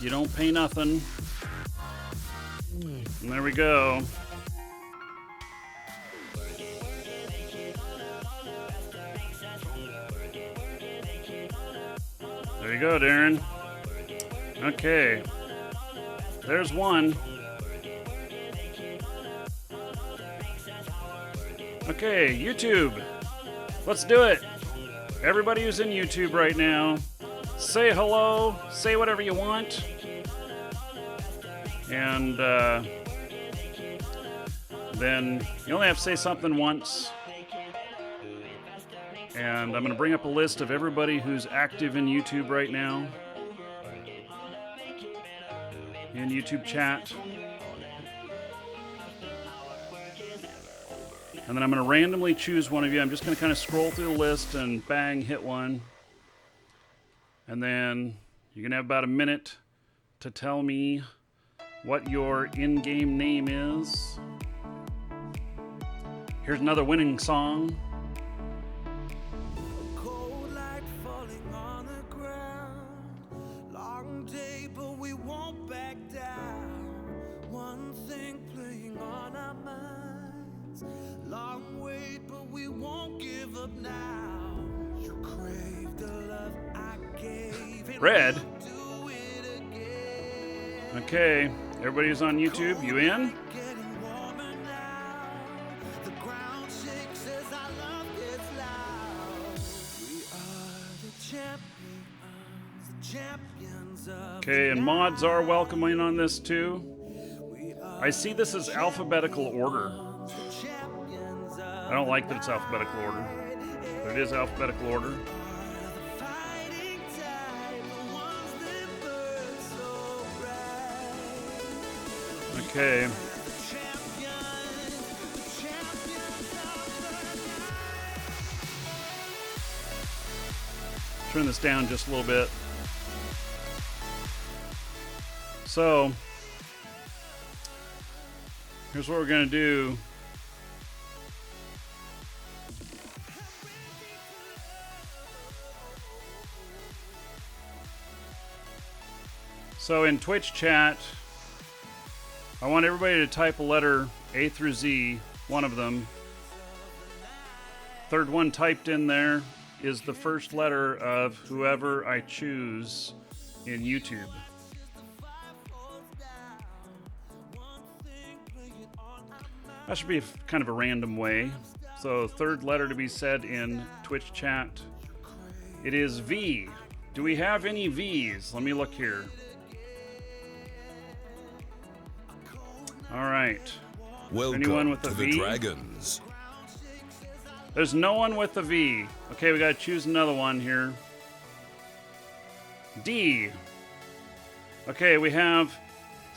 You don't pay nothing. And there we go. There you go, Darren. Okay. There's one. Okay, YouTube. Let's do it. Everybody who's in YouTube right now, say hello, say whatever you want. And then you only have to say something once. And I'm going to bring up a list of everybody who's active in YouTube right now. In YouTube chat. And then I'm going to randomly choose one of you. I'm just going to kind of scroll through the list and bang, hit one. And then you're going to have about a minute to tell me what your in-game name is. Here's another winning song. Cold light falling on the ground. Long day, but we won't back down. one thing playing on our minds. Long wait, but we won't give up now. You crave the love I gave. And Red. we'll do it again. Okay, everybody who's on YouTube, you in? Getting warmer now. The ground shakes as our love gets loud. We are the champions of Okay, and mods are welcome in on this too. I see this as alphabetical order. I don't like that it's alphabetical order, but it is alphabetical order. fighting tide, the ones that burn so bright. Okay, turn this down just a little bit. So, here's what we're gonna do. So in Twitch chat, I want everybody to type a letter A through Z, one of them. Third one typed in there is the first letter of whoever I choose in YouTube. That should be kind of a random way. So third letter to be said in Twitch chat. It is V. Do we have any V's? Let me look here. All right. Welcome Anyone with a to the V? Dragons. There's no one with a V. Okay, we gotta choose another one here. D. Okay, we have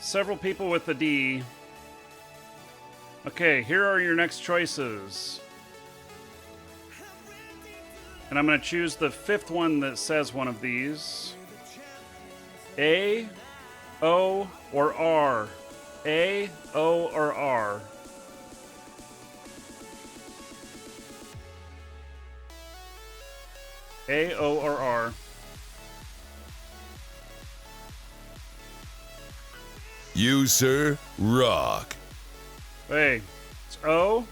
several people with the D. Okay, here are your next choices. And I'm gonna choose the fifth one that says one of these. A, O, or R. A, O, or R. A, O, or R. You, sir, rock. Hey, it's O.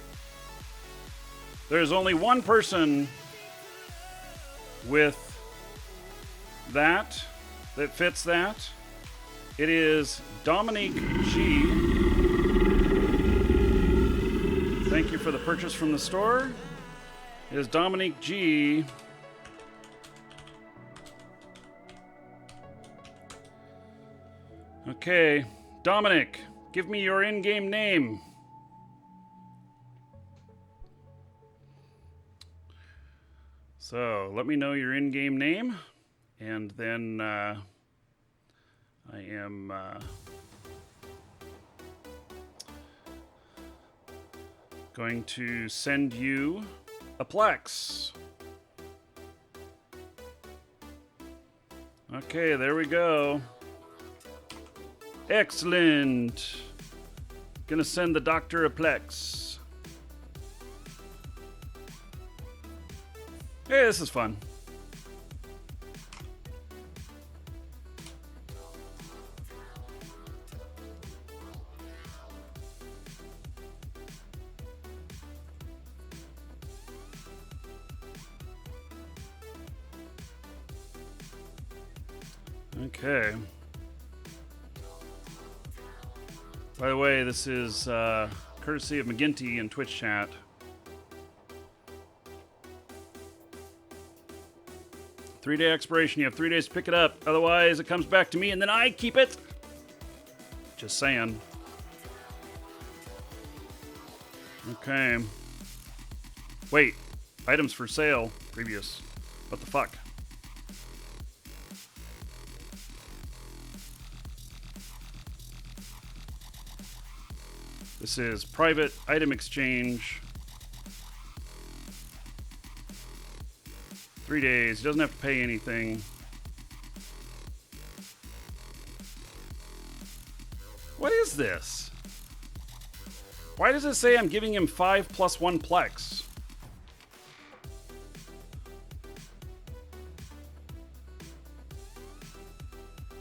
There's only one person with that fits that. It is Dominique G. Thank you for the purchase from the store. It is Dominique G. Okay, Dominic, give me your in-game name. So, let me know your in-game name, and then I am going to send you a Plex. Okay, there we go. Excellent. Gonna send the doctor a Plex. Hey, this is fun. Okay. By the way, this is courtesy of McGinty in Twitch chat. Three-day expiration. You have 3 days to pick it up. Otherwise, it comes back to me and then I keep it. Just saying. Okay. Wait. Items for sale. Previous. What the fuck? This is private item exchange. 3 days. He doesn't have to pay anything. What is this? Why does it say I'm giving him 5 plus 1 Plex?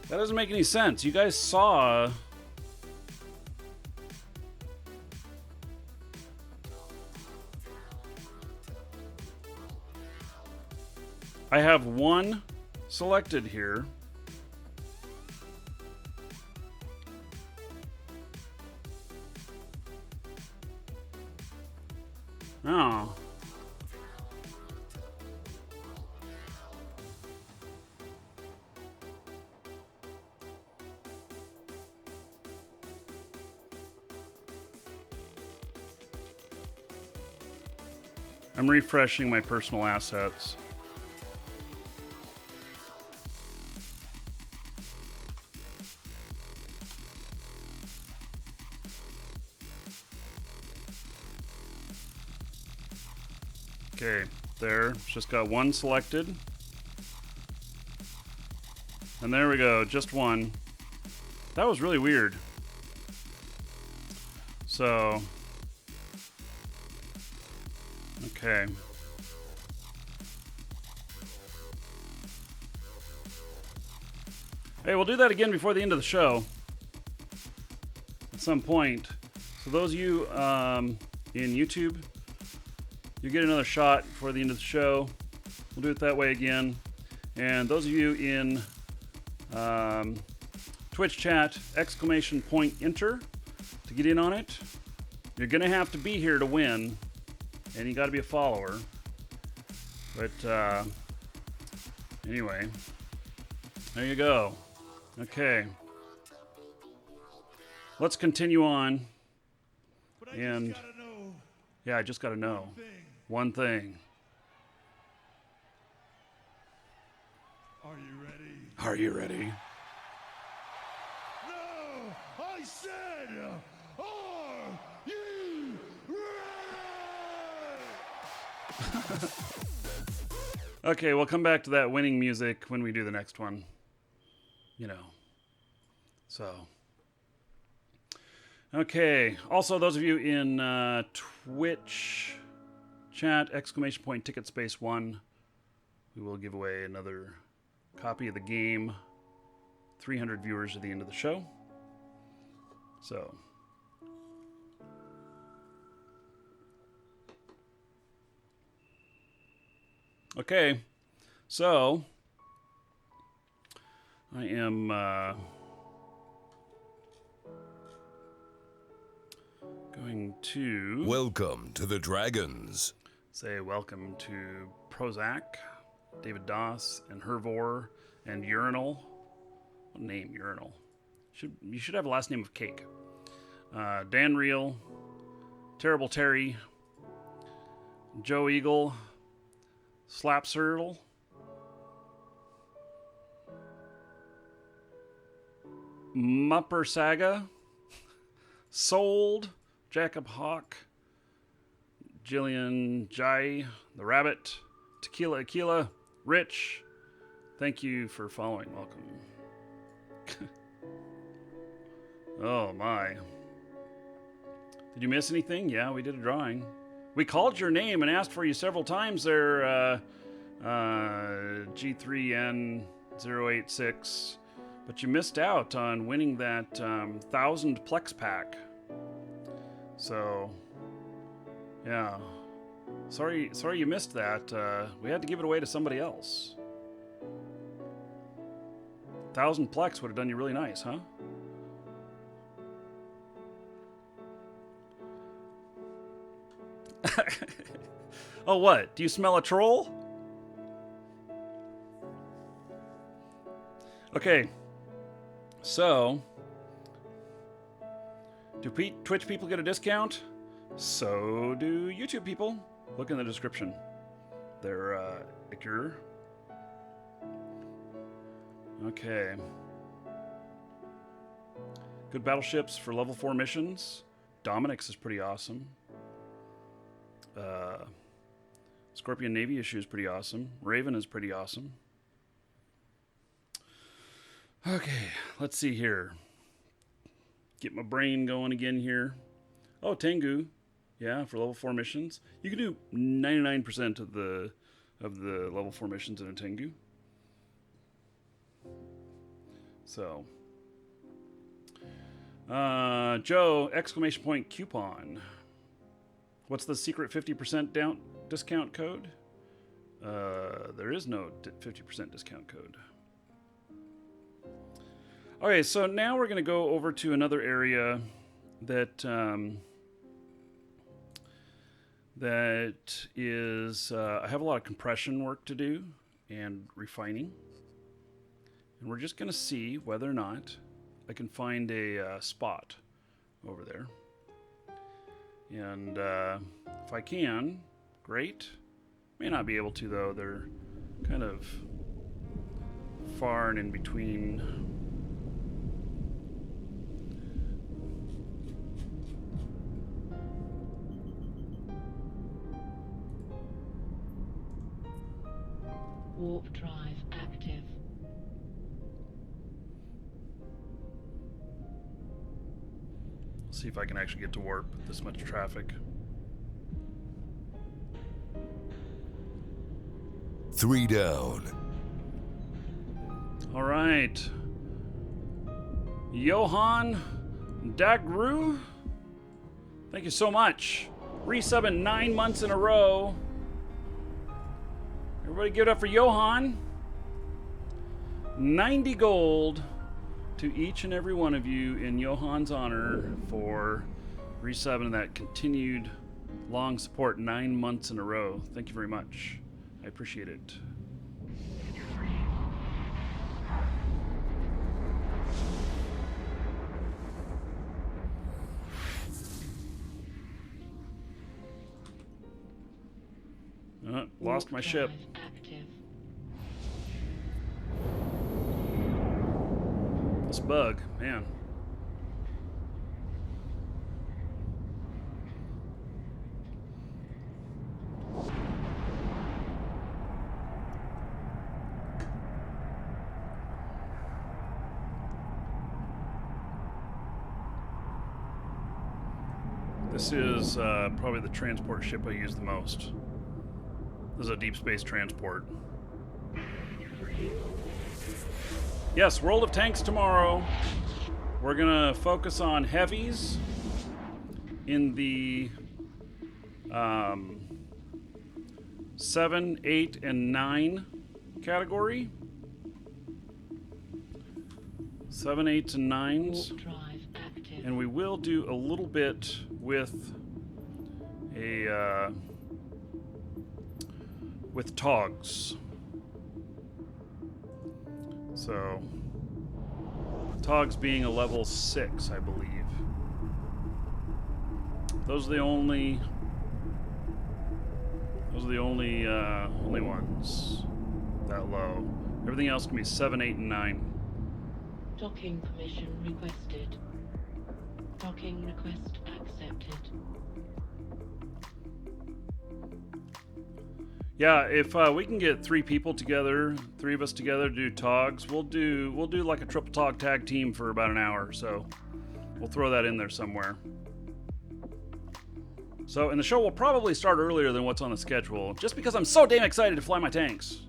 That doesn't make any sense. You guys saw I have one selected here. Oh. I'm refreshing my personal assets. Okay, there. Just got one selected. And there we go, just one. That was really weird. So, okay. Hey, we'll do that again before the end of the show. At some point. So those of you in YouTube, you get another shot before the end of the show. We'll do it that way again. And those of you in Twitch chat, !enter to get in on it. You're going to have to be here to win. And you got to be a follower. But anyway, there you go. Okay. Let's continue on. And yeah, I just got to know one thing. Are you ready? Are you ready? No! I said, are you ready? Okay, we'll come back to that winning music when we do the next one. You know. So. Okay. Also, those of you in Twitch chat, !ticket space 1, we will give away another copy of the game. 300 viewers at the end of the show. So. Okay. So. I am going to Welcome to the Dragons. say welcome to Prozac, David Doss, and Hervor, and Urinal. What name, Urinal? You should have a last name of Cake. Dan Reel, Terrible Terry, Joe Eagle, Slapsirtle, Mupper Saga, Sold, Jacob Hawk, Jillian Jai, The Rabbit, Tequila Aquila, Rich. Thank you for following. Welcome. Oh my. Did you miss anything? Yeah, we did a drawing. We called your name and asked for you several times there, G3N086. But you missed out on winning that 1,000 Plex pack. So, yeah. Sorry you missed that. We had to give it away to somebody else. 1,000 Plex would have done you really nice, huh? Oh, what? Do you smell a troll? Okay. So, do Twitch people get a discount? So do YouTube people. Look in the description. They're Iker. Okay. Good battleships for level 4 missions. Dominic's is pretty awesome. Scorpion Navy issue is pretty awesome. Raven is pretty awesome. Okay, let's see here. Get my brain going again here. Oh, Tengu. Yeah, for level 4 missions. You can do 99% of the level 4 missions in a Tengu. So. Joe, ! Coupon. What's the secret 50% discount code? There is no 50% discount code. Okay, so now we're going to go over to another area that that is I have a lot of compression work to do and refining, and we're just going to see whether or not I can find a spot over there. And if I can, great. May not be able to, though. They're kind of far and in between. Warp drive active. See if I can actually get to warp with this much traffic. 3 down. All right. Johan Dagru, thank you so much. Resubbing 9 months in a row. Everybody give it up for Johan. 90 gold to each and every one of you in Johan's honor for resubbing that continued long support 9 months in a row. Thank you very much. I appreciate it. Lost my ship. Active. This bug, man. This is probably the transport ship I use the most. This is a deep space transport. Yes, World of Tanks tomorrow. We're gonna focus on heavies in the 7, 8, and 9 category. 7, 8, and 9s. Warp drive active. And we will do a little bit with a with togs. So togs being a level 6, I believe. Those are the only only ones that low. Everything else can be 7, 8, and 9. Docking permission requested. Docking request accepted. Yeah, if we can get 3 people together, 3 of us together to do togs, we'll do like a triple tog tag team for about an hour or so. We'll throw that in there somewhere. So, and the show will probably start earlier than what's on the schedule, just because I'm so damn excited to fly my tanks.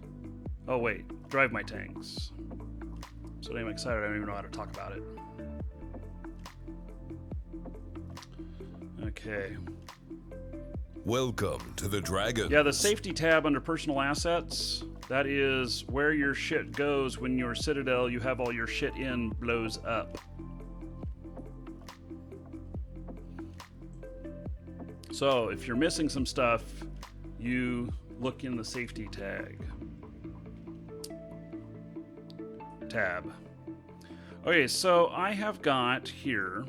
Oh wait, drive my tanks. So damn excited I don't even know how to talk about it. Okay. Welcome to the Dragons. Yeah, the safety tab under personal assets, that is where your shit goes when your citadel you have all your shit in blows up. So if you're missing some stuff, you look in the safety tab. Okay, so I have got here,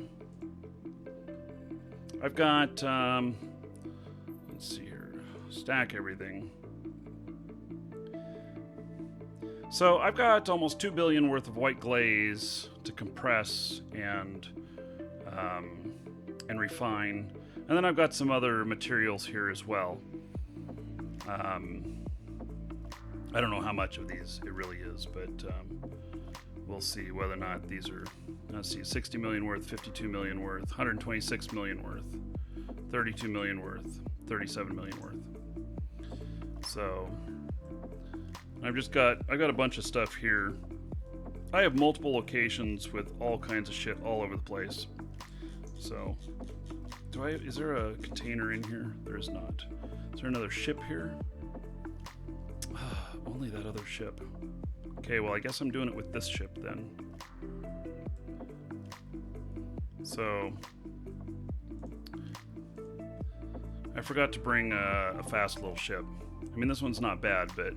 I've got, let's see here, stack everything. So I've got almost 2 billion worth of white glaze to compress and refine. And then I've got some other materials here as well. I don't know how much of these it really is, but we'll see whether or not these are, let's see, 60 million worth, 52 million worth, 126 million worth, 32 million worth, 37 million worth. So I've got a bunch of stuff here. I have multiple locations with all kinds of shit all over the place. So is there a container in here? There is not. Is there another ship here? Only that other ship. Okay, well, I guess I'm doing it with this ship then. So I forgot to bring a fast little ship. I mean, this one's not bad, but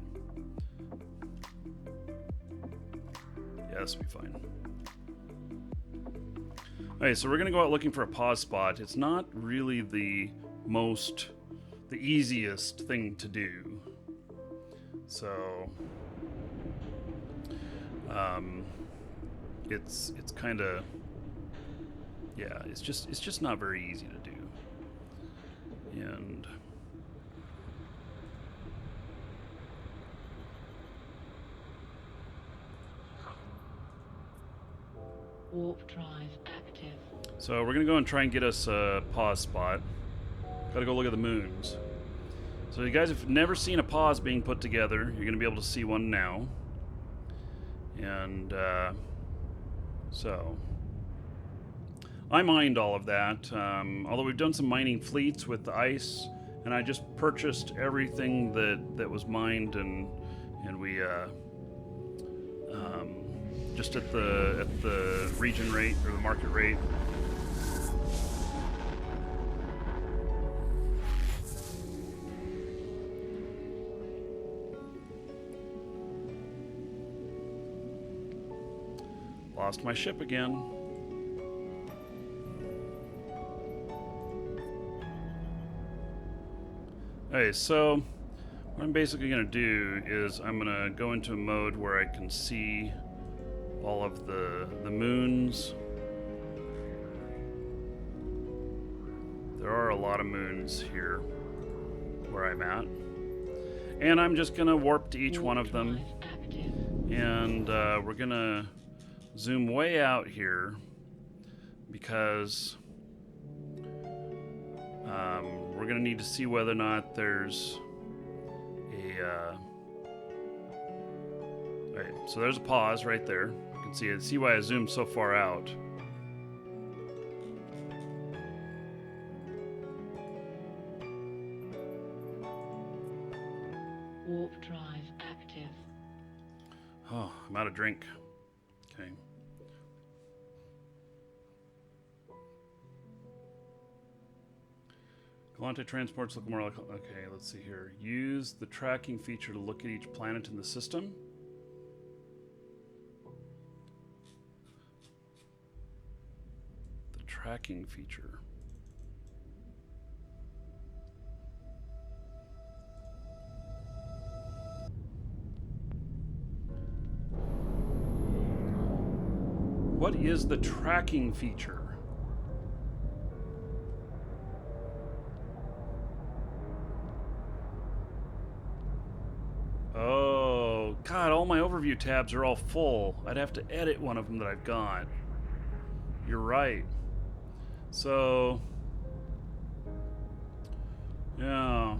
yeah, this will be fine. Okay, so we're gonna go out looking for a pause spot. It's not really the easiest thing to do. So it's kind of, yeah, it's just not very easy to do. And Warp drive active. so we're gonna go and try and get us a pause spot. Gotta go look at the moons. So you guys have never seen a pause being put together. You're gonna be able to see one now. And so I mined all of that. Although we've done some mining fleets with the ice, and I just purchased everything that was mined, and we just at the region rate or the market rate. Lost my ship again. Okay, so what I'm basically going to do is I'm going to go into a mode where I can see all of the moons. There are a lot of moons here where I'm at. And I'm just going to warp to each one of them. And we're going to zoom way out here because we're going to need to see whether or not there's a right, so there's a pause right there. You can see it. See why I zoomed so far out. Warp drive active. Oh, I'm out of drink. Okay. Galante transports look more like... Okay, let's see here. Use the tracking feature to look at each planet in the system. The tracking feature. What is the tracking feature? Oh, God, all my overview tabs are all full. I'd have to edit one of them that I've got. You're right. So, yeah.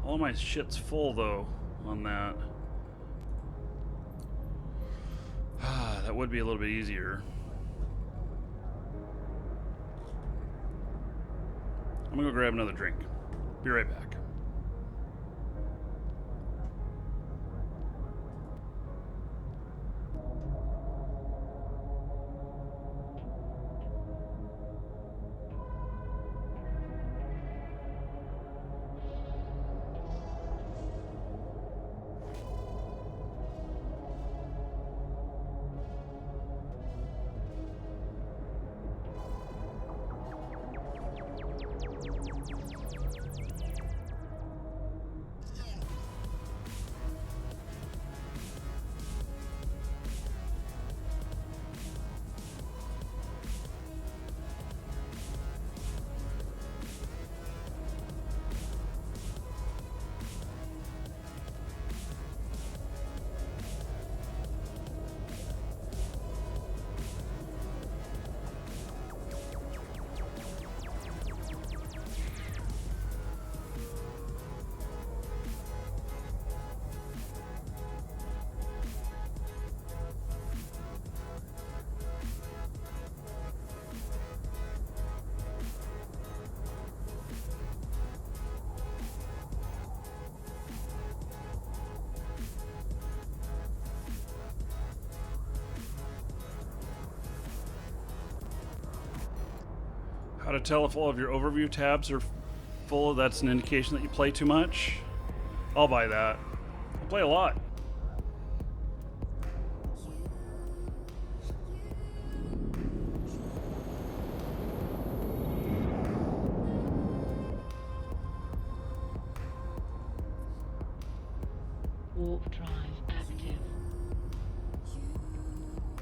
All my shit's full, though, on that. That would be a little bit easier. I'm gonna go grab another drink. Be right back. How to tell if all of your overview tabs are full? That's an indication that you play too much. I'll buy that. I play a lot. Warp drive active.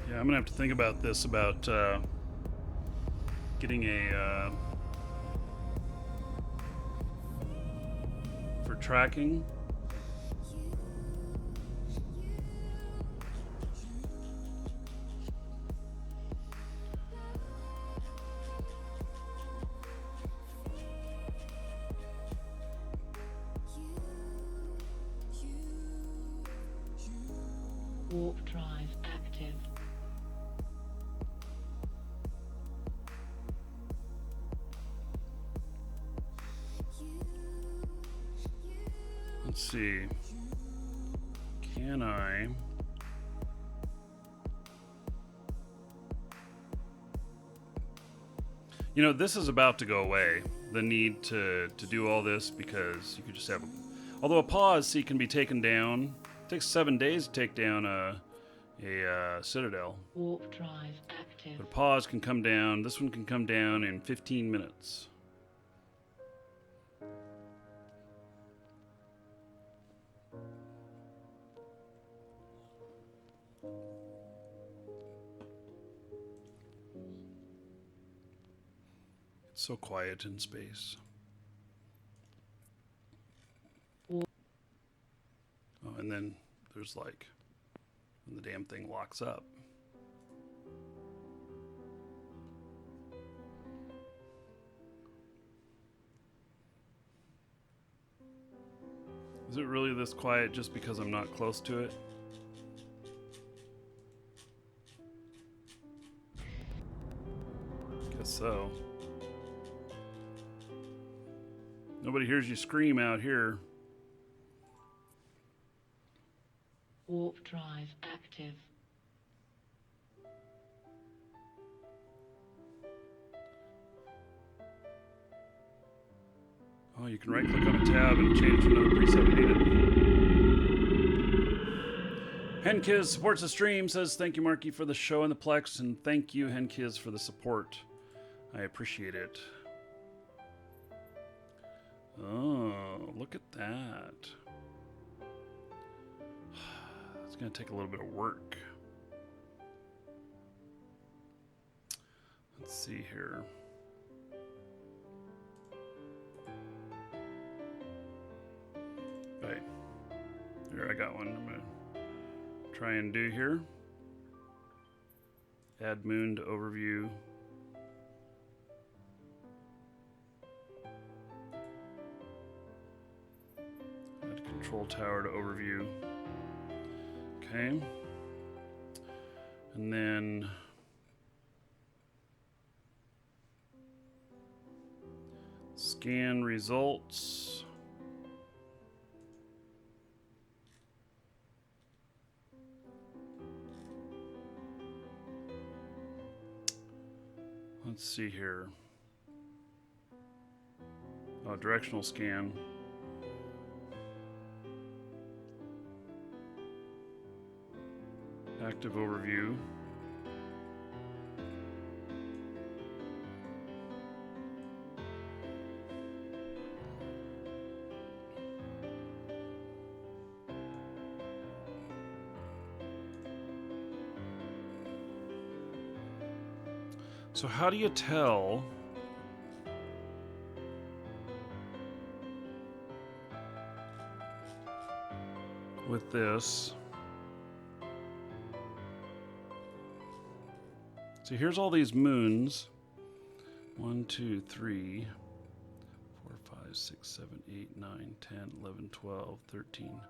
Yeah, I'm gonna have to think about this, about getting a for tracking. Warp drive active. Let's see. Can I? You know, this is about to go away. The need to do all this, because you could just have although a pause C can be taken down. It takes 7 days to take down a Citadel. Warp drive active. But a pause can come down. This one can come down in 15 minutes. It's so quiet in space. Oh, and then there's like, when the damn thing locks up. Is it really this quiet just because I'm not close to it? Guess so. Nobody hears you scream out here. Warp drive active. Oh, you can right click on a tab and change to another preset you needed. Henkiz supports the stream, says thank you Marky for the show and the Plex, and thank you Henkiz for the support. I appreciate it. Oh, look at that. It's going to take a little bit of work. Let's see here. Right. Here, I got one. I'm going to try and do here. Add moon to overview. Add control tower to overview. Okay. And then scan results. Let's see here. Oh, directional scan. Active overview. So how do you tell with this? So here's all these moons. 1, 2, 3, 4, 5, 6, 7, 8, 9, 10, 11, 12, 13,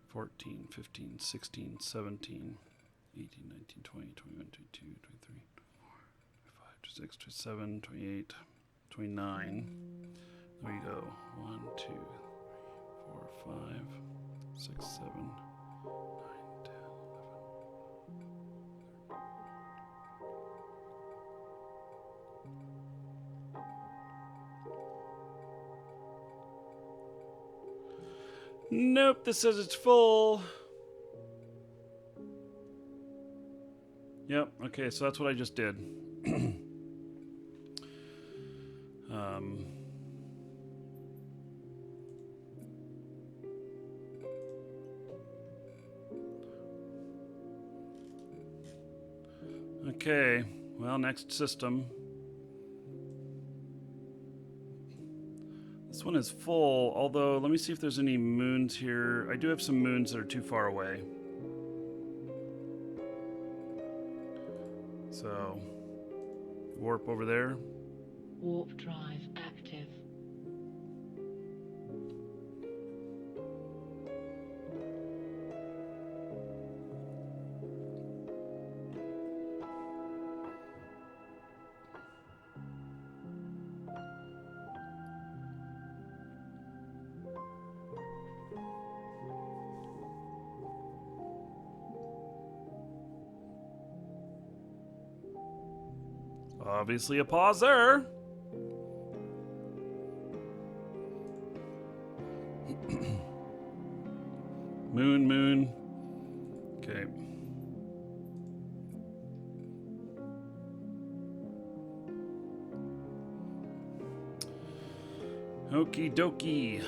14, 15, 16, 17, 18, 19, 20, 21, 22, 23, 26, 27, 28, 29. There we go. 1, 2, 4, 5, 6, 7, 9, 10, 11. Nope, this says it's full. Yep, okay, so that's what I just did. Okay, well, next system. This one is full, although let me see if there's any moons here. I do have some moons that are too far away. So, warp over there. Warp drive active. Obviously a pause there. Moon. Okay. Okie dokie.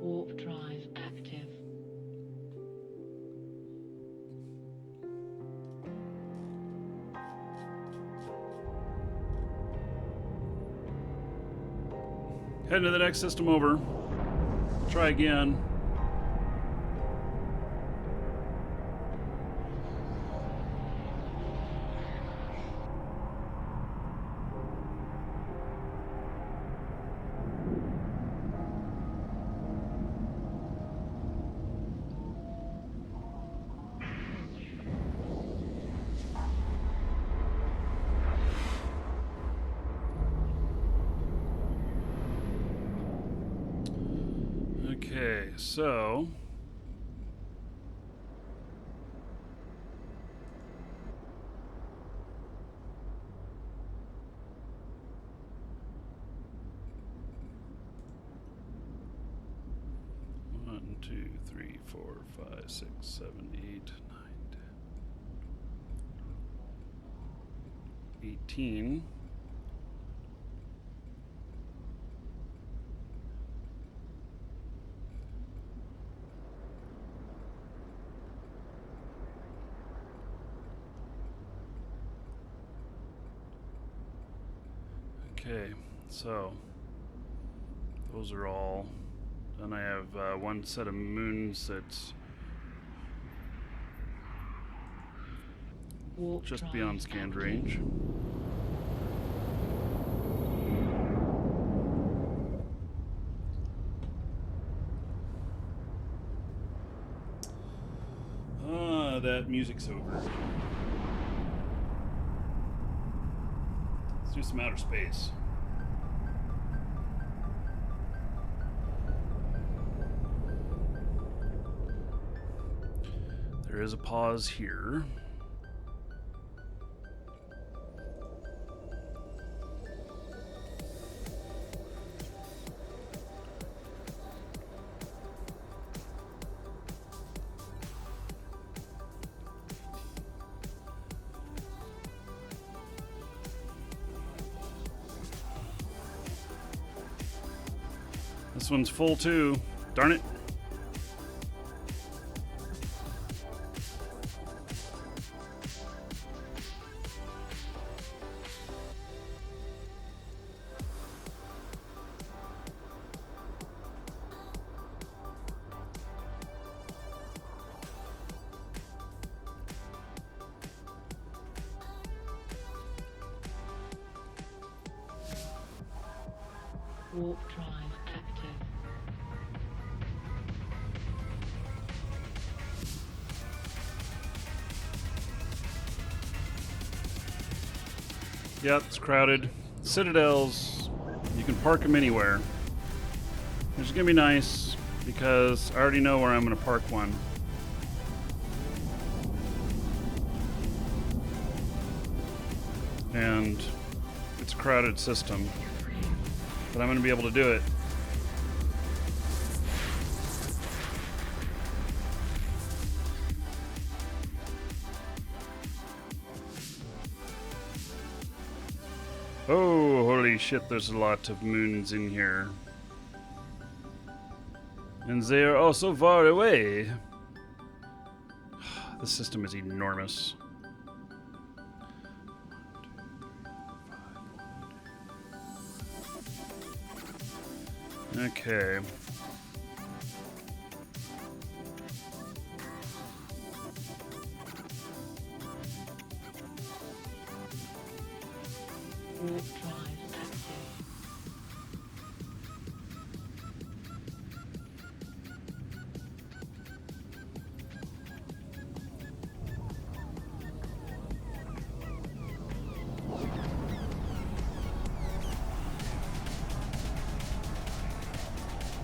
Warp drive active. Heading to the next system over. Try again. Okay, so one, two, three, 4, 5, 6, 7, 8, 9, 10, 18. Okay, so those are all. Then I have one set of moons that's Warp just drive beyond scanned active. range. Ah, that music's over. Let's do some outer space. There is a pause here. This one's full too. Darn it. Warp drive active. Yep, it's crowded. Citadels, you can park them anywhere. Which is gonna be nice. because I already know where I'm going to park one. And it's a crowded system, but I'm going to be able to do it. Oh, holy shit, there's a lot of moons in here. And they are all so far away. The system is enormous. Okay. Warp drive active.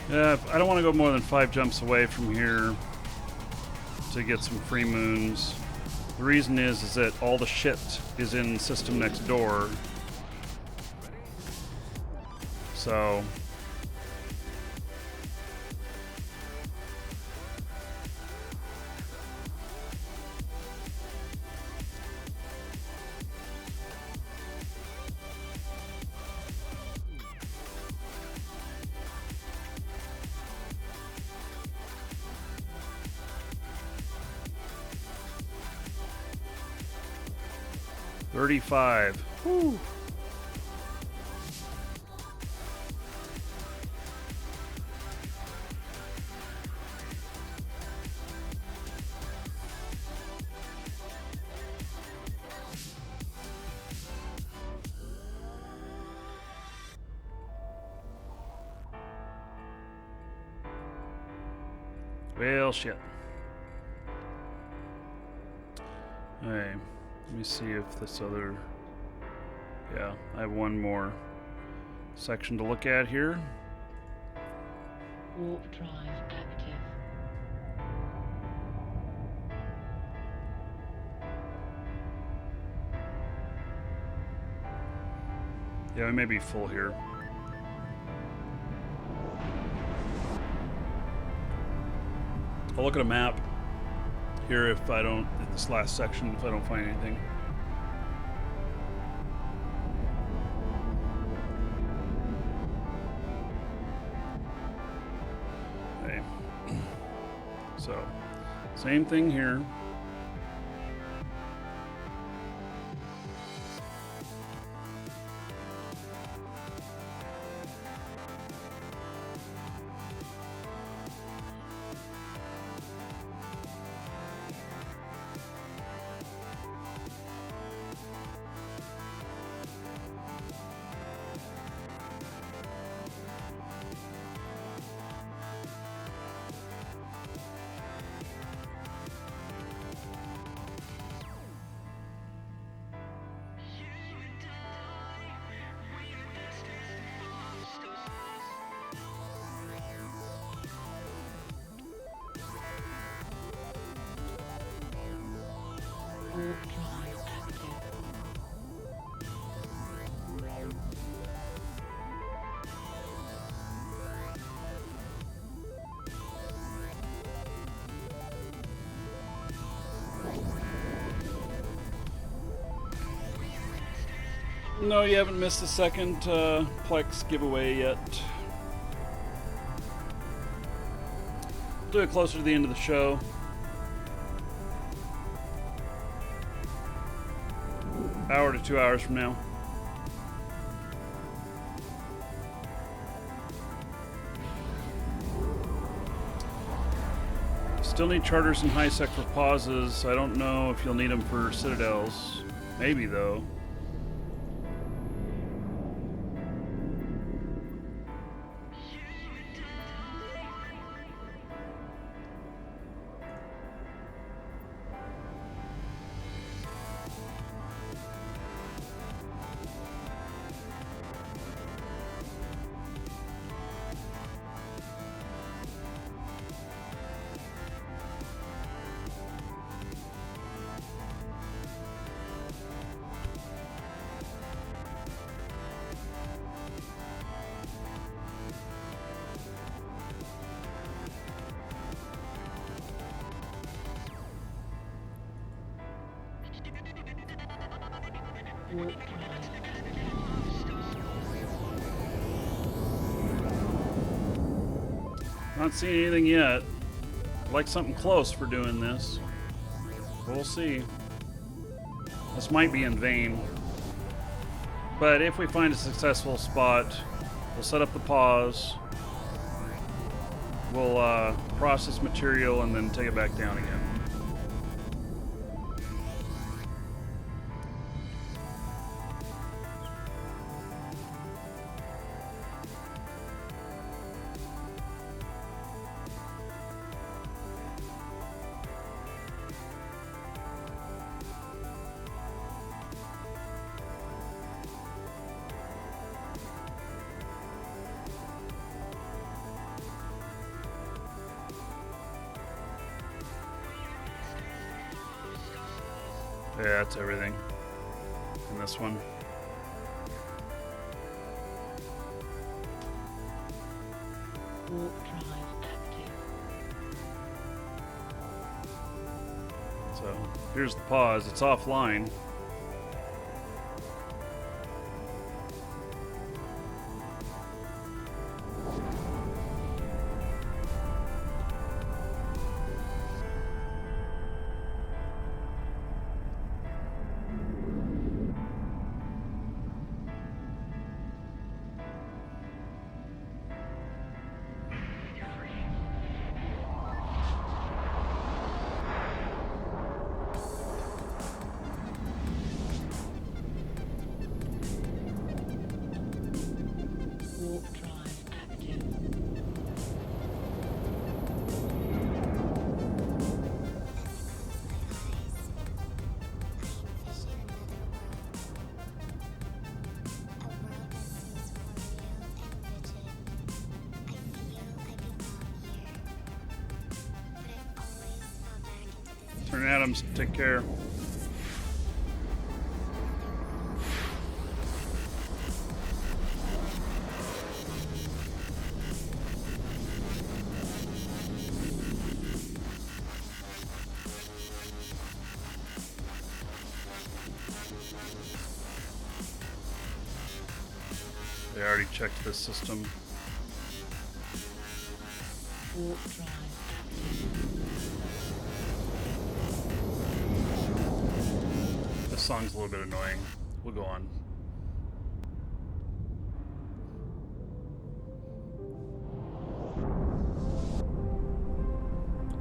Yeah, I don't want to go more than 5 jumps away from here to get some free moons. The reason is that all the shit is in system next door. So $35. Whew. Well, shit. Alright, let me see if this other... Yeah, I have one more section to look at here. Warp drive active. Yeah, we may be full here. I'll look at a map here if I don't, in this last section, if I don't find anything. Okay. So, same thing here. Warp drive active. No, you haven't missed the second Plex giveaway yet. Do it closer to the end of the show. Hour to 2 hours from now. Still need charters and high sec for pauses. I don't know if you'll need them for citadels. Maybe though. Warp drive active. Not seeing anything yet. I'd like something close for doing this. We'll see. This might be in vain. But if we find a successful spot, we'll set up the pause. We'll process material and then take it back down again. Yeah, that's everything in this one. Warp drive active. So here's the pause. It's offline. Warp drive active. Turn Adams, take care. They already checked this system. Warp drive active. This song's a little bit annoying. We'll go on.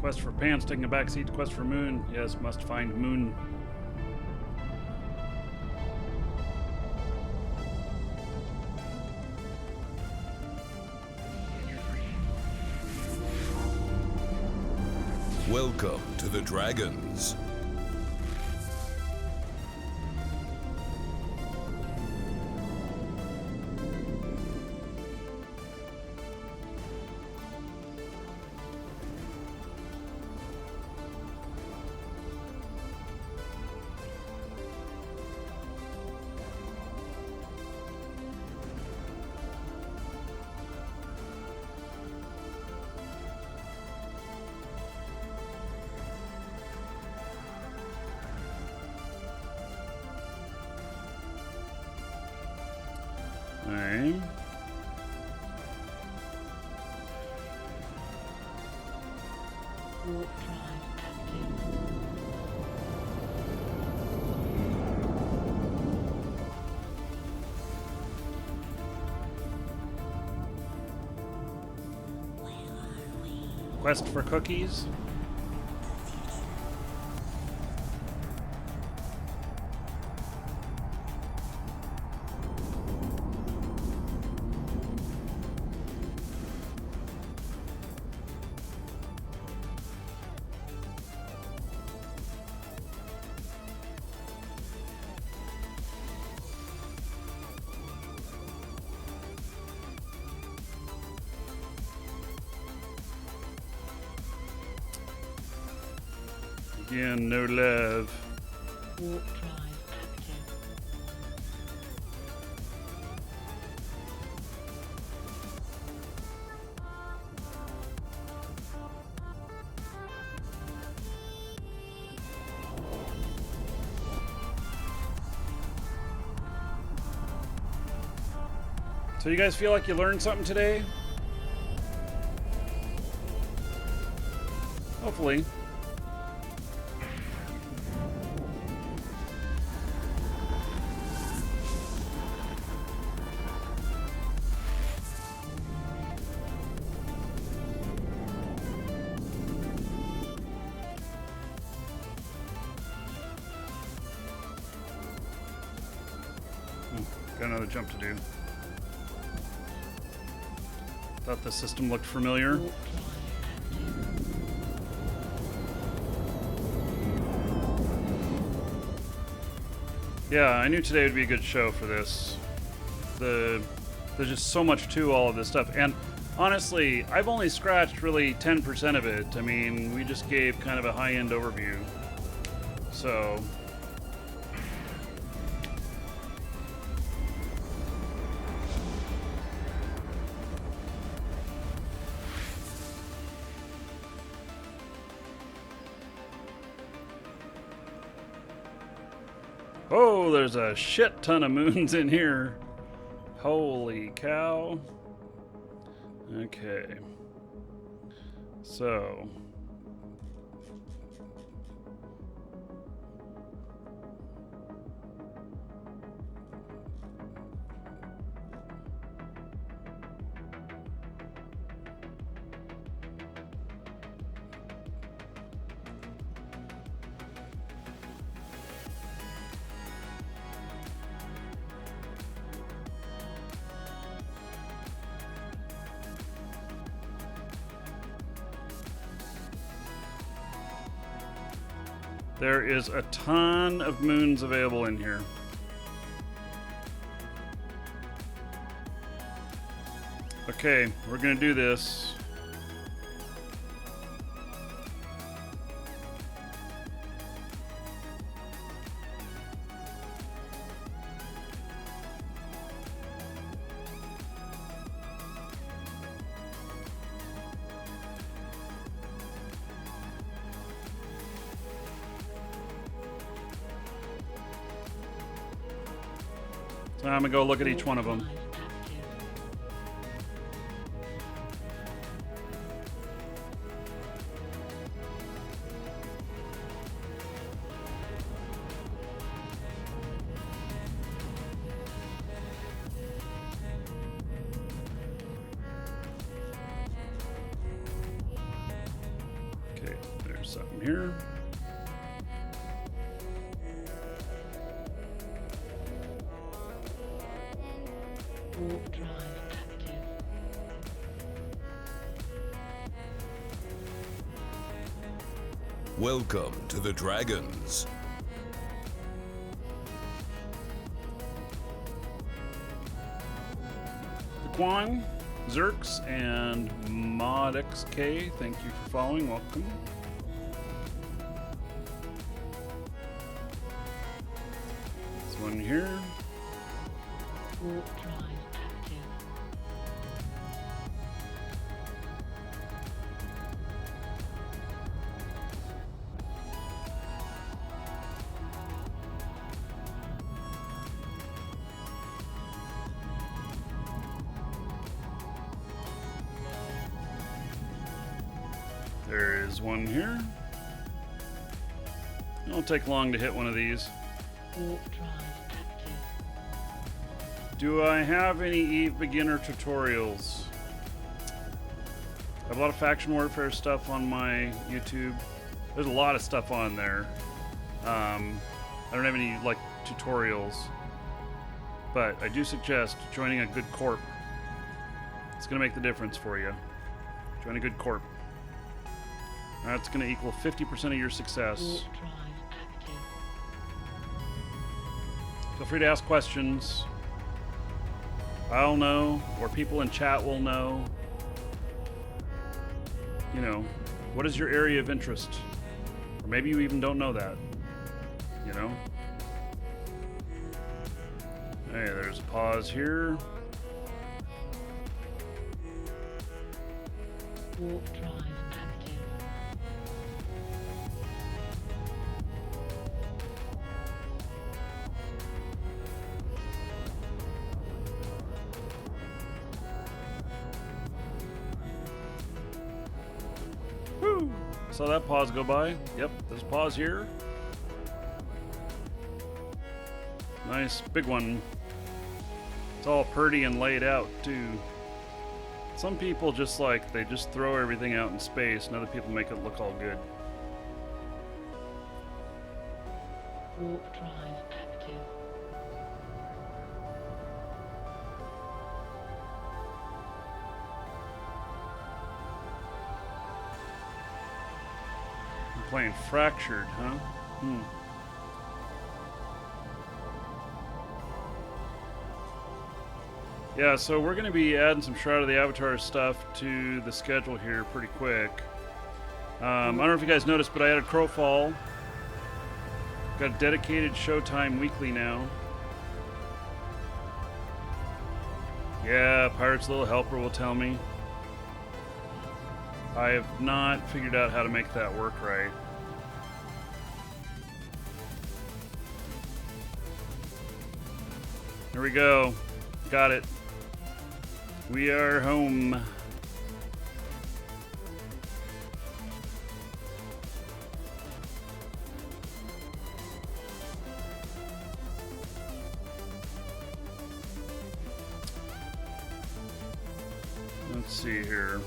Quest for Pants taking a backseat. Quest for Moon. Yes, must find Moon. Welcome to the Dragons. Alright. Warp drive active. Quest for cookies. Again, no love. Warp drive active. So you guys feel like you learned something today? Hopefully. Got another jump to do. Thought the system looked familiar. Warp drive active. Yeah, I knew today would be a good show for this. There's just so much to all of this stuff. And honestly, I've only scratched really 10% of it. I mean, we just gave kind of a high-end overview. So... Oh, there's a shit ton of moons in here. Holy cow. Okay. So. There is a ton of moons available in here. Okay, we're gonna do this. So I'm gonna go look at each one of them. Drive active. Okay, there's something here. Warp drive active. Welcome to the Dragons. Quan, Zerx, and ModXK, thank you for following. Welcome. This one here. Warp drive active. There is one here. It won't take long to hit one of these. Warp drive active. Do I have any EVE beginner tutorials? I have a lot of faction warfare stuff on my YouTube. There's a lot of stuff on there. I don't have any like tutorials, but I do suggest joining a good corp. It's gonna make the difference for you. Join a good corp. That's gonna equal 50% of your success. Warp drive active. Feel free to ask questions. I'll know, or people in chat will know. You know, what is your area of interest? Or maybe you even don't know that. You know? Hey, there's a pause here. Warp drive active. Saw that pause go by. Yep, there's a pause here. Nice, big one. It's all pretty and laid out, too. Some people just they just throw everything out in space, and other people make it look all good. Warp drive active. I'm playing Fractured, huh? Yeah, so we're going to be adding some Shroud of the Avatar stuff to the schedule here pretty quick. I don't know if you guys noticed, but I added Crowfall. Got a dedicated Showtime weekly now. Yeah, Pirate's Little Helper will tell me. I have not figured out how to make that work right. Here we go. Got it. We are home. Let's see here.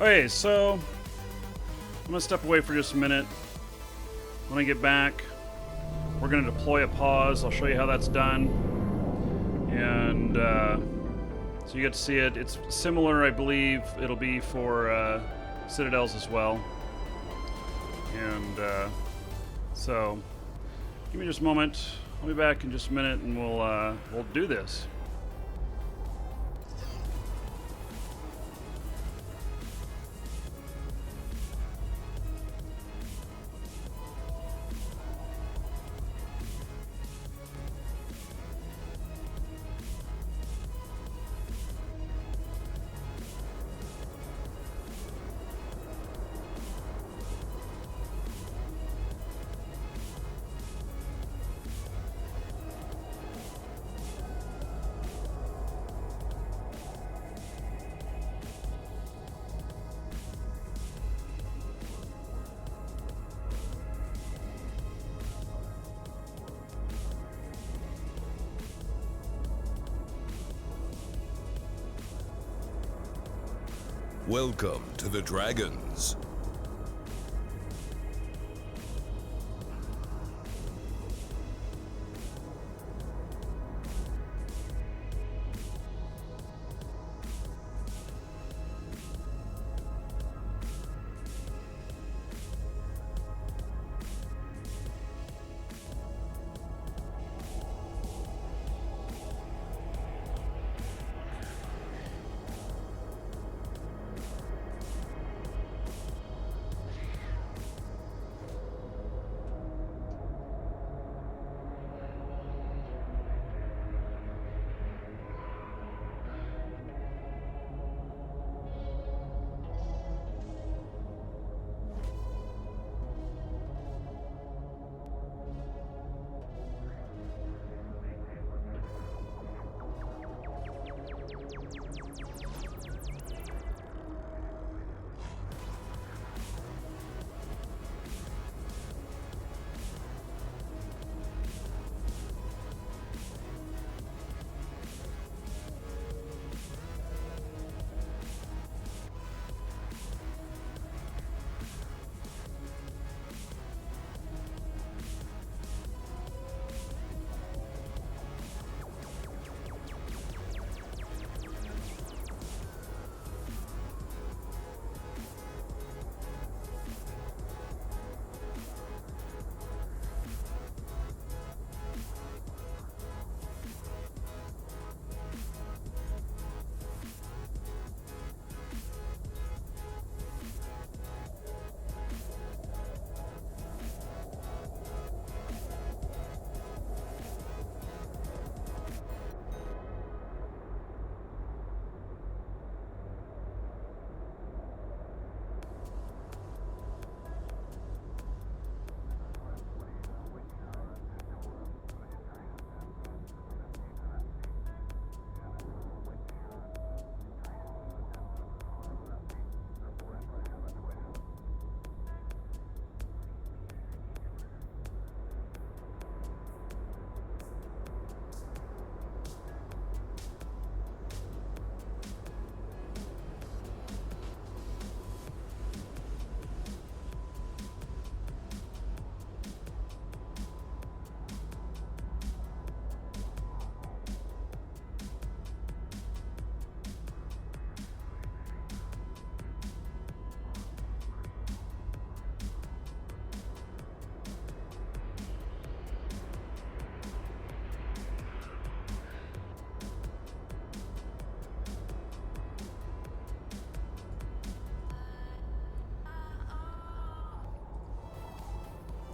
Okay, so I'm gonna step away for just a minute. When I get back, we're gonna deploy a pause. I'll show you how that's done, and so you get to see it. It's similar, I believe. It'll be for Citadels as well, and so give me just a moment. I'll be back in just a minute, and we'll do this. Welcome to the Dragons.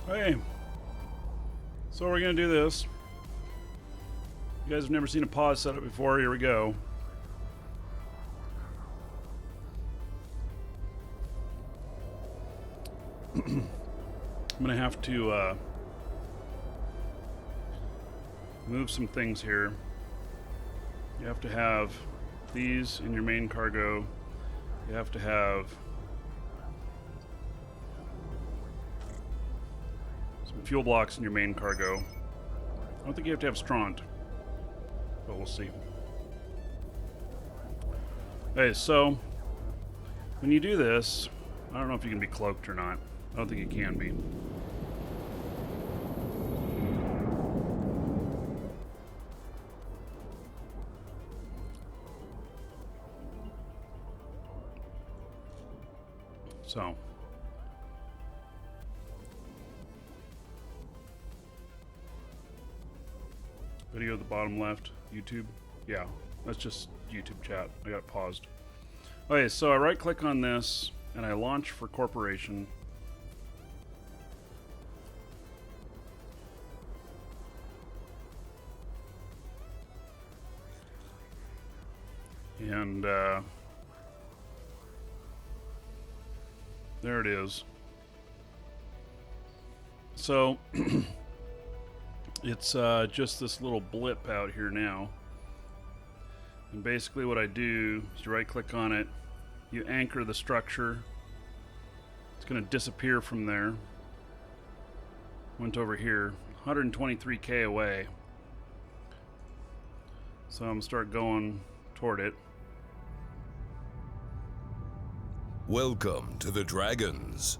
Hey. So we're going to do this. You guys have never seen a pause setup before. Here we go. I'm going to have to move some things here. You have to have these in your main cargo. You have to have some fuel blocks in your main cargo. I don't think you have to have Stront, but we'll see. Okay, so when you do this, I don't know if you can be cloaked or not. I don't think you can be. So video at the bottom left, YouTube. Yeah, that's just YouTube chat. I got it paused. Okay, so I right click on this and I launch for corporation. And there it is. So it's just this little blip out here now. And basically what I do is you right click on it, you anchor the structure. It's going to disappear from there. Went over here, 123k away. So I'm going to start going toward it. Welcome to the Dragons.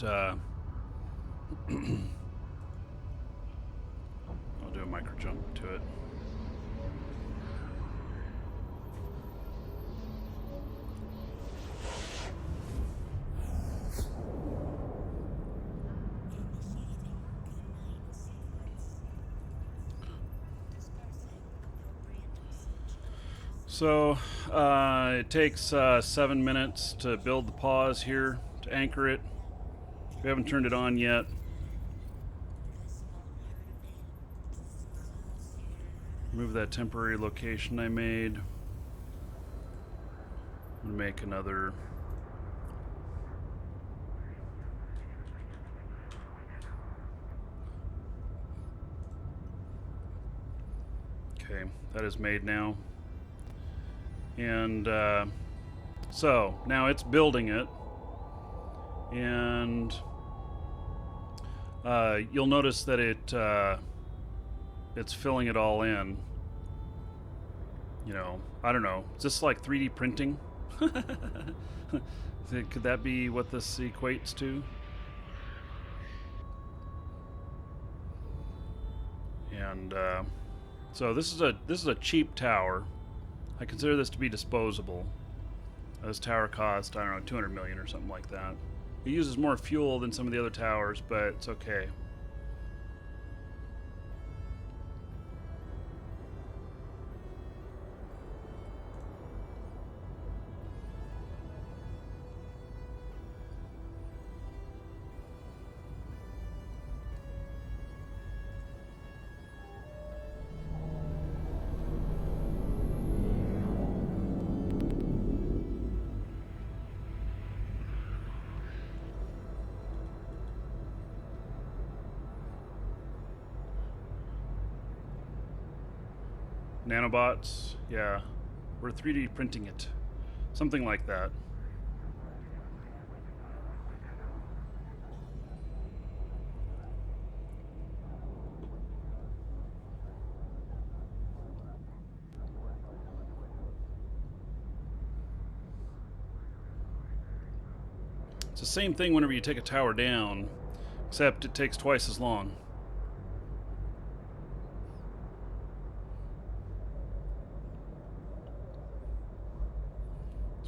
I'll do a micro jump to it. So it takes 7 minutes to build the pause here, to anchor it. We haven't turned it on yet. Remove that temporary location I made. I'm gonna make another. Okay, that is made now. And so now it's building it, and you'll notice that it's filling it all in. You know, I don't know. Is this like 3D printing? Could that be what this equates to? And so this is a cheap tower. I consider this to be disposable. This tower cost, I don't know, 200 million or something like that. It uses more fuel than some of the other towers, but it's okay. Nanobots, yeah. We're 3D printing it. Something like that. It's the same thing whenever you take a tower down, except it takes twice as long.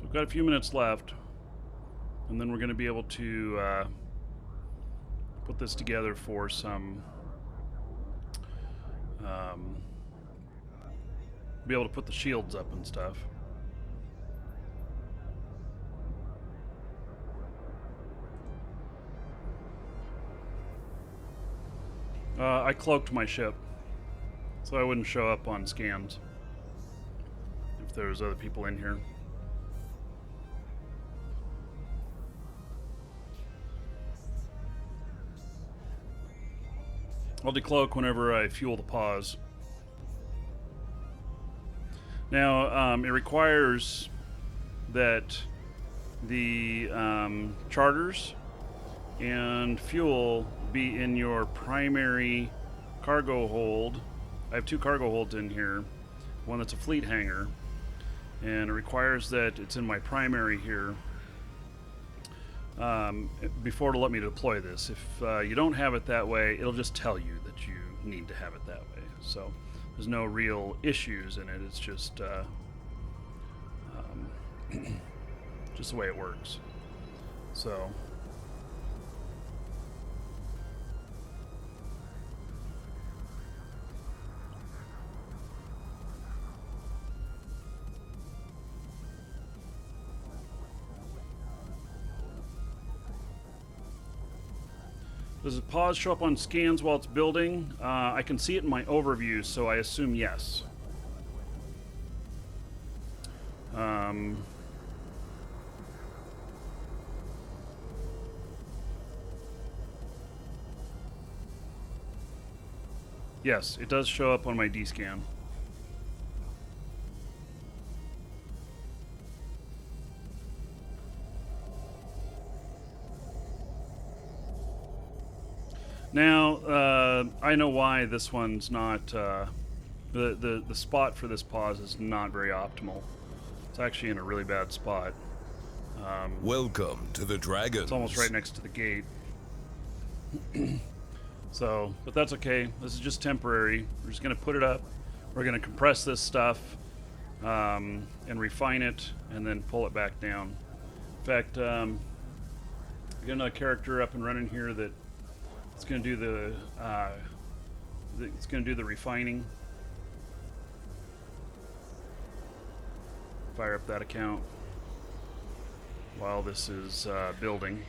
We've got a few minutes left, and then we're going to be able to put this together for some be able to put the shields up and stuff. I cloaked my ship, so I wouldn't show up on scans if there was other people in here. I'll decloak whenever I fuel the pause. Now, it requires that the charters and fuel be in your primary cargo hold. I have 2 cargo holds in here, one that's a fleet hangar, and it requires that it's in my primary here before it'll let me deploy this. If you don't have it that way, it'll just tell you that you need to have it that way. So there's no real issues in it. It's just just the way it works. So does the pause show up on scans while it's building? I can see it in my overview, so I assume yes. Yes, it does show up on my D-scan. Now, I know why this one's not, the spot for this pause is not very optimal. It's actually in a really bad spot. Welcome to the Dragons. It's almost right next to the gate. So, but that's okay. This is just temporary. We're just going to put it up. We're going to compress this stuff and refine it and then pull it back down. In fact, I got another character up and running here that it's going to do the refining. Fire up that account while this is building.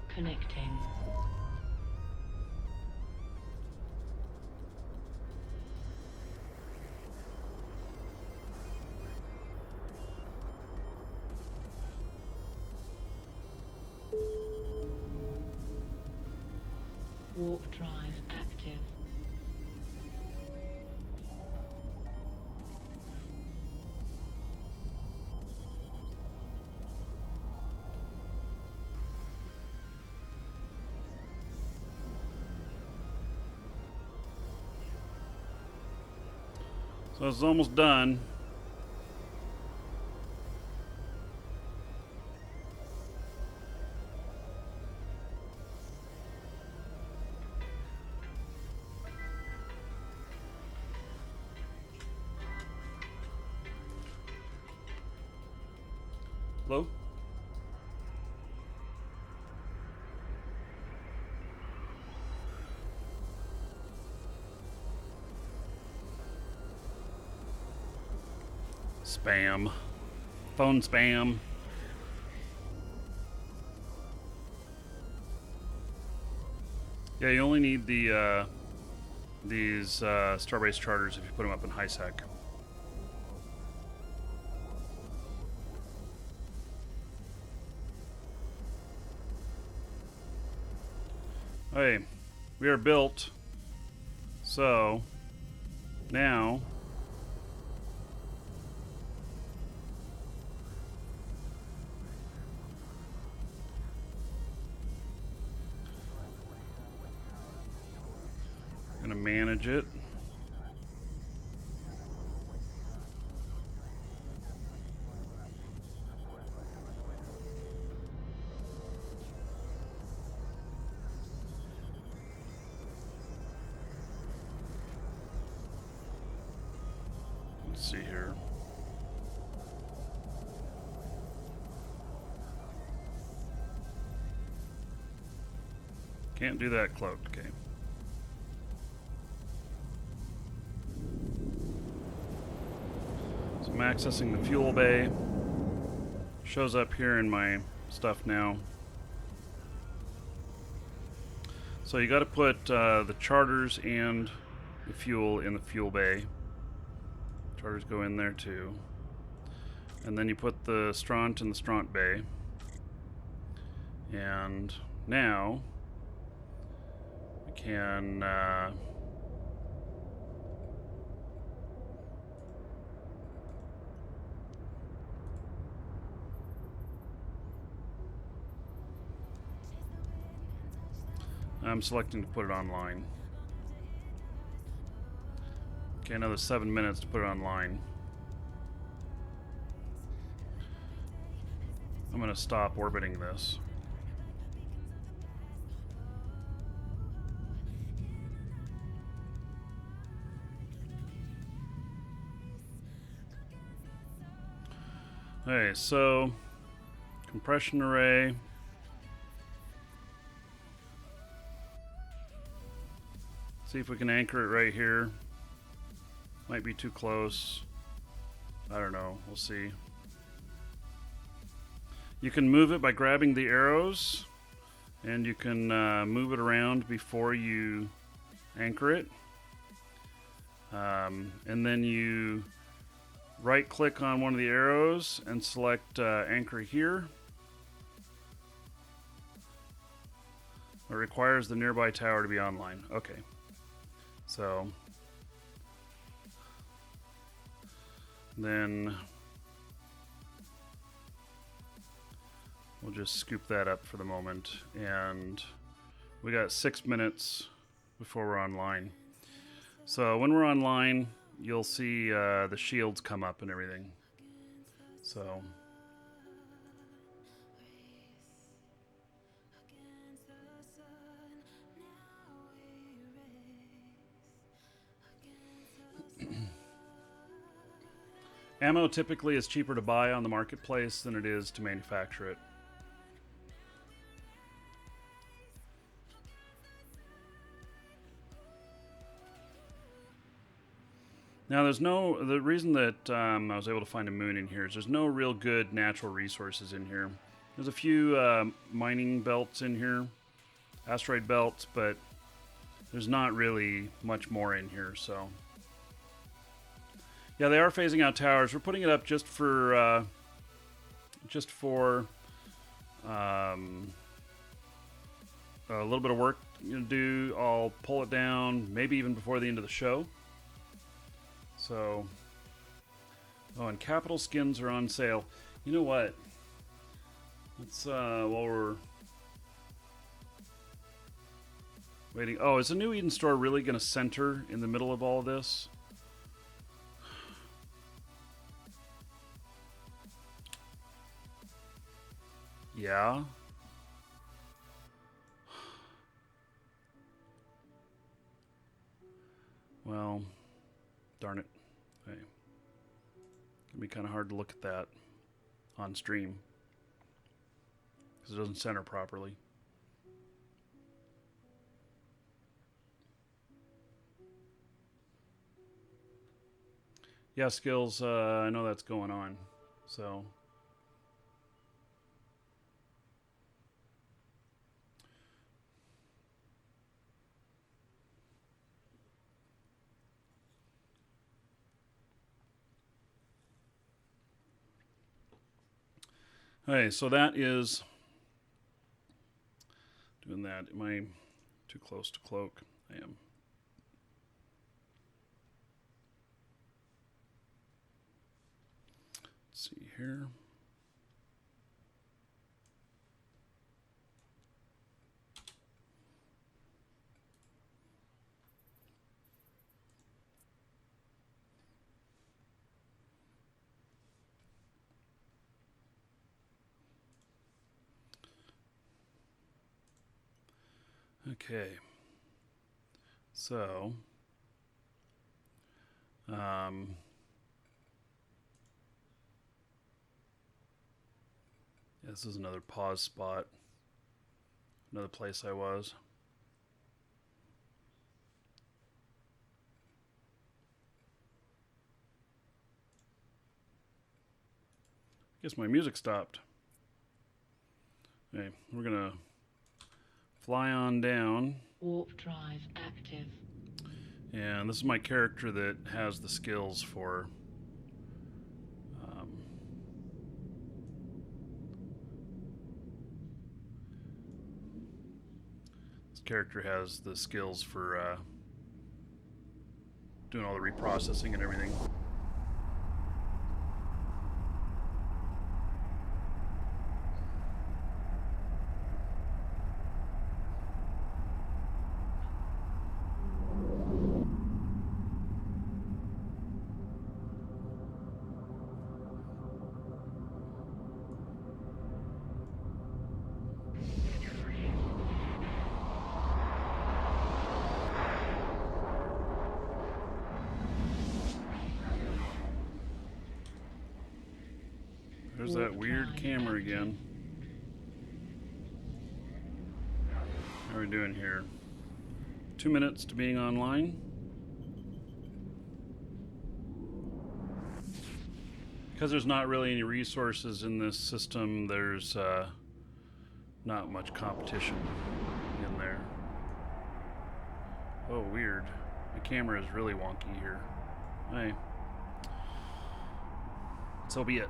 Connecting. Warp drive active. So it's almost done. Hello? Spam. Phone spam. Yeah, you only need the these Starbase charters if you put them up in high sec. Hey, we are built. So now I'm gonna manage it. Let's see here. Can't do that cloaked, okay. I'm accessing the fuel bay. Shows up here in my stuff now. So you got to put the charters and the fuel in the fuel bay. Charters go in there too. And then you put the Stront in the Stront bay. And now we can I'm selecting to put it online. Okay, another 7 minutes to put it online. I'm going to stop orbiting this. Okay, so compression array. See if we can anchor it right here. Might be too close. I don't know. We'll see. You can move it by grabbing the arrows, and you can move it around before you anchor it. And then you right click on one of the arrows and select anchor here. It requires the nearby tower to be online. Okay. So then we'll just scoop that up for the moment, and we got 6 minutes before we're online. So when we're online, you'll see the shields come up and everything. So ammo typically is cheaper to buy on the marketplace than it is to manufacture it. Now the reason that I was able to find a moon in here is there's no real good natural resources in here. There's a few mining belts in here, asteroid belts, but there's not really much more in here, so. Yeah, they are phasing out towers. We're putting it up just for a little bit of work to do. I'll pull it down, maybe even before the end of the show. So, oh, and capital skins are on sale. You know what? Let's while we're waiting. Oh, is the new Eden store really going to center in the middle of all of this? Yeah. Well, darn it. Hey. It'd be kind of hard to look at that on stream because it doesn't center properly. Yeah, skills, I know that's going on, so. Okay, so that is doing that. Am I too close to cloak? I am. Let's see here. Okay, so this is another pause spot, another place I was. Guess my music stopped. Okay, we're gonna fly on down. Warp drive active. And this is my character that has the skills for this character has the skills for doing all the reprocessing and everything. There's that weird camera again. How are we doing here? 2 minutes to being online. Because there's not really any resources in this system, there's not much competition in there. Oh, weird. The camera is really wonky here. Hey. So be it.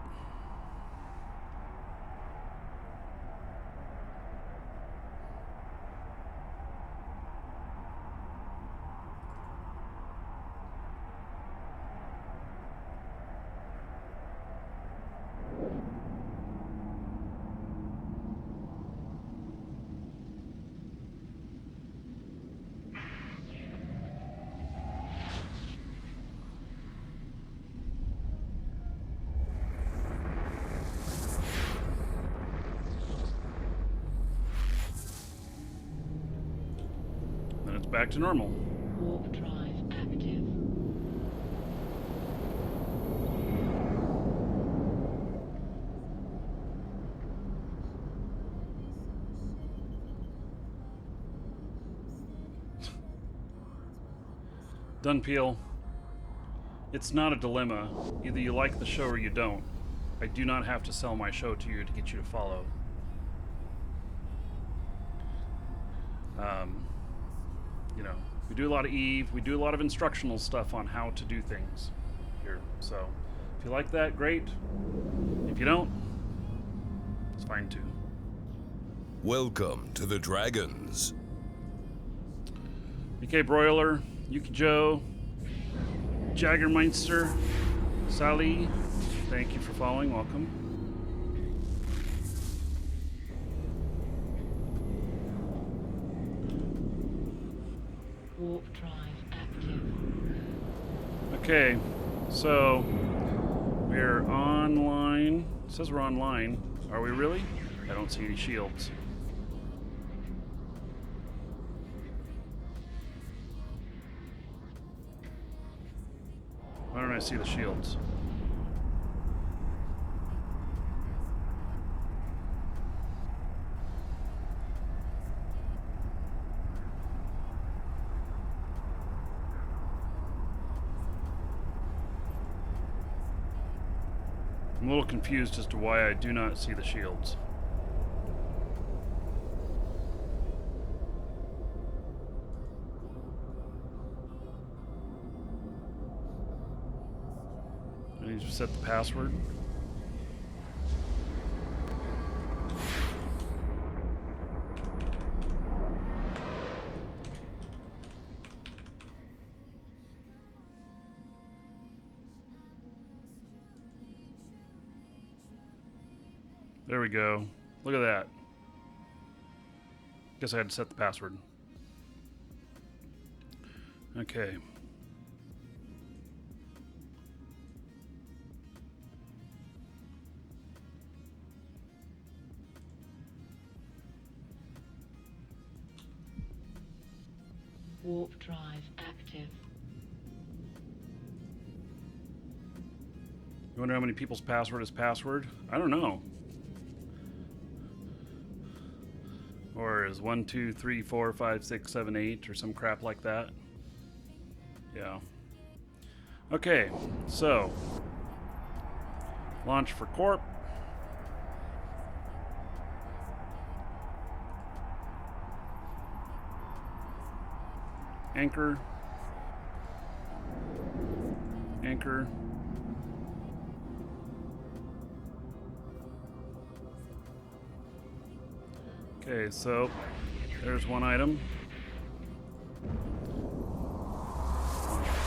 Then it's back to normal. Warp drive active. Done, Peel. It's not a dilemma. Either you like the show or you don't. I do not have to sell my show to you to get you to follow. You know, we do a lot of Eve, we do a lot of instructional stuff on how to do things here. So, if you like that, great. If you don't, it's fine too. Welcome to the Dragons. BK Broiler, Yuki Joe, Jaggermeister, Sally, thank you for following. Welcome. Warp drive active. Okay, so we're online. It says we're online. Are we really? I don't see any shields. Why don't I see the shields? I'm a little confused as to why I do not see the shields. I need to set the password. There we go. Look at that. Guess I had to set the password. Okay. Warp drive active. You wonder how many people's password is password? I don't know. Or is 1, 2, 3, 4, 5, 6, 7, 8 or some crap like that? Yeah. Okay, so launch for Corp. Anchor. Anchor. Okay, so there's one item.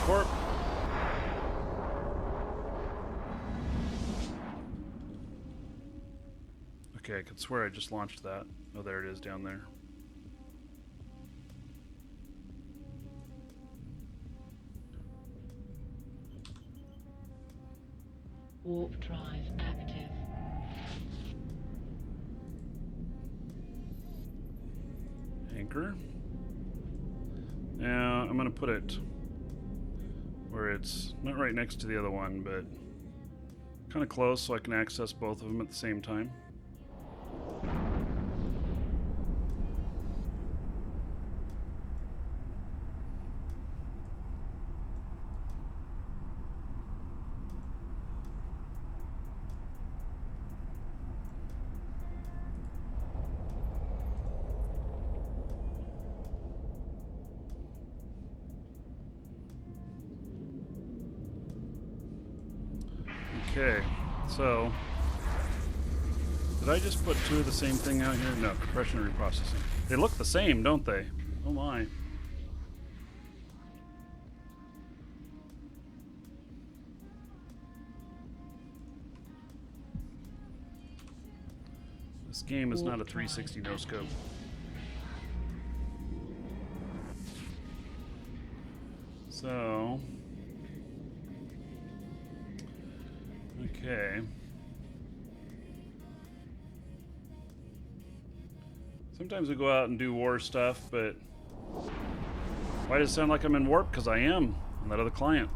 Corp. Okay, I could swear I just launched that. Oh, there it is down there. Warp drive active. Anchor. Now I'm gonna put it where it's not right next to the other one, but kind of close so I can access both of them at the same time. Okay, so did I just put two of the same thing out here? No, compression and reprocessing. They look the same, don't they? Oh my. This game is not a 360 no scope. So okay. Sometimes we go out and do war stuff, but why does it sound like I'm in warp? Because I am on that other client.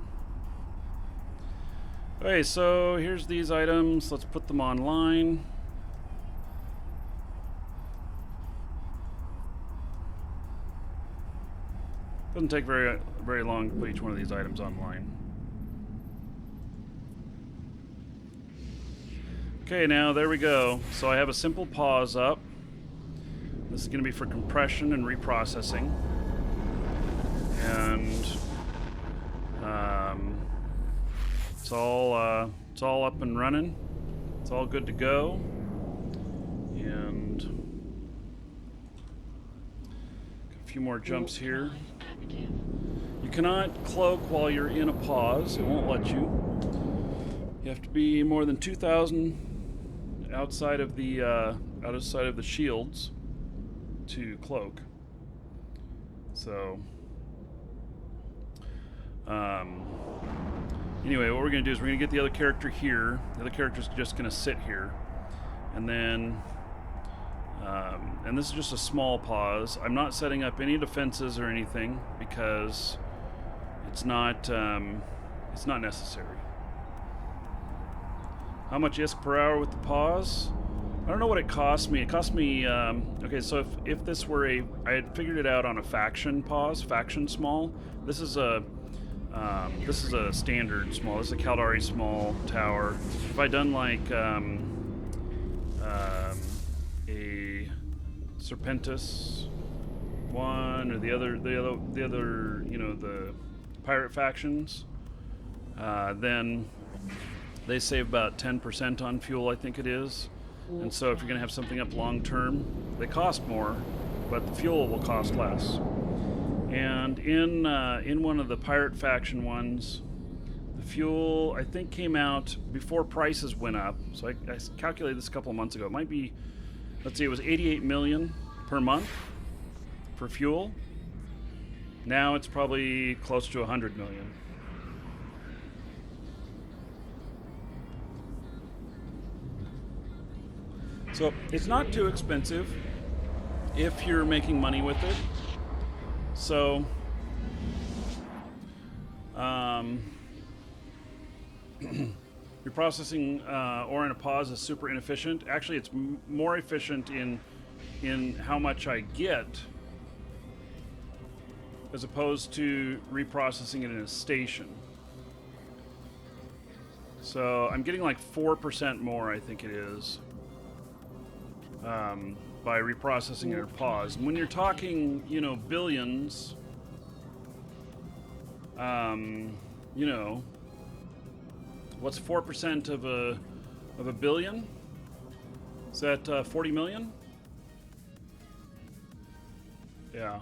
Okay, so here's these items. Let's put them online. Doesn't take very long to put each one of these items online. Okay, now there we go. So I have a simple pause up. This is going to be for compression and reprocessing. And it's all up and running. It's all good to go. And a few more jumps here. You cannot cloak while you're in a pause. It won't let you. You have to be more than 2,000 outside of the shields to cloak. So anyway, what we're going to do is we're going to get the other character here. The other character's just going to sit here. And then and this is just a small pause. I'm not setting up any defenses or anything because it's not necessary. How much ISK per hour with the pause? I don't know what it cost me. It cost me, okay, so if this were I had figured it out on a faction pause, faction small. This is a standard small. This is a Caldari small tower. If I'd done like a Serpentis one or the other, you know, the pirate factions, then they save about 10% on fuel, I think it is. And so if you're going to have something up long term, they cost more, but the fuel will cost less. And in one of the pirate faction ones, the fuel I think came out before prices went up. So I calculated this a couple of months ago. It might be, let's see, it was 88 million per month for fuel. Now it's probably close to 100 million. So it's not too expensive if you're making money with it. So reprocessing ore in a pause is super inefficient. Actually, it's more efficient in how much I get as opposed to reprocessing it in a station. So I'm getting like 4% more, I think it is. By reprocessing it or pause. And when you're talking, you know, billions, You know, what's 4% of a billion? Is that 40 million? Yeah.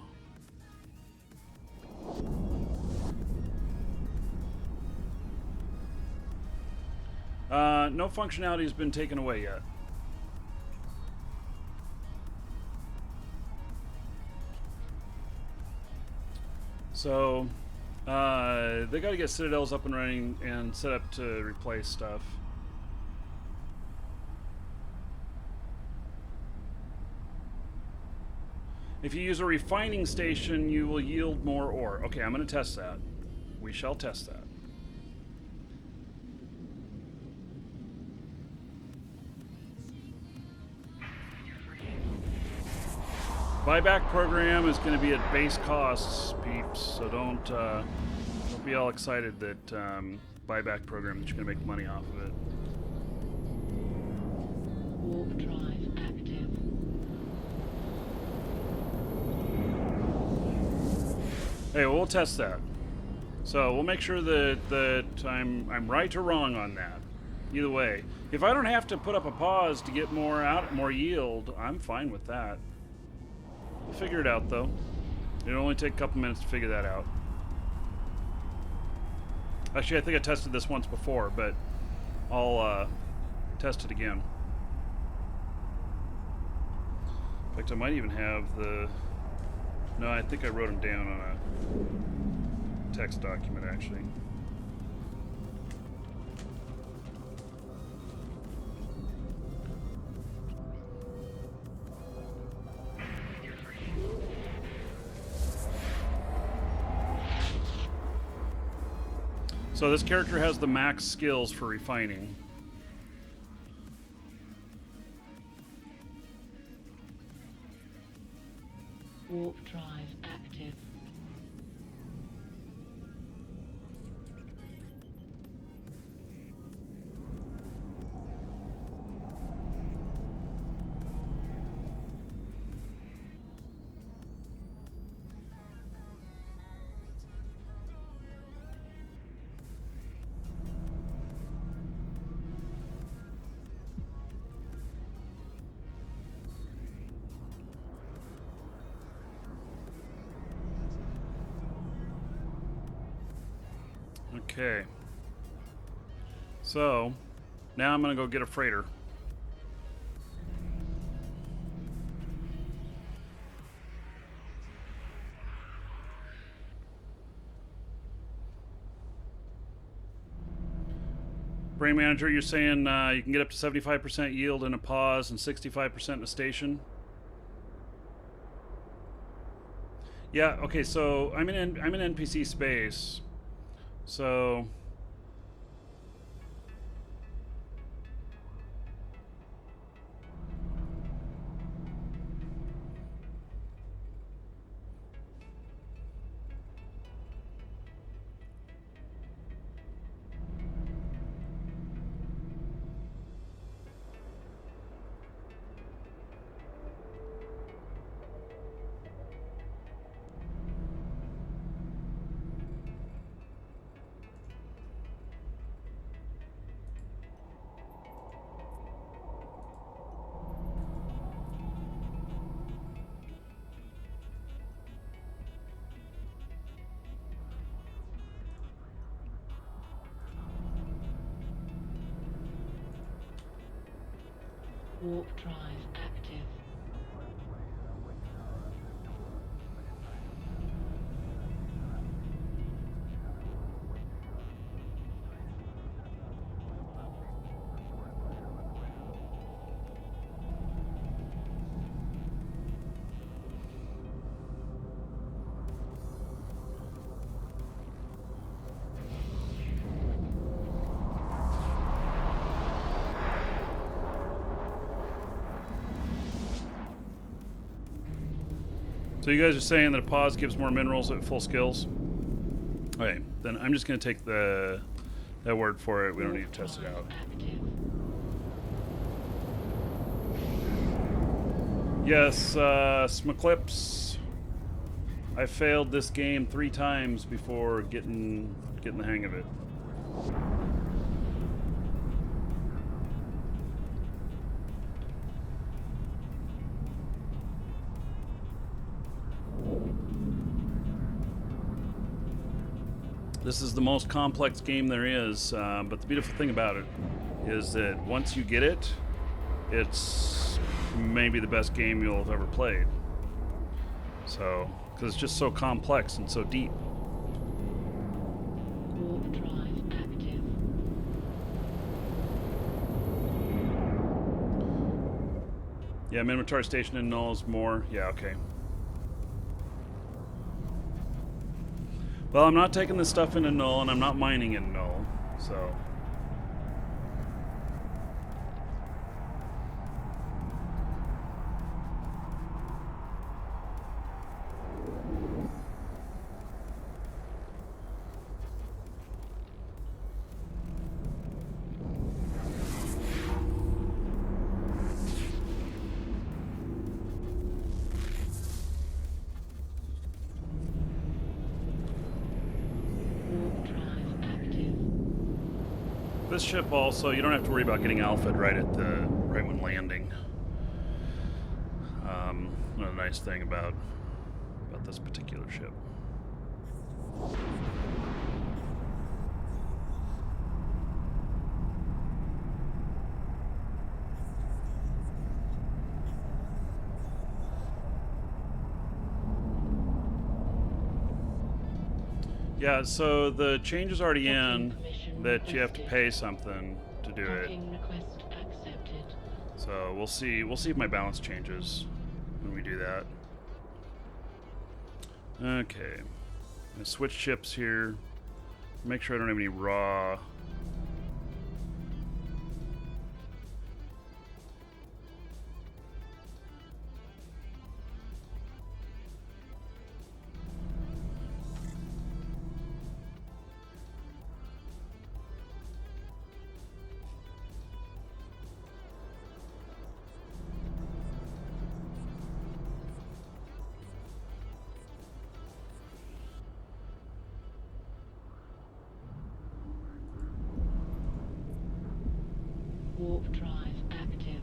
No functionality has been taken away yet. So, they got to get Citadels up and running and set up to replace stuff. If you use a refining station, you will yield more ore. Okay, I'm going to test that. We shall test that. Buyback program is going to be at base costs, peeps. So don't be all excited that buyback program that you're going to make money off of it. Warp drive active. Hey, we'll test that. So we'll make sure that I'm right or wrong on that. Either way, if I don't have to put up a pause to get more yield, I'm fine with that. We'll figure it out though. It'll only take a couple minutes to figure that out. Actually, I think I tested this once before, but I'll test it again. In fact, I might even have the... No, I think I wrote them down on a text document, actually. So this character has the max skills for refining. Warp drive active. Okay. So, now I'm going to go get a freighter. Brain Manager, you're saying you can get up to 75% yield in a pause and 65% in a station? Yeah, okay, so I'm in NPC space. So Warp drive active. So you guys are saying that a pause gives more minerals at full skills? Okay, then I'm just going to take that word for it. We don't need to test it out. Active. Yes, Smaclips. I failed this game 3 times before getting the hang of it. This is the most complex game there is, but the beautiful thing about it is that once you get it, it's maybe the best game you'll have ever played. So, because it's just so complex and so deep. Warp drive active. Yeah, Minotaur Station in Null is more. Yeah, okay. Well, I'm not taking this stuff into Null, and I'm not mining in Null, so... Warp drive active. This ship also, you don't have to worry about getting alpha'd right when landing. Another nice thing about this particular ship. Yeah, so the change is already in that you have to pay something to do it. Docking request accepted. So we'll see if my balance changes when we do that. Okay. I'm gonna switch ships here. Make sure I don't have any raw. Warp drive active.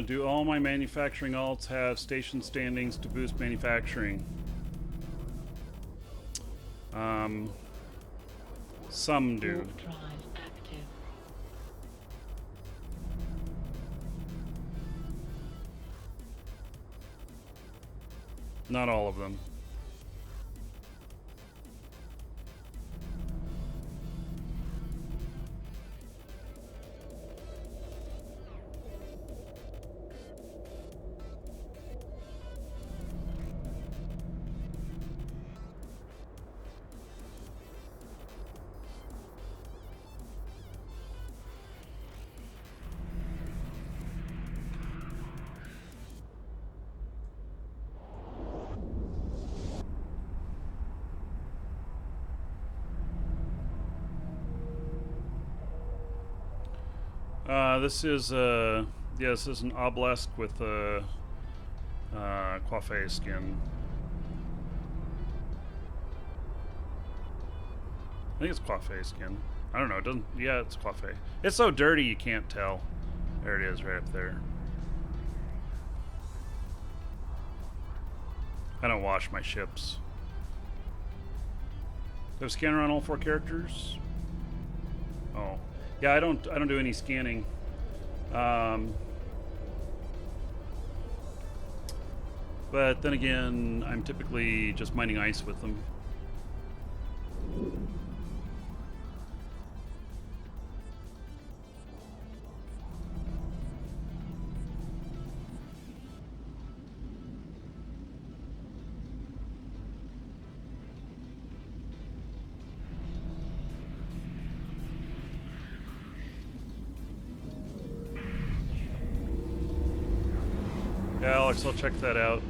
Do all my manufacturing alts have station standings to boost manufacturing? Some do. Warp drive active. Not all of them. This is an obelisk with a coiffé skin. I think it's coiffé skin. I don't know. It doesn't. Yeah, it's coiffé. It's so dirty you can't tell. There it is, right up there. I don't wash my ships. Do I have a scanner on all 4 characters? Oh, yeah. I don't do any scanning. But then again, I'm typically just mining ice with them. Yeah, Alex, I'll check that out.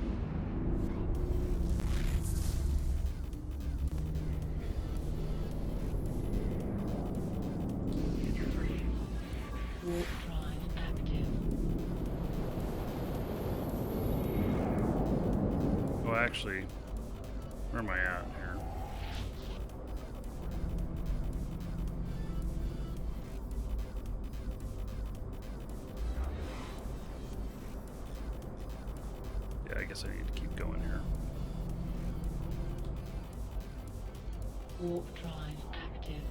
Warp drive active. Oh, actually, where am I at here? Yeah, I guess I need to keep going here. Warp drive active.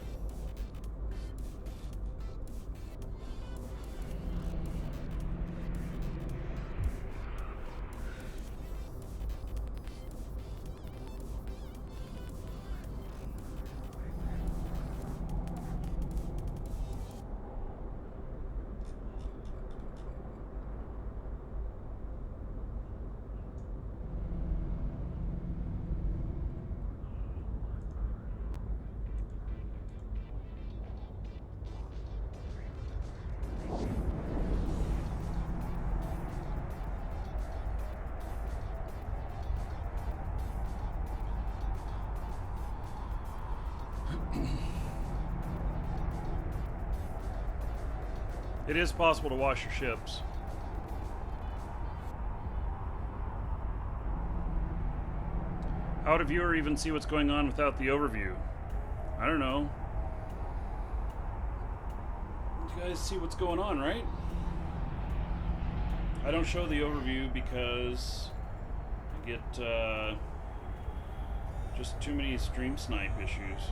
It is possible to wash your ships. How would a viewer even see what's going on without the overview? I don't know. You guys see what's going on, right? I don't show the overview because I get just too many stream snipe issues.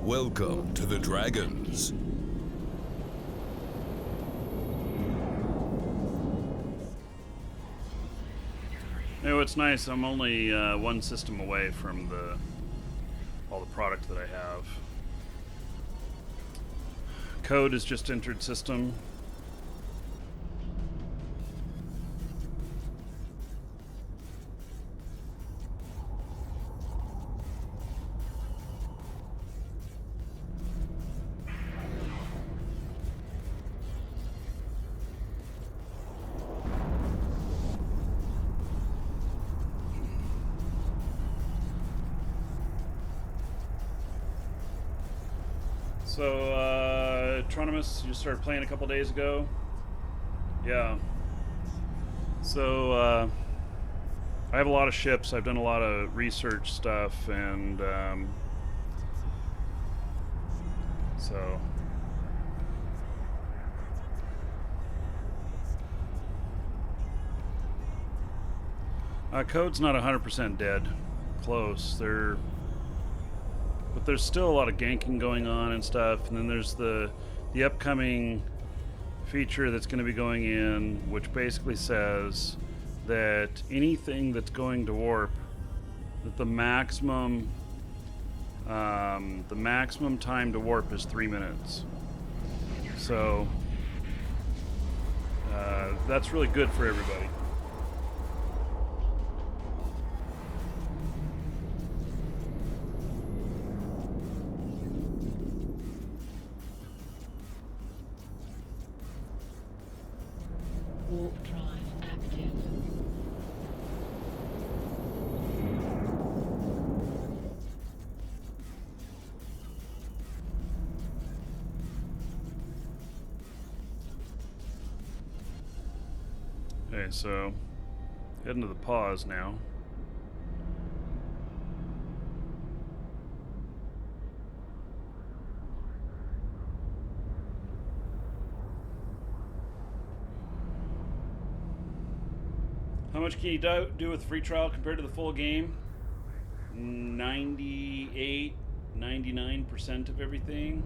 Welcome to the Dragons. You know, it's nice. I'm only one system away from all the product that I have. Code is just entered system. So, Tronimus, you just started playing a couple days ago? Yeah. So, I have a lot of ships. I've done a lot of research stuff, and, so... Code's not 100% dead. Close. But there's still a lot of ganking going on and stuff, and then there's the upcoming feature that's going to be going in, which basically says that anything that's going to warp, that the maximum time to warp is 3 minutes. So that's really good for everybody. Warp drive active. Okay, so heading to the pause now. How much can you do with free trial compared to the full game? 98 99% of everything.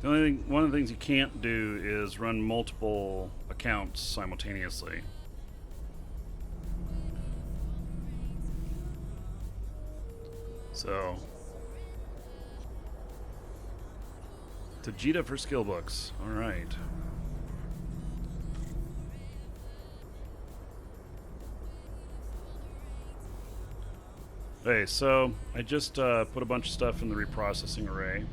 The only thing, one of the things you can't do is run multiple accounts simultaneously. So, Tajita for skill books. All right. Okay, so I just put a bunch of stuff in the reprocessing array.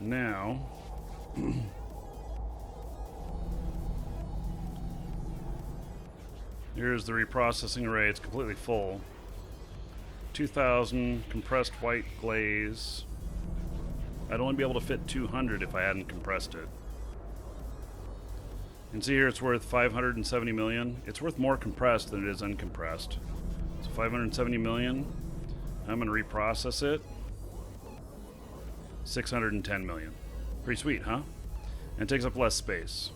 Now, here's the reprocessing array. It's completely full. 2,000 compressed white glaze. I'd only be able to fit 200 if I hadn't compressed it. And see here, it's worth 570 million. It's worth more compressed than it is uncompressed. So 570 million. I'm going to reprocess it. 610 million. Pretty sweet, huh? And it takes up less space.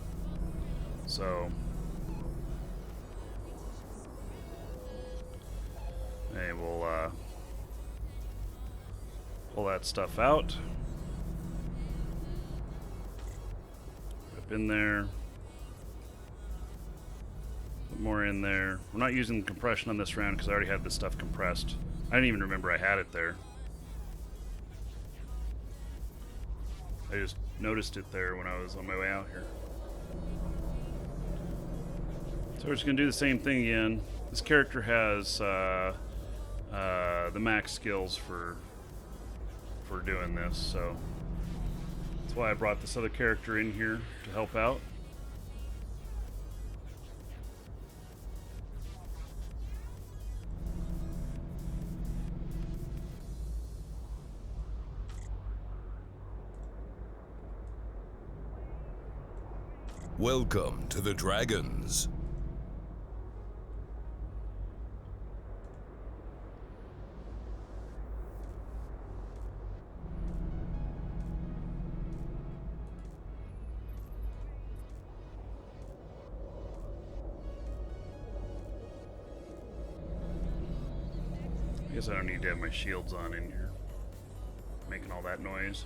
So, hey, we'll pull that stuff out. Up in there. Put more in there. We're not using compression on this round because I already had this stuff compressed. I didn't even remember I had it there. I just noticed it there when I was on my way out here. So we're just going to do the same thing again. This character has the max skills for doing this, so that's why I brought this other character in here to help out. Welcome to the Dragons. I guess I don't need to have my shields on in here, making all that noise.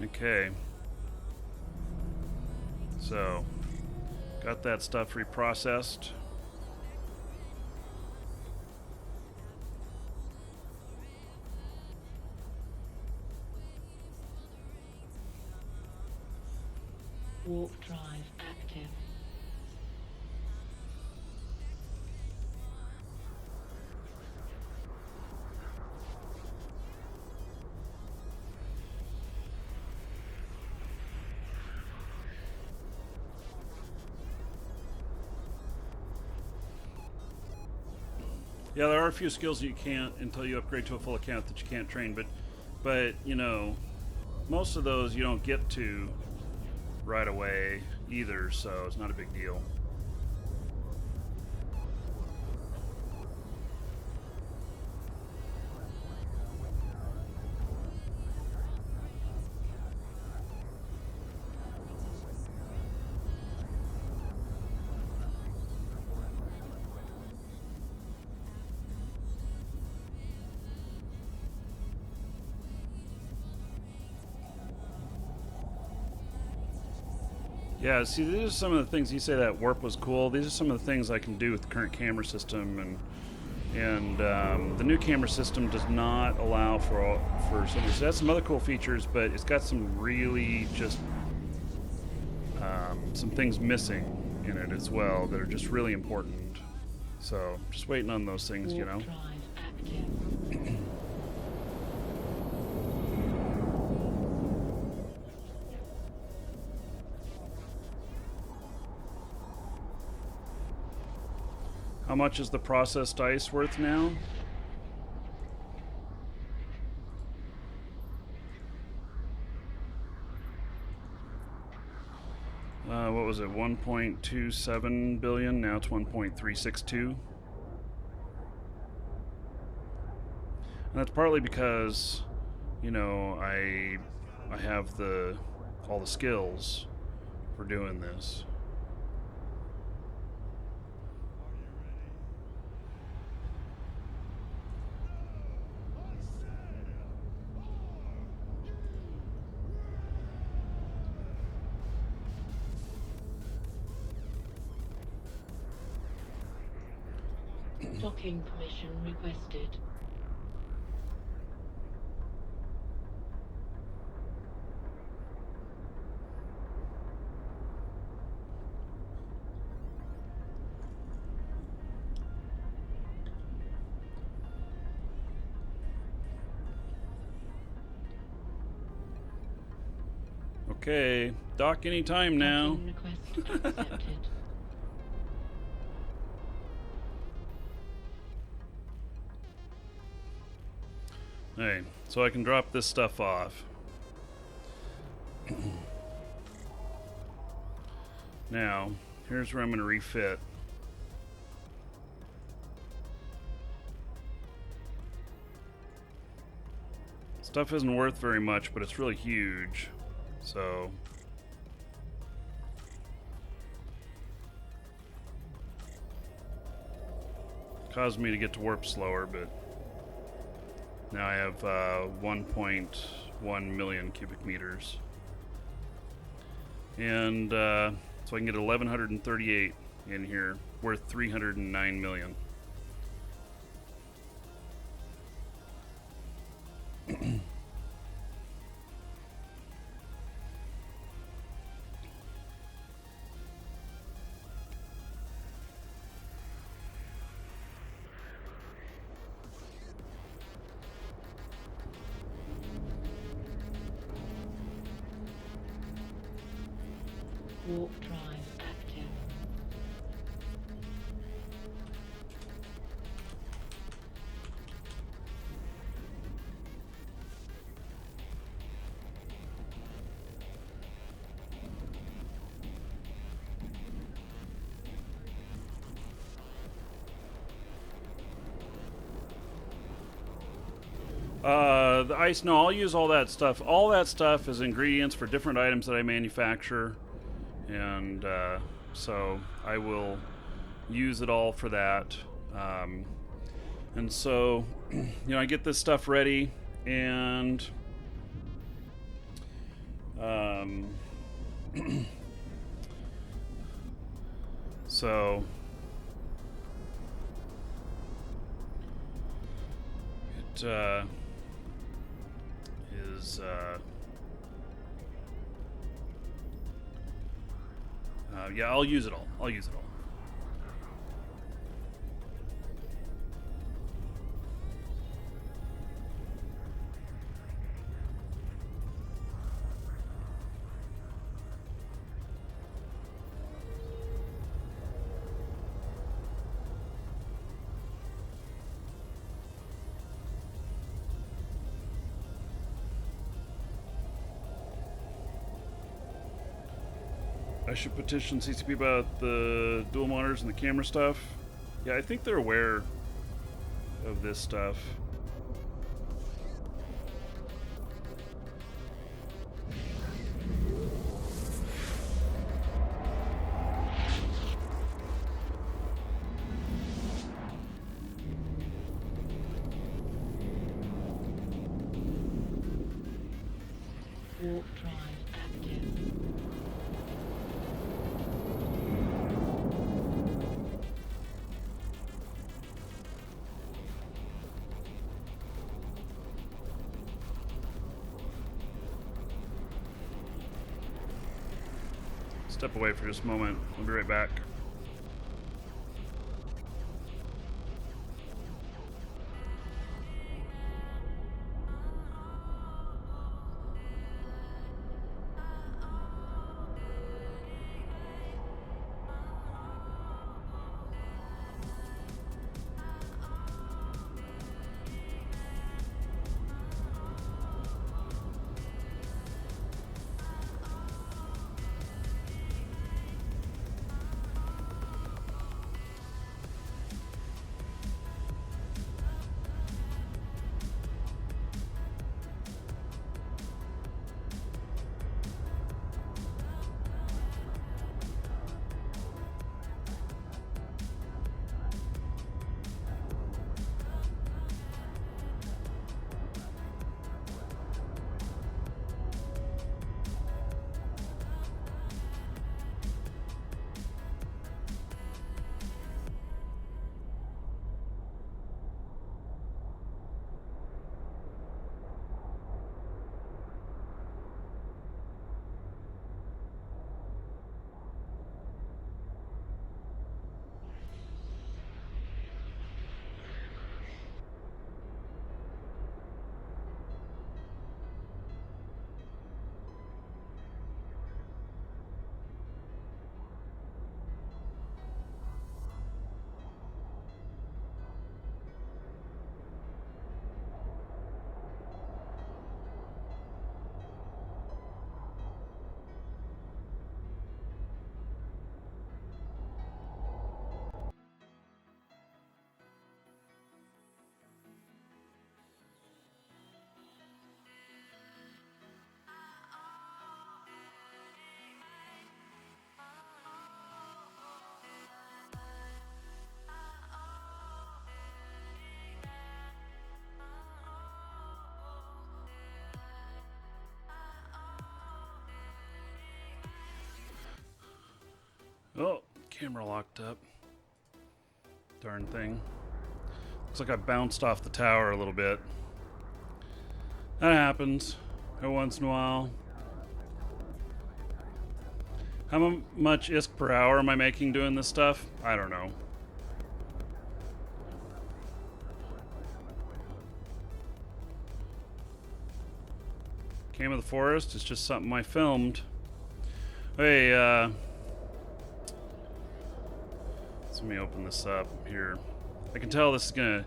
Okay. So, got that stuff reprocessed. Warp drive active. Yeah, there are a few skills that you can't until you upgrade to a full account that you can't train, but you know, most of those you don't get to right away either, so it's not a big deal. Yeah, see, these are some of the things you say that warp was cool. These are some of the things I can do with the current camera system, and the new camera system does not allow for some. It has some other cool features, but it's got some really just some things missing in it as well that are just really important. So just waiting on those things, you know. Warp drive active. How much is the processed ice worth now? What was it? 1.27 billion. Now it's 1.362. And that's partly because, you know, I have all the skills for doing this. Docking permission requested. Okay, dock anytime now. Docking request accepted. Hey, so I can drop this stuff off. Now, here's where I'm going to refit. Stuff isn't worth very much, but it's really huge. So caused me to get to warp slower, but now I have 1.1 million cubic meters. And so I can get 1138 in here, worth 309 million. Warp drive active. The ice, no, I'll use all that stuff. All that stuff is ingredients for different items that I manufacture. And so I will use it all for that. And so, you know, I get this stuff ready, and so it is yeah, I'll use it all. I'll use it all. I should petition CCP about the dual monitors and the camera stuff. Yeah, I think they're aware of this stuff. Warp drive active. Step away for just a moment. I'll be right back. Camera locked up. Darn thing. Looks like I bounced off the tower a little bit. That happens every once in a while. How much ISK per hour am I making doing this stuff? I don't know. Game of the Forest is just something I filmed. Hey, let me open this up here. I can tell this is gonna,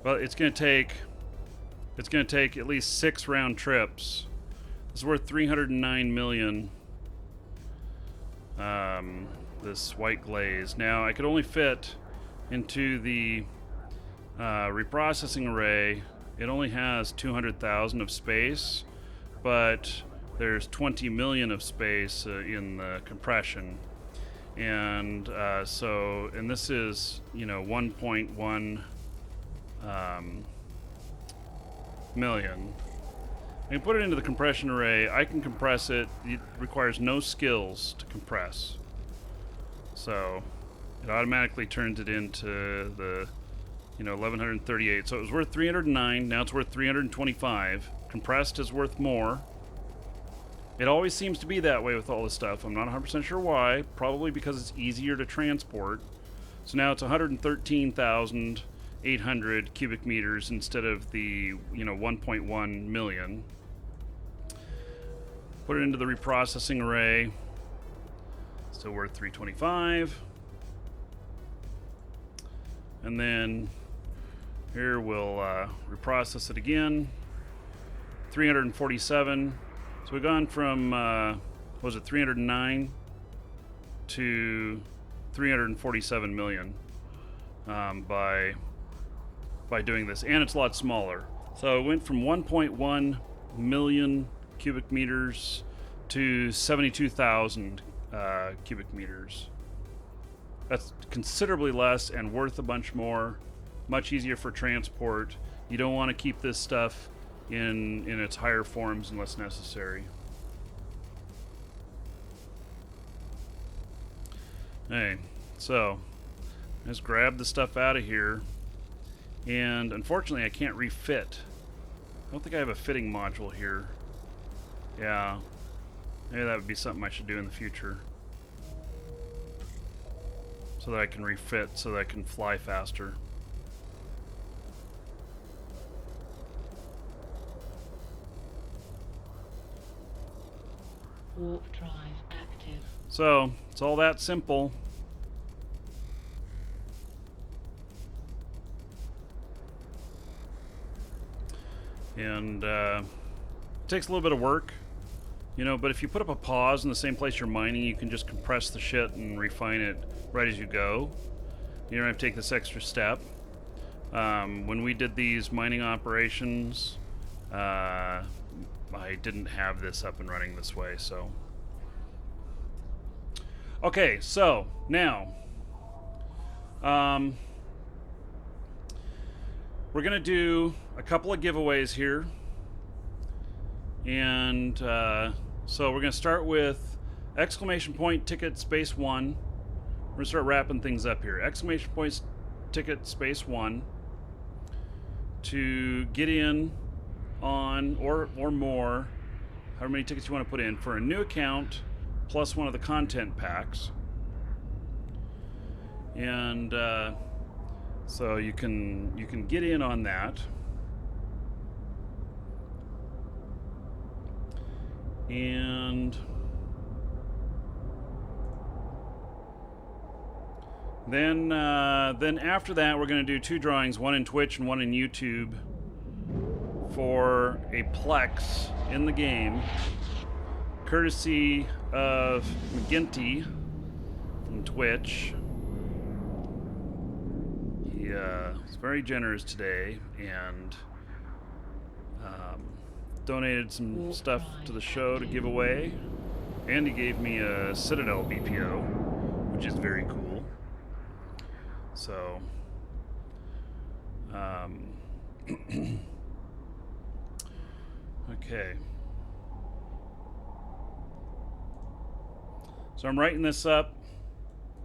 well, it's gonna take at least 6 round trips. This is worth 309 million. This white glaze. Now I could only fit into the reprocessing array. It only has 200,000 of space, but there's 20 million of space in the compression. And and this is, 1.1 million. I can put it into the compression array. I can compress it. It requires no skills to compress. So it automatically turns it into the 1138. So it was worth 309. Now it's worth 325. Compressed is worth more. It always seems to be that way with all this stuff. I'm not 100% sure why. Probably because it's easier to transport. So now it's 113,800 cubic meters instead of the 1.1 million. Put it into the reprocessing array. Still worth 325. And then here we'll reprocess it again. 347. So we've gone from, what was it, 309 to 347 million by doing this. And it's a lot smaller. So it went from 1.1 million cubic meters to 72,000 cubic meters. That's considerably less and worth a bunch more. Much easier for transport. You don't want to keep this stuff in its higher forms unless necessary. Hey, so just grab the stuff out of here, and unfortunately I can't refit. I don't think I have a fitting module here. Yeah, maybe that would be something I should do in the future, so that I can refit, so that I can fly faster. Warp drive active. So, it's all that simple. And it takes a little bit of work, but if you put up a pause in the same place you're mining, you can just compress the shit and refine it right as you go. You don't have to take this extra step. When we did these mining operations, I didn't have this up and running this way, so. Okay, so now we're gonna do a couple of giveaways here, and so we're gonna start with exclamation point ticket space 1. We're gonna start wrapping things up here. Exclamation point ticket space 1 to get in on or more, however many tickets you want to put in for a new account plus one of the content packs. And so you can get in on that. And then after that, we're going to do 2 drawings, one in Twitch and one in YouTube, for a Plex in the game, courtesy of McGinty from Twitch. He was very generous today and donated some stuff to the show to give away, and he gave me a Citadel BPO, which is very cool. So okay. So I'm writing this up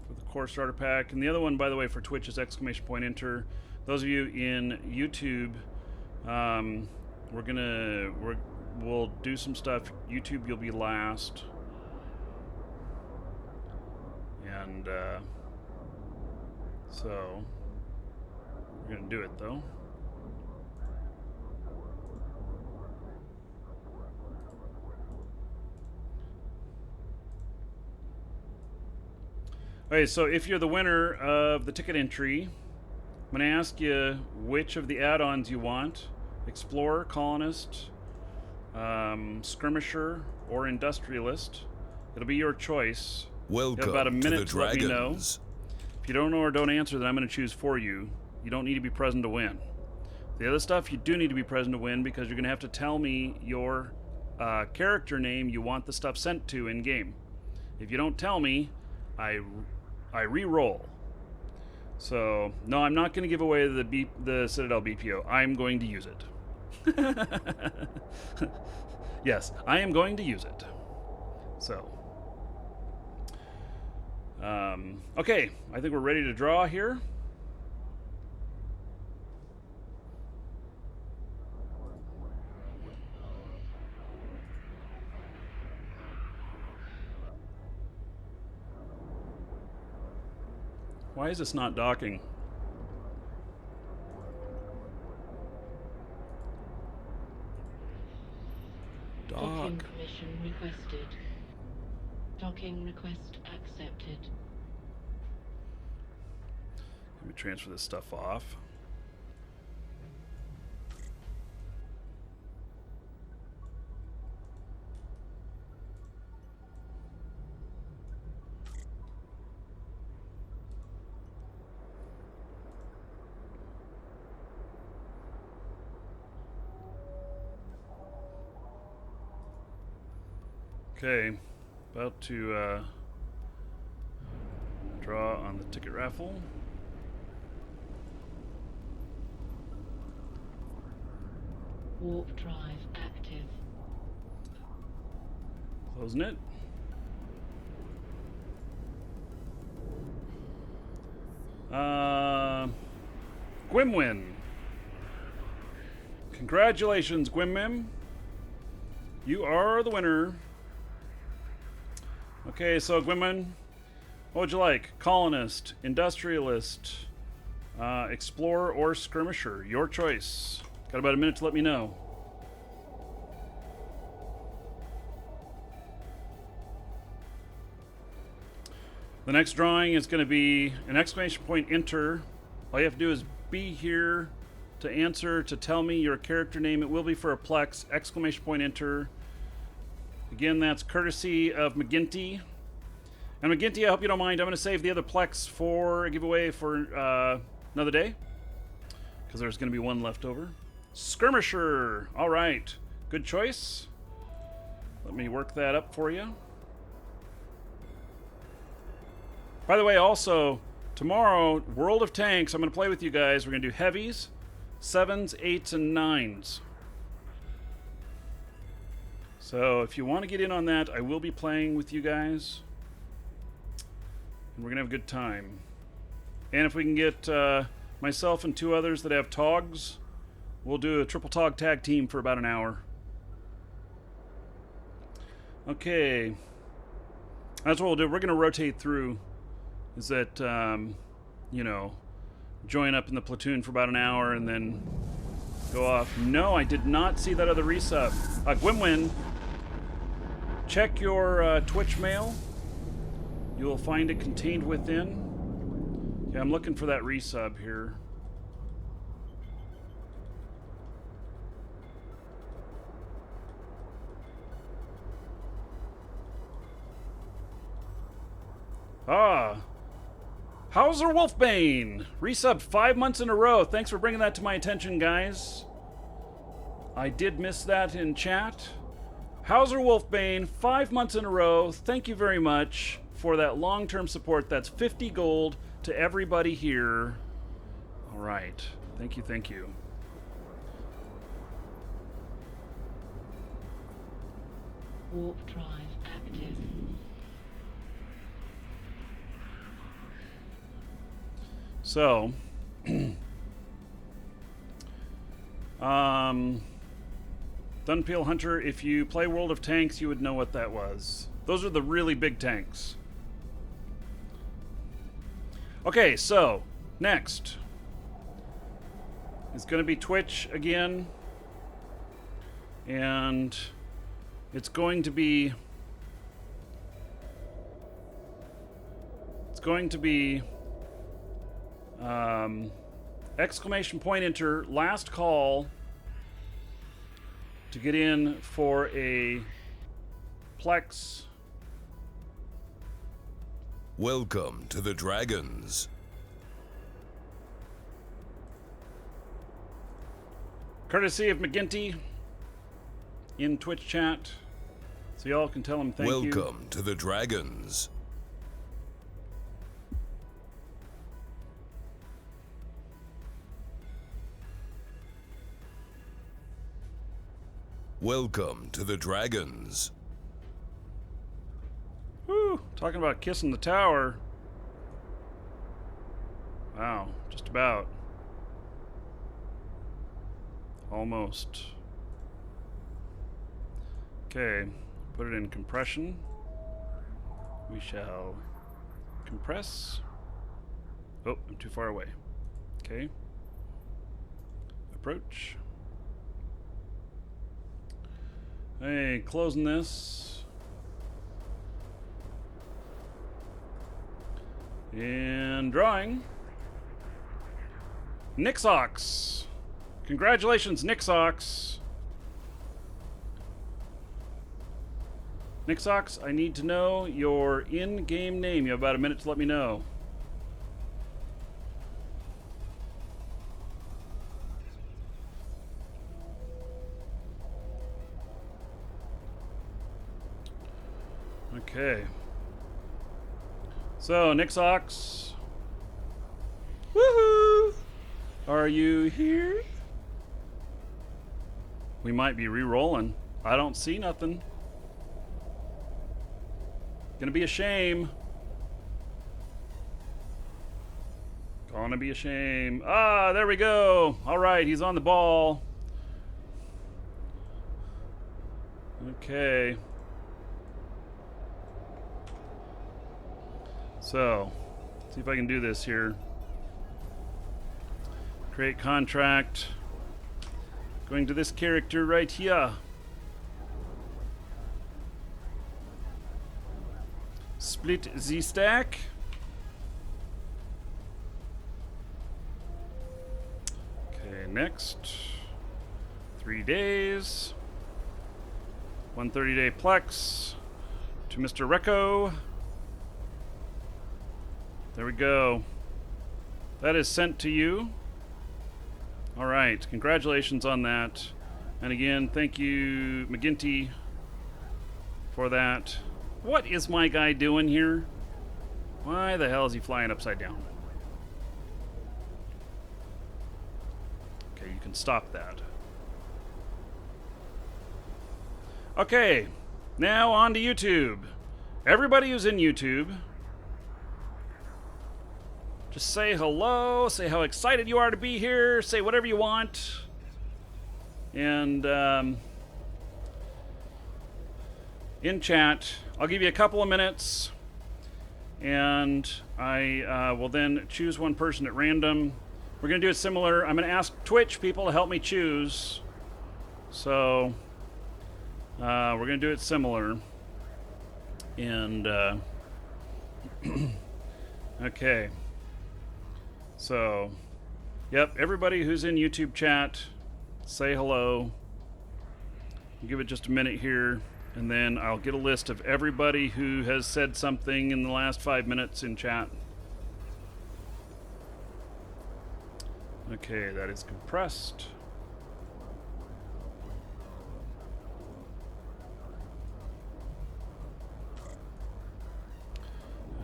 for the core starter pack. And the other one, by the way, for Twitch is exclamation point enter. Those of you in YouTube, we'll do some stuff. YouTube, you'll be last. And so we're gonna do it though. Okay, so if you're the winner of the ticket entry, I'm going to ask you which of the add-ons you want. Explorer, Colonist, Skirmisher, or Industrialist. It'll be your choice. Welcome You have about a minute to to the let me know. Dragons. If you don't know or don't answer, then I'm going to choose for you. You don't need to be present to win. The other stuff, you do need to be present to win because you're going to have to tell me your character name you want the stuff sent to in-game. If you don't tell me, I re-roll. So, no, I'm not going to give away the Citadel BPO. I'm going to use it. Yes, I am going to use it. So, okay, I think we're ready to draw here. Why is this not docking? Docking Dock. permission requested. Docking request accepted. Let me transfer this stuff off. Okay, about to draw on the ticket raffle. Warp drive active. Closing it. Gwymwyn. Congratulations, Gwymwyn. You are the winner. Okay, so Gwymwyn, what would you like? Colonist, Industrialist, Explorer, or Skirmisher? Your choice. Got about a minute to let me know. The next drawing is going to be an exclamation point enter. All you have to do is be here to answer, to tell me your character name. It will be for a Plex, exclamation point enter. Again, that's courtesy of McGinty. And McGinty, I hope you don't mind. I'm going to save the other Plex for a giveaway for another day, because there's going to be one left over. Skirmisher. All right. Good choice. Let me work that up for you. By the way, also, tomorrow, World of Tanks, I'm going to play with you guys. We're going to do heavies, 7s, 8s, and 9s. So if you want to get in on that, I will be playing with you guys. And we're going to have a good time. And if we can get myself and 2 others that have togs, we'll do a triple tog tag team for about an hour. Okay. That's what we'll do. We're going to rotate through. Is that, you know, join up in the platoon for about an hour and then go off. No, I did not see that other resub. Gwymwyn, check your Twitch mail. You will find it contained within. Okay, I'm looking for that resub here. Hauser Wolfbane, resub 5 months in a row. Thanks for bringing that to my attention, guys. I did miss that in chat. Hauser Wolfbane, 5 months in a row. Thank you very much for that long-term support. That's 50 gold to everybody here. All right. Thank you, thank you. Warp drive active. So, Dunpeel Hunter, if you play World of Tanks, you would know what that was. Those are the really big tanks. Okay, so, next is going to be Twitch again. And it's going to be... exclamation point enter last call to get in for a Plex. Welcome to the Dragons. Courtesy of McGinty in Twitch chat. So y'all can tell him thank you. Welcome to the Dragons. Welcome to the Dragons. Whew, talking about kissing the tower. Wow, just about. Almost. Okay, put it in compression. We shall compress. Oh, I'm too far away. Okay. Approach. Hey, closing this. And drawing. Nixox. Congratulations, Nixox. Nixox, I need to know your in-game name. You have about a minute to let me know. Okay. So, Nixox. Woohoo! Are you here? We might be re-rolling. I don't see nothing. Gonna be a shame. Gonna be a shame. Ah, there we go. All right, he's on the ball. Okay. So, see if I can do this here. Create contract. Going to this character right here. Split Z stack. Okay, next. 3 days. 130-day Plex to Mr. Recco. There we go. That is sent to you. All right, congratulations on that. And again, thank you, McGinty, for that. What is my guy doing here? Why the hell is he flying upside down? Okay, you can stop that. Okay, now on to YouTube. Everybody who's in YouTube, just say hello, say how excited you are to be here, say whatever you want. And in chat, I'll give you a couple of minutes, and I will then choose one person at random. We're going to do it similar. I'm going to ask Twitch people to help me choose. So we're going to do it similar. And okay. So, yep, everybody who's in YouTube chat, say hello. I'll give it just a minute here, and then I'll get a list of everybody who has said something in the last 5 minutes in chat. Okay, that is compressed.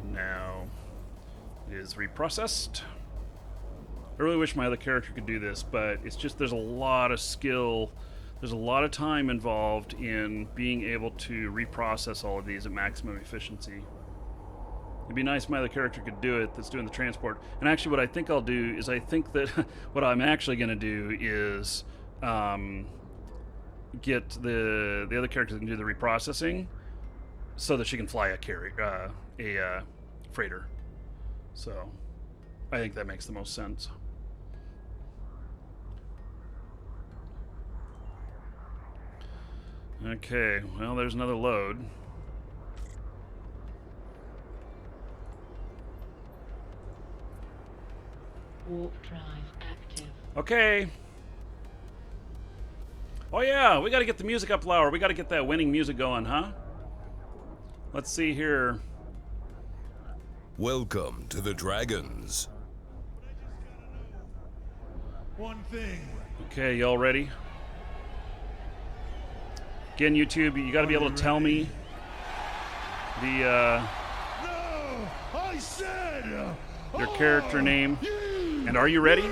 And now it is reprocessed. I really wish my other character could do this, but it's just there's a lot of skill, there's a lot of time involved in being able to reprocess all of these at maximum efficiency. It'd be nice if my other character could do it that's doing the transport. And actually what I think I'll do is I think that what I'm actually going to do is get the other character that can do the reprocessing so that she can fly a freighter. So I think that makes the most sense. Okay, well, there's another load. Warp drive active. Okay. Oh yeah, we got to get the music up louder. We got to get that winning music going, huh? Let's see here. Welcome to the Dragons. One thing. Okay, y'all ready? Again, YouTube, you got to be able to tell me the No! I said your character name. And are you ready?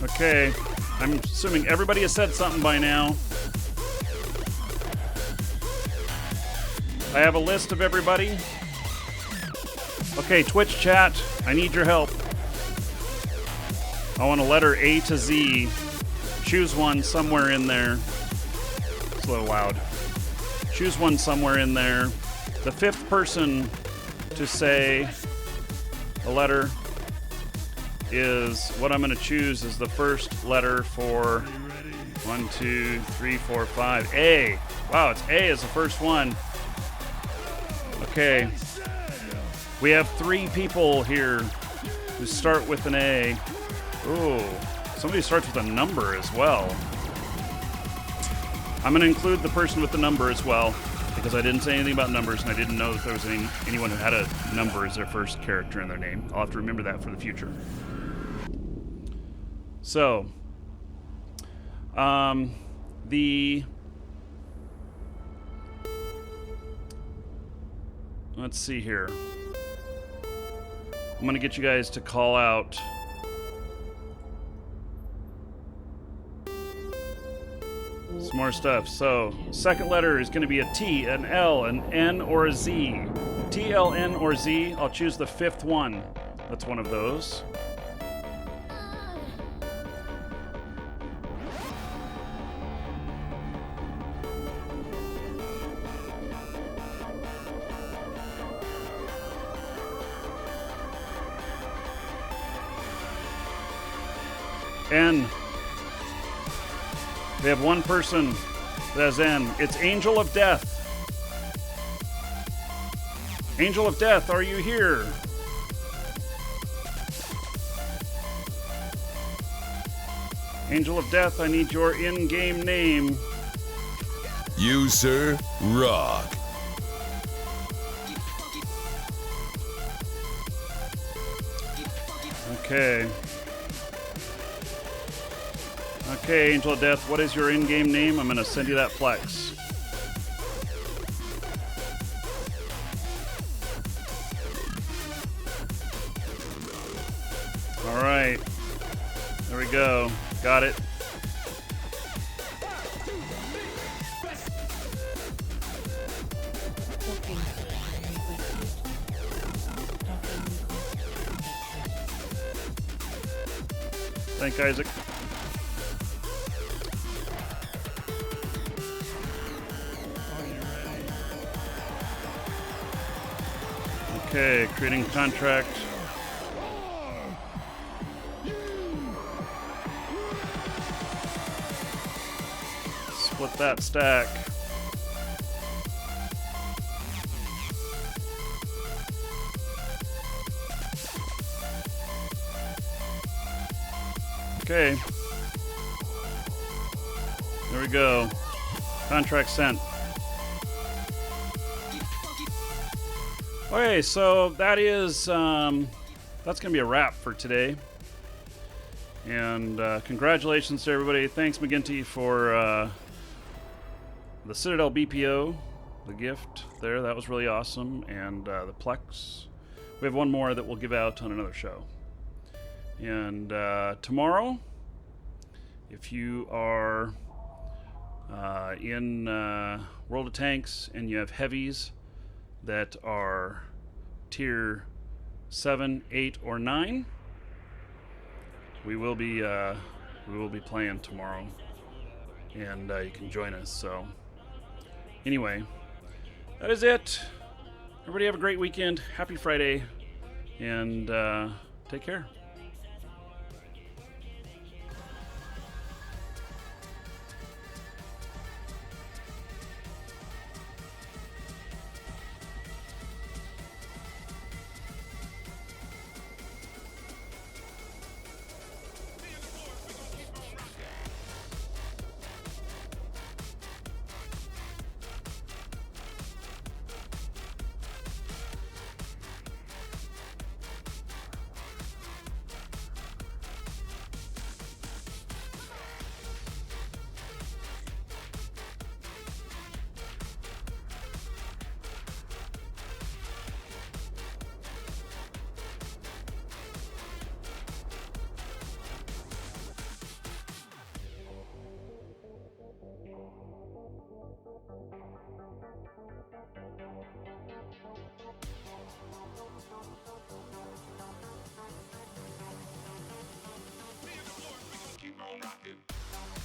Okay, I'm assuming everybody has said something by now. I have a list of everybody. Okay, Twitch chat, I need your help. I want a letter A to Z. Choose one somewhere in there. It's a little loud. Choose one somewhere in there. The fifth person to say a letter is what I'm going to choose is the first letter for 1, 2, 3, 4, 5. A. Wow, it's A is the first one. Okay. We have 3 people here who start with an A. Ooh, somebody starts with a number as well. I'm going to include the person with the number as well because I didn't say anything about numbers and I didn't know that there was anyone who had a number as their first character in their name. I'll have to remember that for the future. So, let's see here. I'm going to get you guys to call out some more stuff. So, second letter is going to be a T, an L, an N, or a Z. T, L, N, or Z. I'll choose the fifth one. That's one of those. N. We have one person that has N. It's Angel of Death. Angel of Death, are you here? Angel of Death, I need your in-game name. You, sir, rock. Okay. Okay, Angel of Death, what is your in-game name? I'm going to send you that Plex. All right. There we go. Got it. Docking requested. Docking request. Thank you, Isaac. Okay, creating contract. Split that stack. Okay. There we go. Contract sent. Okay, so that is that's gonna be a wrap for today. And congratulations to everybody. Thanks McGinty for the Citadel BPO, the gift there. That was really awesome. And the Plex. We have one more that we'll give out on another show. And tomorrow, if you are in World of Tanks, and you have heavies that are tier 7, 8, or 9. We will be playing tomorrow, and you can join us. So anyway, that is it. Everybody have a great weekend. Happy Friday, and take care. Keep on rocking.